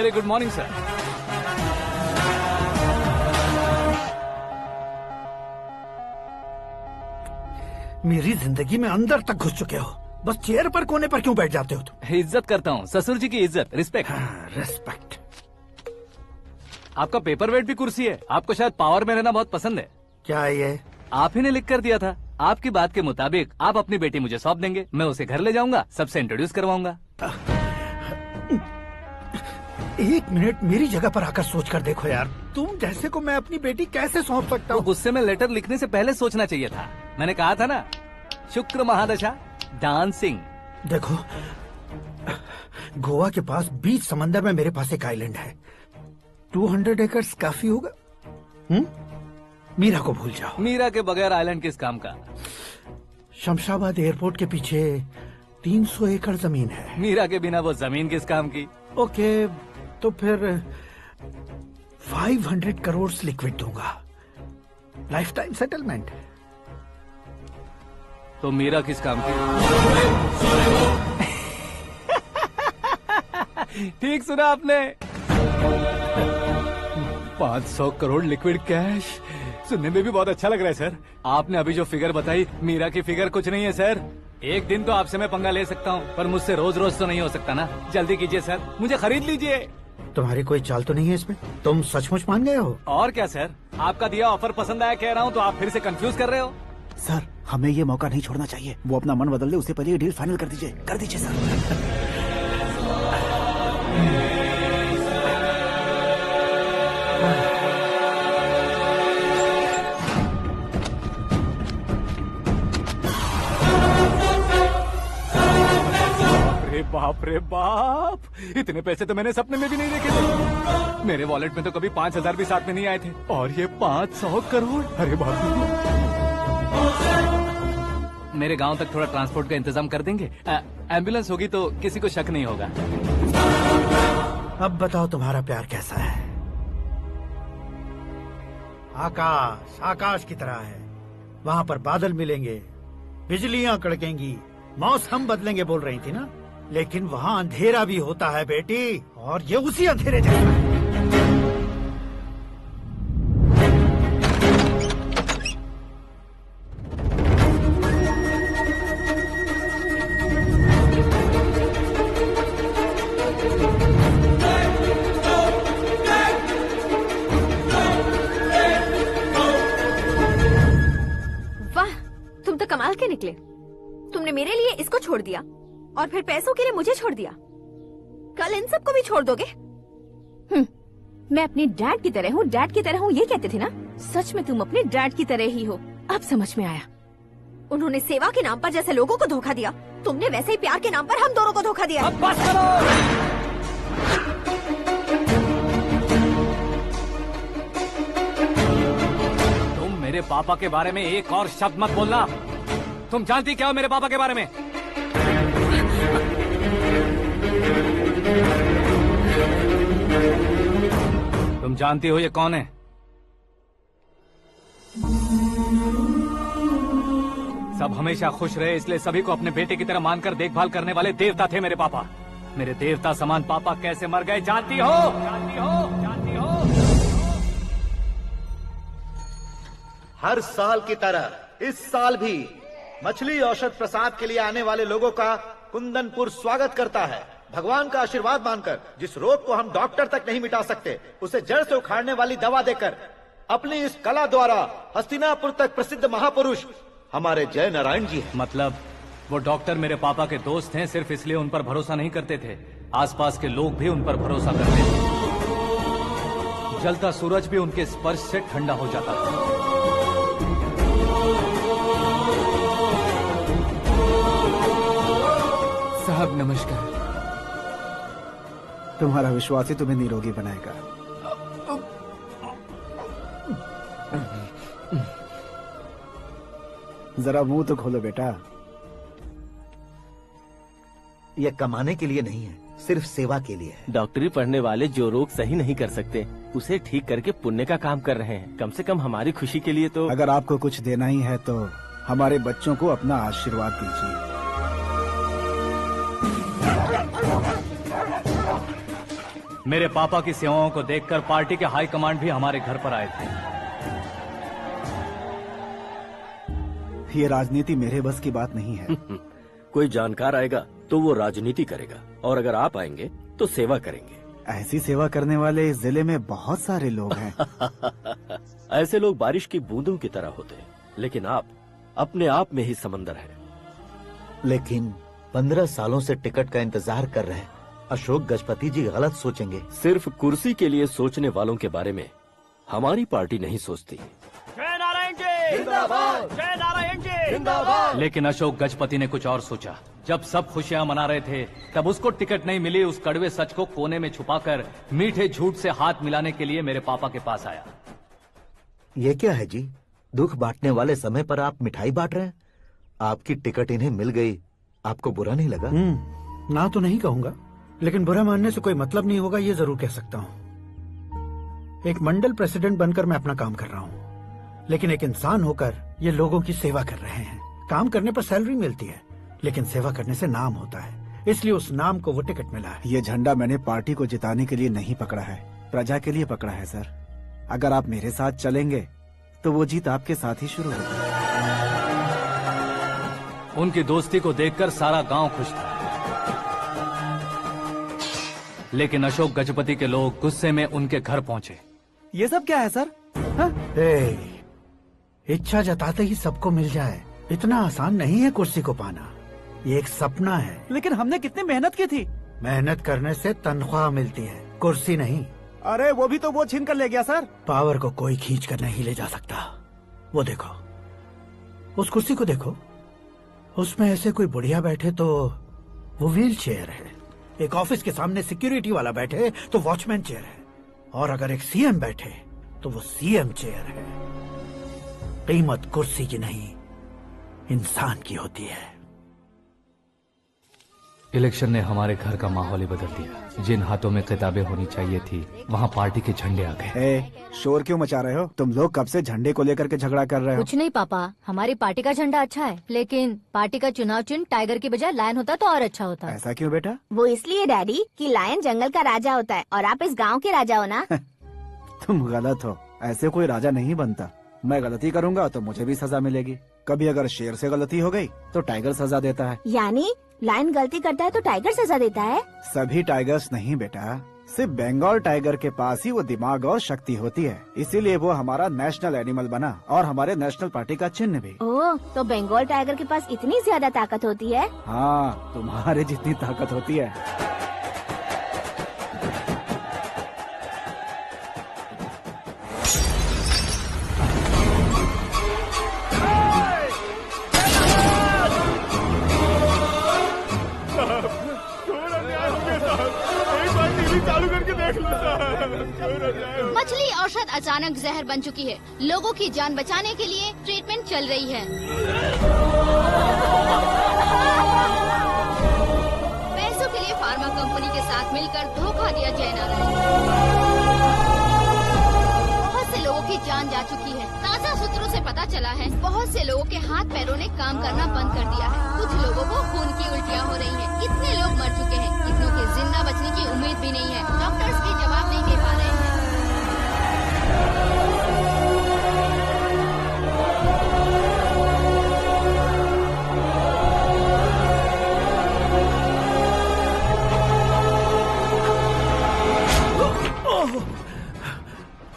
Very good morning sir. मेरी जिंदगी में अंदर तक घुस चुके हो, बस चेयर पर कोने पर क्यों बैठ जाते हो तुम? इज्जत करता हूँ, ससुर जी की इज्जत, रिस्पेक्ट। रिस्पेक्ट। आपका पेपर वेट भी कुर्सी है। आपको शायद पावर में रहना बहुत पसंद है। क्या ये? आप ही ने लिख कर दिया था। आपकी बात के मुताबिक आप अपनी बेटी मुझे सौंप देंगे, मैं उसे घर ले जाऊंगा, सबसे इंट्रोड्यूस करवाऊंगा। एक मिनट मेरी जगह पर आकर सोच कर देखो यार, तुम जैसे को मैं अपनी बेटी कैसे सौंप सकता हूँ? गुस्से में लेटर लिखने से पहले सोचना चाहिए था। मैंने कहा था ना, शुक्र महादशा डांसिंग। देखो, गोवा के पास बीच समंदर में मेरे पास एक आइलैंड है, 200 एकर्स काफी होगा। मीरा को भूल जाओ। मीरा के बगैर आइलैंड किस काम का? शमशाबाद एयरपोर्ट के पीछे 300 एकड़ जमीन है। मीरा के बिना वो जमीन किस काम की? ओके, तो फिर 500 करोड़ लिक्विड दूंगा, लाइफ टाइम सेटलमेंट। तो मीरा किस काम की? ठीक सुना आपने, 500 करोड़ लिक्विड कैश। सुनने में भी बहुत अच्छा लग रहा है सर। आपने अभी जो फिगर बताई, मीरा की फिगर कुछ नहीं है सर। एक दिन तो आपसे मैं पंगा ले सकता हूँ, पर मुझसे रोज रोज तो नहीं हो सकता ना। जल्दी कीजिए सर, मुझे खरीद लीजिए। तुम्हारी कोई चाल तो नहीं है इसमें? तुम सचमुच मान गए हो? और क्या सर, आपका दिया ऑफर पसंद आया कह रहा हूँ, तो आप फिर से कंफ्यूज कर रहे हो। सर, हमें ये मौका नहीं छोड़ना चाहिए। वो अपना मन बदल दे, उससे पहले ये डील फाइनल कर दीजिए। कर दीजिए सर। बाप रे बाप, इतने पैसे तो मैंने सपने में भी नहीं देखे थे। मेरे वॉलेट में तो कभी 5,000 भी साथ में नहीं आए थे, और ये 500 करोड़। अरे बाप रे। मेरे गांव तक थोड़ा ट्रांसपोर्ट का इंतजाम कर देंगे? एम्बुलेंस होगी तो किसी को शक नहीं होगा। अब बताओ तुम्हारा प्यार कैसा है? आकाश आकाश की तरह है, वहाँ पर बादल मिलेंगे, बिजलियाँ कड़केंगी, मौसम बदलेंगे बोल रही थी ना, लेकिन वहाँ अंधेरा भी होता है बेटी, और ये उसी अंधेरे जैसा है। वाह, तुम तो कमाल के निकले। तुमने मेरे लिए इसको छोड़ दिया और फिर पैसों के लिए मुझे छोड़ दिया। कल इन सबको भी छोड़ दोगे? मैं अपने डैड की तरह हूँ, डैड की तरह हूँ, ये कहते थे ना। सच में तुम अपने डैड की तरह ही हो, अब समझ में आया। उन्होंने सेवा के नाम पर जैसे लोगों को धोखा दिया, तुमने वैसे ही प्यार के नाम पर हम दोनों को धोखा दिया। अब बस करो। तुम मेरे पापा के बारे में एक और शब्द मत बोलना। तुम जानती क्या हो मेरे पापा के बारे में? तुम जानती हो ये कौन है? सब हमेशा खुश रहे, इसलिए सभी को अपने बेटे की तरह मानकर देखभाल करने वाले देवता थे मेरे पापा। मेरे देवता समान पापा कैसे मर गए जानती हो? जानती हो? जानती हो? हर साल की तरह इस साल भी मछली औषध प्रसाद के लिए आने वाले लोगों का कुंदनपुर स्वागत करता है। भगवान का आशीर्वाद मानकर जिस रोग को हम डॉक्टर तक नहीं मिटा सकते, उसे जड़ से उखाड़ने वाली दवा देकर अपनी इस कला द्वारा हस्तिनापुर तक प्रसिद्ध महापुरुष हमारे जय नारायण जी हैं। मतलब वो डॉक्टर मेरे पापा के दोस्त हैं, सिर्फ इसलिए उन पर भरोसा नहीं करते थे, आसपास के लोग भी उन पर भरोसा करते थे। जलता सूरज भी उनके स्पर्श से ठंडा हो जाता था। साहब नमस्कार। तुम्हारा विश्वास ही तुम्हें निरोगी बनाएगा। जरा मुंह तो खोलो बेटा। यह कमाने के लिए नहीं है, सिर्फ सेवा के लिए है। डॉक्टरी पढ़ने वाले जो रोग सही नहीं कर सकते, उसे ठीक करके पुण्य का काम कर रहे हैं। कम से कम हमारी खुशी के लिए तो। अगर आपको कुछ देना ही है तो हमारे बच्चों को अपना आशीर्वाद दीजिए। मेरे पापा की सेवाओं को देखकर पार्टी के हाई कमांड भी हमारे घर पर आए थे। ये राजनीति मेरे बस की बात नहीं है। कोई जानकार आएगा तो वो राजनीति करेगा, और अगर आप आएंगे तो सेवा करेंगे। ऐसी सेवा करने वाले इस जिले में बहुत सारे लोग हैं। ऐसे लोग बारिश की बूंदों की तरह होते हैं, लेकिन आप अपने आप में ही समंदर हैं। लेकिन 15 सालों से टिकट का इंतजार कर रहे हैं। अशोक गजपति जी गलत सोचेंगे। सिर्फ कुर्सी के लिए सोचने वालों के बारे में हमारी पार्टी नहीं सोचती। जय नारायण जी जिंदाबाद, जय नारायण जी जिंदाबाद। लेकिन अशोक गजपति ने कुछ और सोचा। जब सब खुशियां मना रहे थे, तब उसको टिकट नहीं मिली। उस कड़वे सच को कोने में छुपाकर मीठे झूठ से हाथ मिलाने के लिए मेरे पापा के पास आया। ये क्या है जी? दुख बांटने वाले समय पर आप मिठाई बांट रहे हैं। आपकी टिकट इन्हें मिल गई, आपको बुरा नहीं लगा? ना तो नहीं कहूंगा, लेकिन बुरा मानने से कोई मतलब नहीं होगा, ये जरूर कह सकता हूँ। एक मंडल प्रेसिडेंट बनकर मैं अपना काम कर रहा हूँ, लेकिन एक इंसान होकर ये लोगों की सेवा कर रहे हैं। काम करने पर सैलरी मिलती है, लेकिन सेवा करने से नाम होता है, इसलिए उस नाम को वो टिकट मिला है। ये झंडा मैंने पार्टी को जिताने के लिए नहीं पकड़ा है, प्रजा के लिए पकड़ा है सर। अगर आप मेरे साथ चलेंगे तो वो जीत आपके साथ ही शुरू होगी। उनकी दोस्ती को देखकर सारा गांव खुश था, लेकिन अशोक गजपति के लोग गुस्से में उनके घर पहुंचे। ये सब क्या है सर? इच्छा जताते ही सबको मिल जाए, इतना आसान नहीं है कुर्सी को पाना। ये एक सपना है। लेकिन हमने कितनी मेहनत की थी। मेहनत करने से तनख्वाह मिलती है, कुर्सी नहीं। अरे वो भी तो वो छीन कर ले गया सर। पावर को कोई खींच कर नहीं ले जा सकता। वो देखो, उस कुर्सी को देखो, उसमें ऐसे कोई बुढ़िया बैठे तो वो व्हील चेयर है। एक ऑफिस के सामने सिक्योरिटी वाला बैठे तो वॉचमैन चेयर है, और अगर एक सीएम बैठे तो वो सीएम चेयर है। कीमत कुर्सी की नहीं, इंसान की होती है। इलेक्शन ने हमारे घर का माहौल ही बदल दिया। जिन हाथों में किताबें होनी चाहिए थी, वहाँ पार्टी के झंडे आ गए। शोर क्यों मचा रहे हो? तुम लोग कब से झंडे को लेकर के झगड़ा कर रहे हो? कुछ नहीं पापा, हमारी पार्टी का झंडा अच्छा है, लेकिन पार्टी का चुनाव चिन्ह टाइगर की बजाय लायन होता तो और अच्छा होता। ऐसा क्यों बेटा? वो इसलिए डैडी कि लायन जंगल का राजा होता है और आप इस गांव के राजा हो ना। तुम गलत हो, ऐसे कोई राजा नहीं बनता। मैं गलती करूंगा तो मुझे भी सजा मिलेगी। कभी अगर शेर से गलती हो गई तो टाइगर सजा देता है। यानी लायन गलती करता है तो टाइगर सजा देता है? सभी टाइगर्स नहीं बेटा, सिर्फ बंगाल टाइगर के पास ही वो दिमाग और शक्ति होती है, इसीलिए वो हमारा नेशनल एनिमल बना और हमारे नेशनल पार्टी का चिन्ह भी। ओह, तो बंगाल टाइगर के पास इतनी ज्यादा ताकत होती है? हाँ, तुम्हारे जितनी ताकत होती है। मछली औषध अचानक जहर बन चुकी है। लोगों की जान बचाने के लिए ट्रीटमेंट चल रही है। पैसों के लिए फार्मा कंपनी के साथ मिलकर धोखा दिया जय नारायण। बहुत से लोगों की जान जा चुकी है। ताज़ा सूत्रों से पता चला है बहुत से लोगों के हाथ पैरों ने काम करना बंद कर दिया है। कुछ लोगों को खून की उल्टियाँ हो रही हैं। कितने लोग मर चुके हैं, कितनों के जिंदा बचने की उम्मीद भी नहीं है। डॉक्टर्स भी जवाब नहीं दे पा रहे हैं।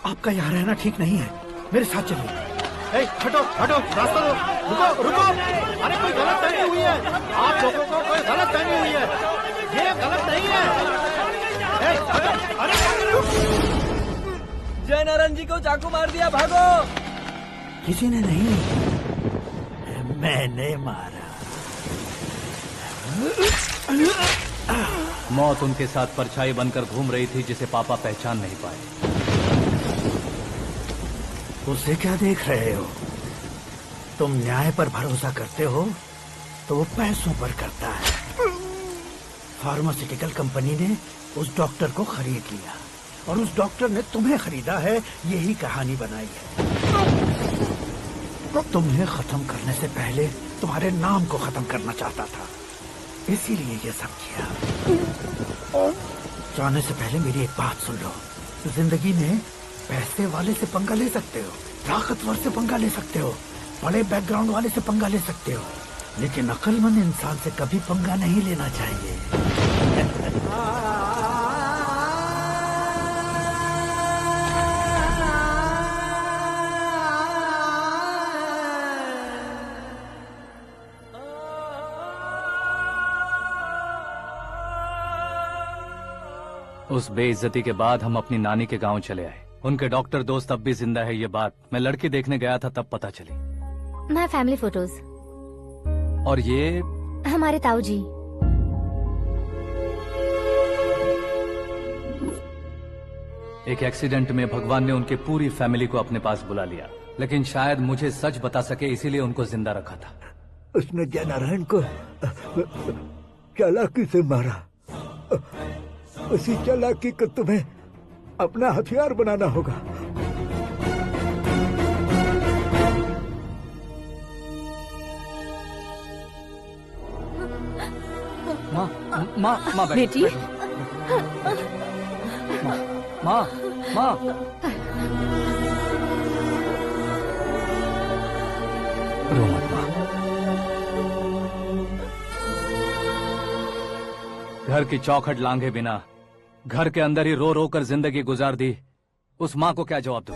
आपका यहाँ रहना ठीक नहीं है, मेरे साथ चलिए। हटो हटो, रास्ता दो। रुको रुको, अरे कोई गलत फहमी हुई है। आप लोगों को कोई गलत फहमी हुई है, ये गलत नहीं है। जय नारायण जी को चाकू मार दिया, भागो। किसी ने नहीं, मैंने मारा। मौत उनके साथ परछाई बनकर घूम रही थी, जिसे पापा पहचान नहीं पाए। उसे क्या देख रहे हो? तुम न्याय पर भरोसा करते हो तो वो पैसों पर करता है। फार्मास्यूटिकल कंपनी ने उस डॉक्टर को खरीद लिया और उस डॉक्टर ने तुम्हें खरीदा है, यही कहानी बनाई है। तुम्हें खत्म करने से पहले तुम्हारे नाम को खत्म करना चाहता था, इसीलिए ये सब किया। जाने से पहले मेरी एक बात सुन लो। जिंदगी में पैसे वाले से पंगा ले सकते हो, ताकतवर से पंगा ले सकते हो, बड़े बैकग्राउंड वाले से पंगा ले सकते हो, लेकिन अक्लमंद इंसान से कभी पंगा नहीं लेना चाहिए। उस बेइज्जती के बाद हम अपनी नानी के गांव चले आए। उनके डॉक्टर दोस्त अब भी जिंदा है, ये बात मैं लड़की देखने गया था तब पता चली। My family photos. और ये हमारे ताऊ जी। एक एक्सीडेंट में भगवान ने उनकी पूरी फैमिली को अपने पास बुला लिया, लेकिन शायद मुझे सच बता सके इसीलिए उनको जिंदा रखा था। उसने जयनारायण को चालाकी से मारा। उसी चालाकी को तुम्हें अपना हथियार बनाना होगा। माँ बेटी। माँ रो मत माँ। घर की चौखट लांघे बिना घर के अंदर ही रो रो कर जिंदगी गुजार दी उस माँ को क्या जवाब दूं?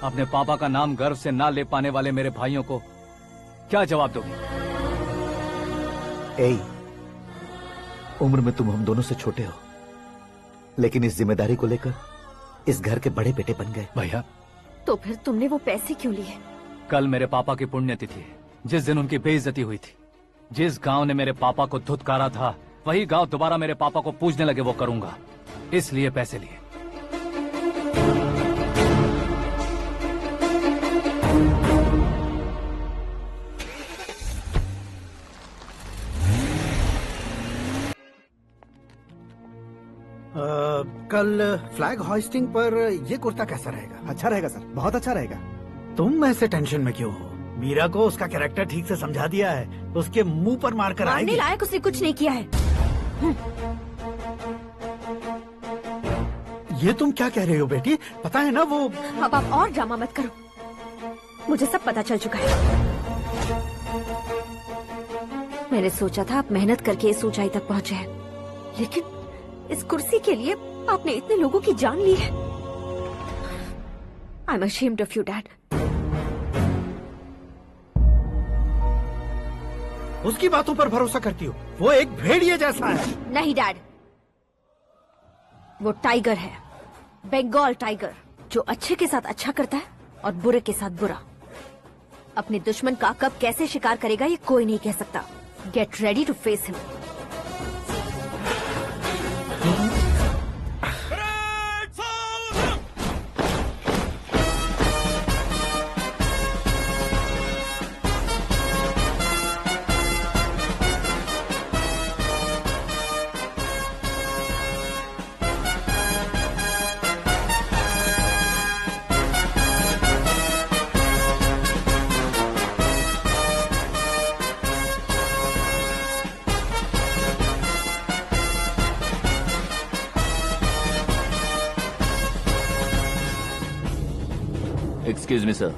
अपने पापा का नाम गर्व से ना ले पाने वाले मेरे भाइयों को क्या जवाब दोगी? उम्र में तुम हम दोनों से छोटे हो, लेकिन इस जिम्मेदारी को लेकर इस घर के बड़े बेटे बन गए। भैया, तो फिर तुमने वो पैसे क्यों लिए? कल मेरे पापा की पुण्यतिथि है, जिस दिन उनकी बेइज्जती हुई थी। जिस गांव ने मेरे पापा को धुतकारा था, वही गांव दोबारा मेरे पापा को पूजने लगे वो करूंगा, इसलिए पैसे लिए। कल फ्लैग होइस्टिंग पर ये कुर्ता कैसा रहेगा? अच्छा रहेगा सर, बहुत अच्छा रहेगा। तुम ऐसे टेंशन में क्यों हो? मीरा को उसका कैरेक्टर ठीक से समझा दिया है, उसके मुंह पर मारकर आएगी। मारने लायक उसने कुछ नहीं किया है। ये तुम क्या कह रहे हो बेटी? पता है ना वो। अब आप और ड्रामा मत करो, मुझे सब पता चल चुका है। मैंने सोचा था आप मेहनत करके इस ऊंचाई तक पहुंचे हैं, लेकिन इस कुर्सी के लिए आपने इतने लोगों की जान ली है। I am ashamed of you dad. उसकी बातों पर भरोसा करती हो? वो एक भेड़िए जैसा है। नहीं डैड, वो टाइगर है, बंगाल टाइगर, जो अच्छे के साथ अच्छा करता है और बुरे के साथ बुरा। अपने दुश्मन का कब कैसे शिकार करेगा ये कोई नहीं कह सकता। Get ready to face him. Excuse me, sir.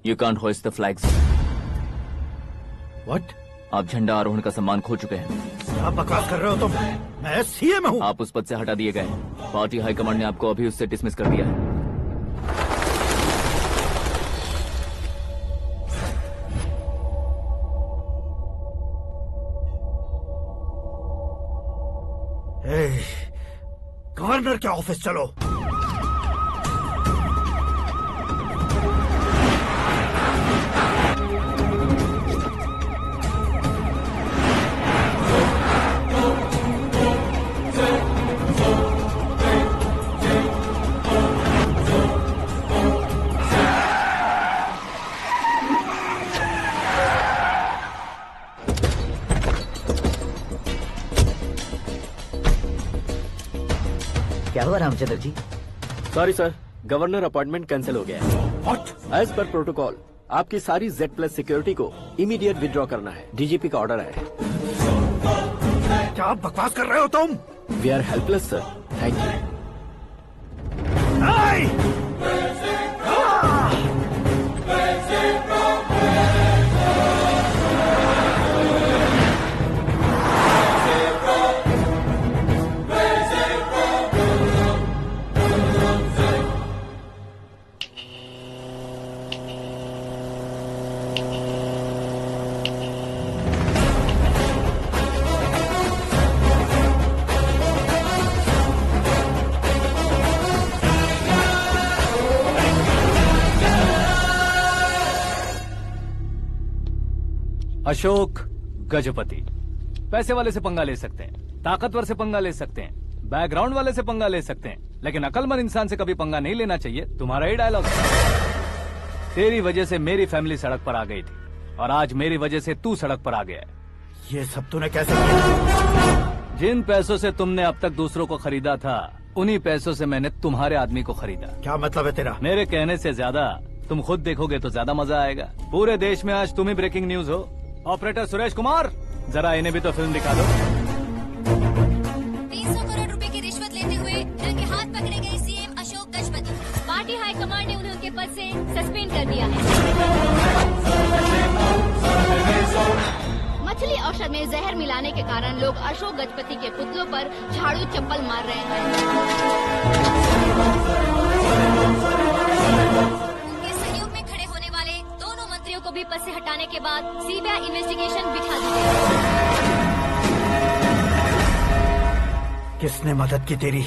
You can't hoist the flags. What? आप झंडा आरोहण का सम्मान खो चुके हैं। क्या बकवास कर रहे हो तुम? मैं सीएम हूँ। आप उस पद से हटा दिए गए। पार्टी हाईकमांड ने आपको अभी उससे डिसमिस कर दिया है। गवर्नर के ऑफिस चलो। क्या हुआ Ramchandra ji? Sorry sir, governor appointment cancel हो गया है। What? एज पर प्रोटोकॉल आपकी सारी Z+ सिक्योरिटी को इमीडिएट विड्रॉ करना है। डीजीपी का ऑर्डर है। क्या बकवास कर रहे हो तुम? We are helpless sir, thank you. Ashok Gajapati पैसे वाले से पंगा ले सकते हैं, ताकतवर से पंगा ले सकते हैं, बैकग्राउंड वाले से पंगा ले सकते हैं, लेकिन अकलमंद इंसान से कभी पंगा नहीं लेना चाहिए। तुम्हारा ही डायलॉग। तेरी वजह से मेरी फैमिली सड़क पर आ गई थी और आज मेरी वजह से तू सड़क पर आ गया है। ये सब तूने कैसे किया? जिन पैसों से तुमने अब तक दूसरों को खरीदा था, उन्हीं पैसों से मैंने तुम्हारे आदमी को खरीदा। क्या मतलब है तेरा? मेरे कहने से ज्यादा तुम खुद देखोगे तो ज्यादा मजा आएगा। पूरे देश में आज तुम ही ब्रेकिंग न्यूज हो। ऑपरेटर सुरेश कुमार, जरा इन्हें भी तो फिल्म दिखा दो। 300 करोड़ रुपए की रिश्वत लेते हुए रंगे हाथ पकड़े गए CM Ashok Gajapati. Party high command ने उन्हें उनके पद से सस्पेंड कर दिया है। मछली औषध में जहर मिलाने के कारण लोग अशोक गजपति के पुतलों पर झाड़ू चप्पल मार रहे हैं। उनके सहयोग में खड़े होने वाले दोनों मंत्रियों को भी पद से हटाने के बाद सीबीआई इन्वेस्टिगेशन बिठा दी गई। किसने मदद की तेरी?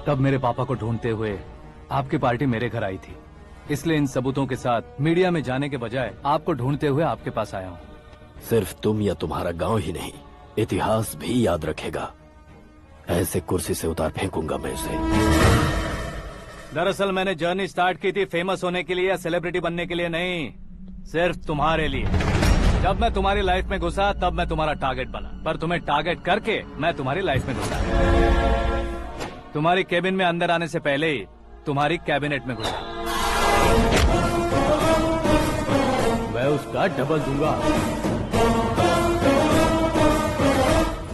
तब मेरे पापा को ढूंढते हुए आपकी पार्टी मेरे घर आई थी, इसलिए इन सबूतों के साथ मीडिया में जाने के बजाय आपको ढूंढते हुए आपके पास आया हूँ। सिर्फ तुम या तुम्हारा गांव ही नहीं, इतिहास भी याद रखेगा। ऐसे कुर्सी से उतार फेंकूंगा मैं उसे। दरअसल मैंने जर्नी स्टार्ट की थी फेमस होने के लिए या सेलिब्रिटी बनने के लिए नहीं, सिर्फ तुम्हारे लिए। जब मैं तुम्हारी लाइफ में घुसा तब मैं तुम्हारा टारगेट बना, पर तुम्हें टारगेट करके मैं तुम्हारी लाइफ में घुसा। तुम्हारी केबिन में अंदर आने से पहले ही तुम्हारी कैबिनेट में घुसा। मैं उसका डबल दूंगा।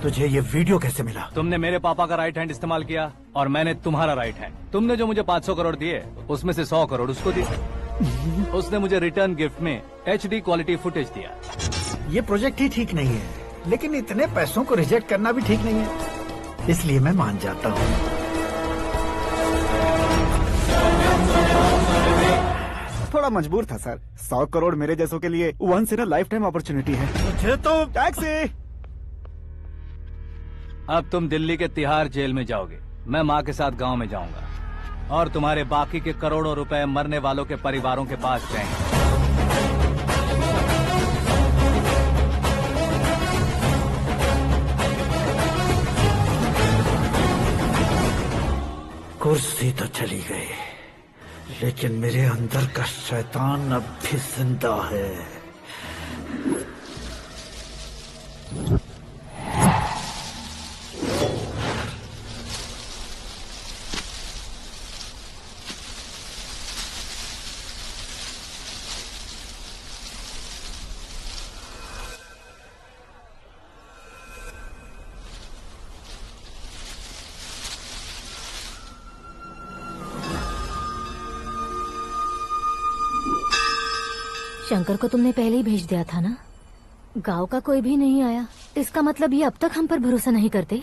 तुझे ये वीडियो कैसे मिला? तुमने मेरे पापा का राइट हैंड इस्तेमाल किया और मैंने तुम्हारा राइट हैंड। तुमने जो मुझे 500 करोड़ दिए, उसमें से 100 करोड़ उसको दिए। उसने मुझे रिटर्न गिफ्ट में HD क्वालिटी फुटेज दिया। ये प्रोजेक्ट ही ठीक नहीं है, लेकिन इतने पैसों को रिजेक्ट करना भी ठीक नहीं है, इसलिए मैं मान जाता हूँ। थोड़ा मजबूर था सर। 100 करोड़ मेरे जैसों के लिए once in a lifetime opportunity है। मुझे तो टैक्सी। अब तुम दिल्ली के तिहाड़ जेल में जाओगे, मैं माँ के साथ गांव में जाऊंगा और तुम्हारे बाकी के करोड़ों रुपए मरने वालों के परिवारों के पास जाएंगे। कुर्सी तो चली गई, लेकिन मेरे अंदर का शैतान अब भी जिंदा है। शंकर को तुमने पहले ही भेज दिया था ना? गांव का कोई भी नहीं आया, इसका मतलब ये अब तक हम पर भरोसा नहीं करते।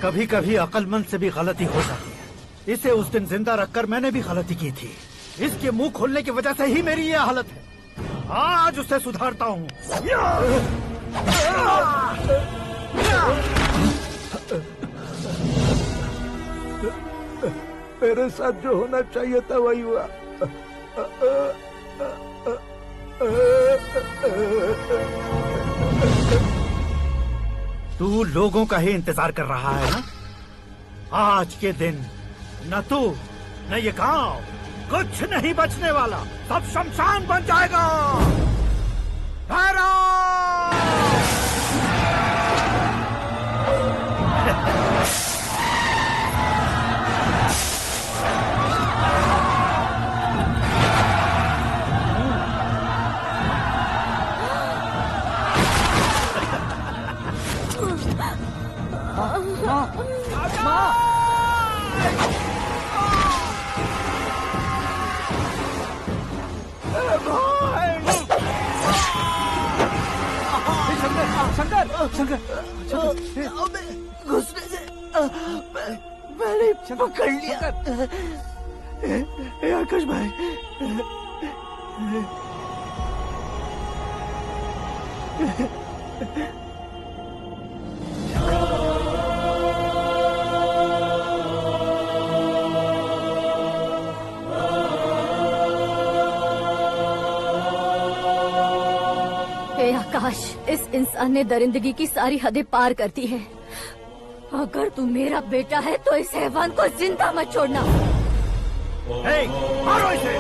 कभी कभी अक्लमंद से भी गलती हो जाती है। इसे उस दिन जिंदा रखकर मैंने भी गलती की थी। इसके मुंह खोलने की वजह से ही मेरी ये हालत है। आज उसे सुधारता हूँ। मेरे साथ जो होना चाहिए था वही हुआ। तू लोगों का ही इंतजार कर रहा है ना? आज के दिन न तू न ये गांव कुछ नहीं बचने वाला, सब शमशान बन जाएगा। घुसने से मैंने पकड़ लिया। आकाश भाई, हे आकाश, इस इंसान ने दरिंदगी की सारी हदें पार कर दी है। अगर तू मेरा बेटा है तो इस हैवान को जिंदा मत छोड़ना। मारो इसे।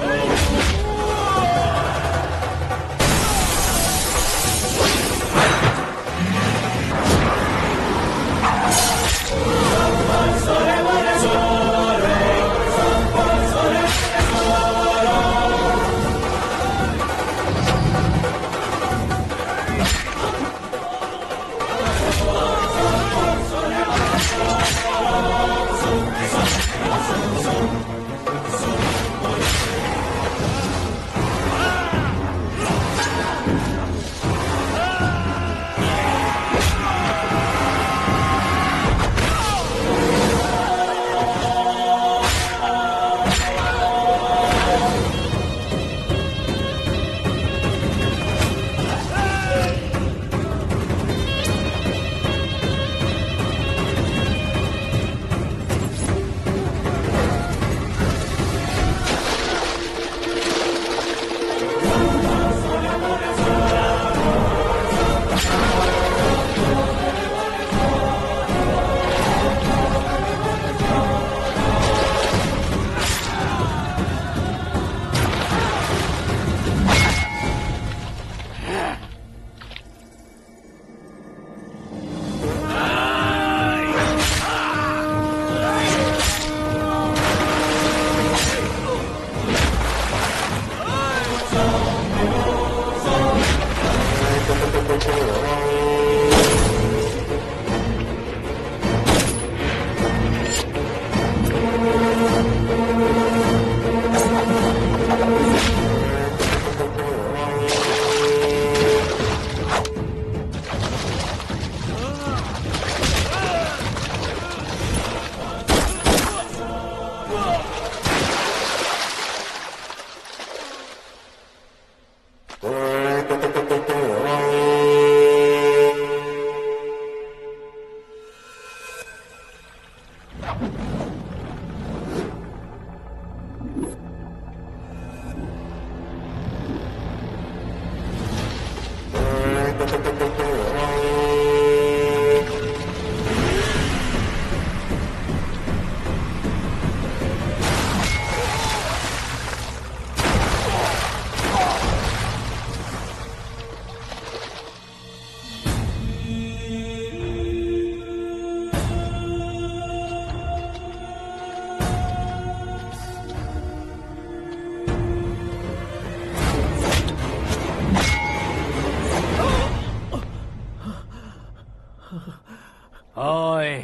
ओए,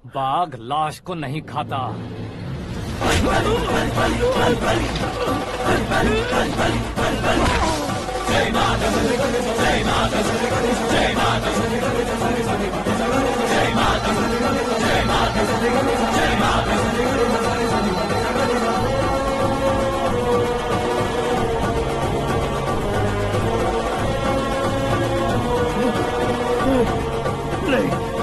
बाघ लाश को नहीं खाता। नहीं,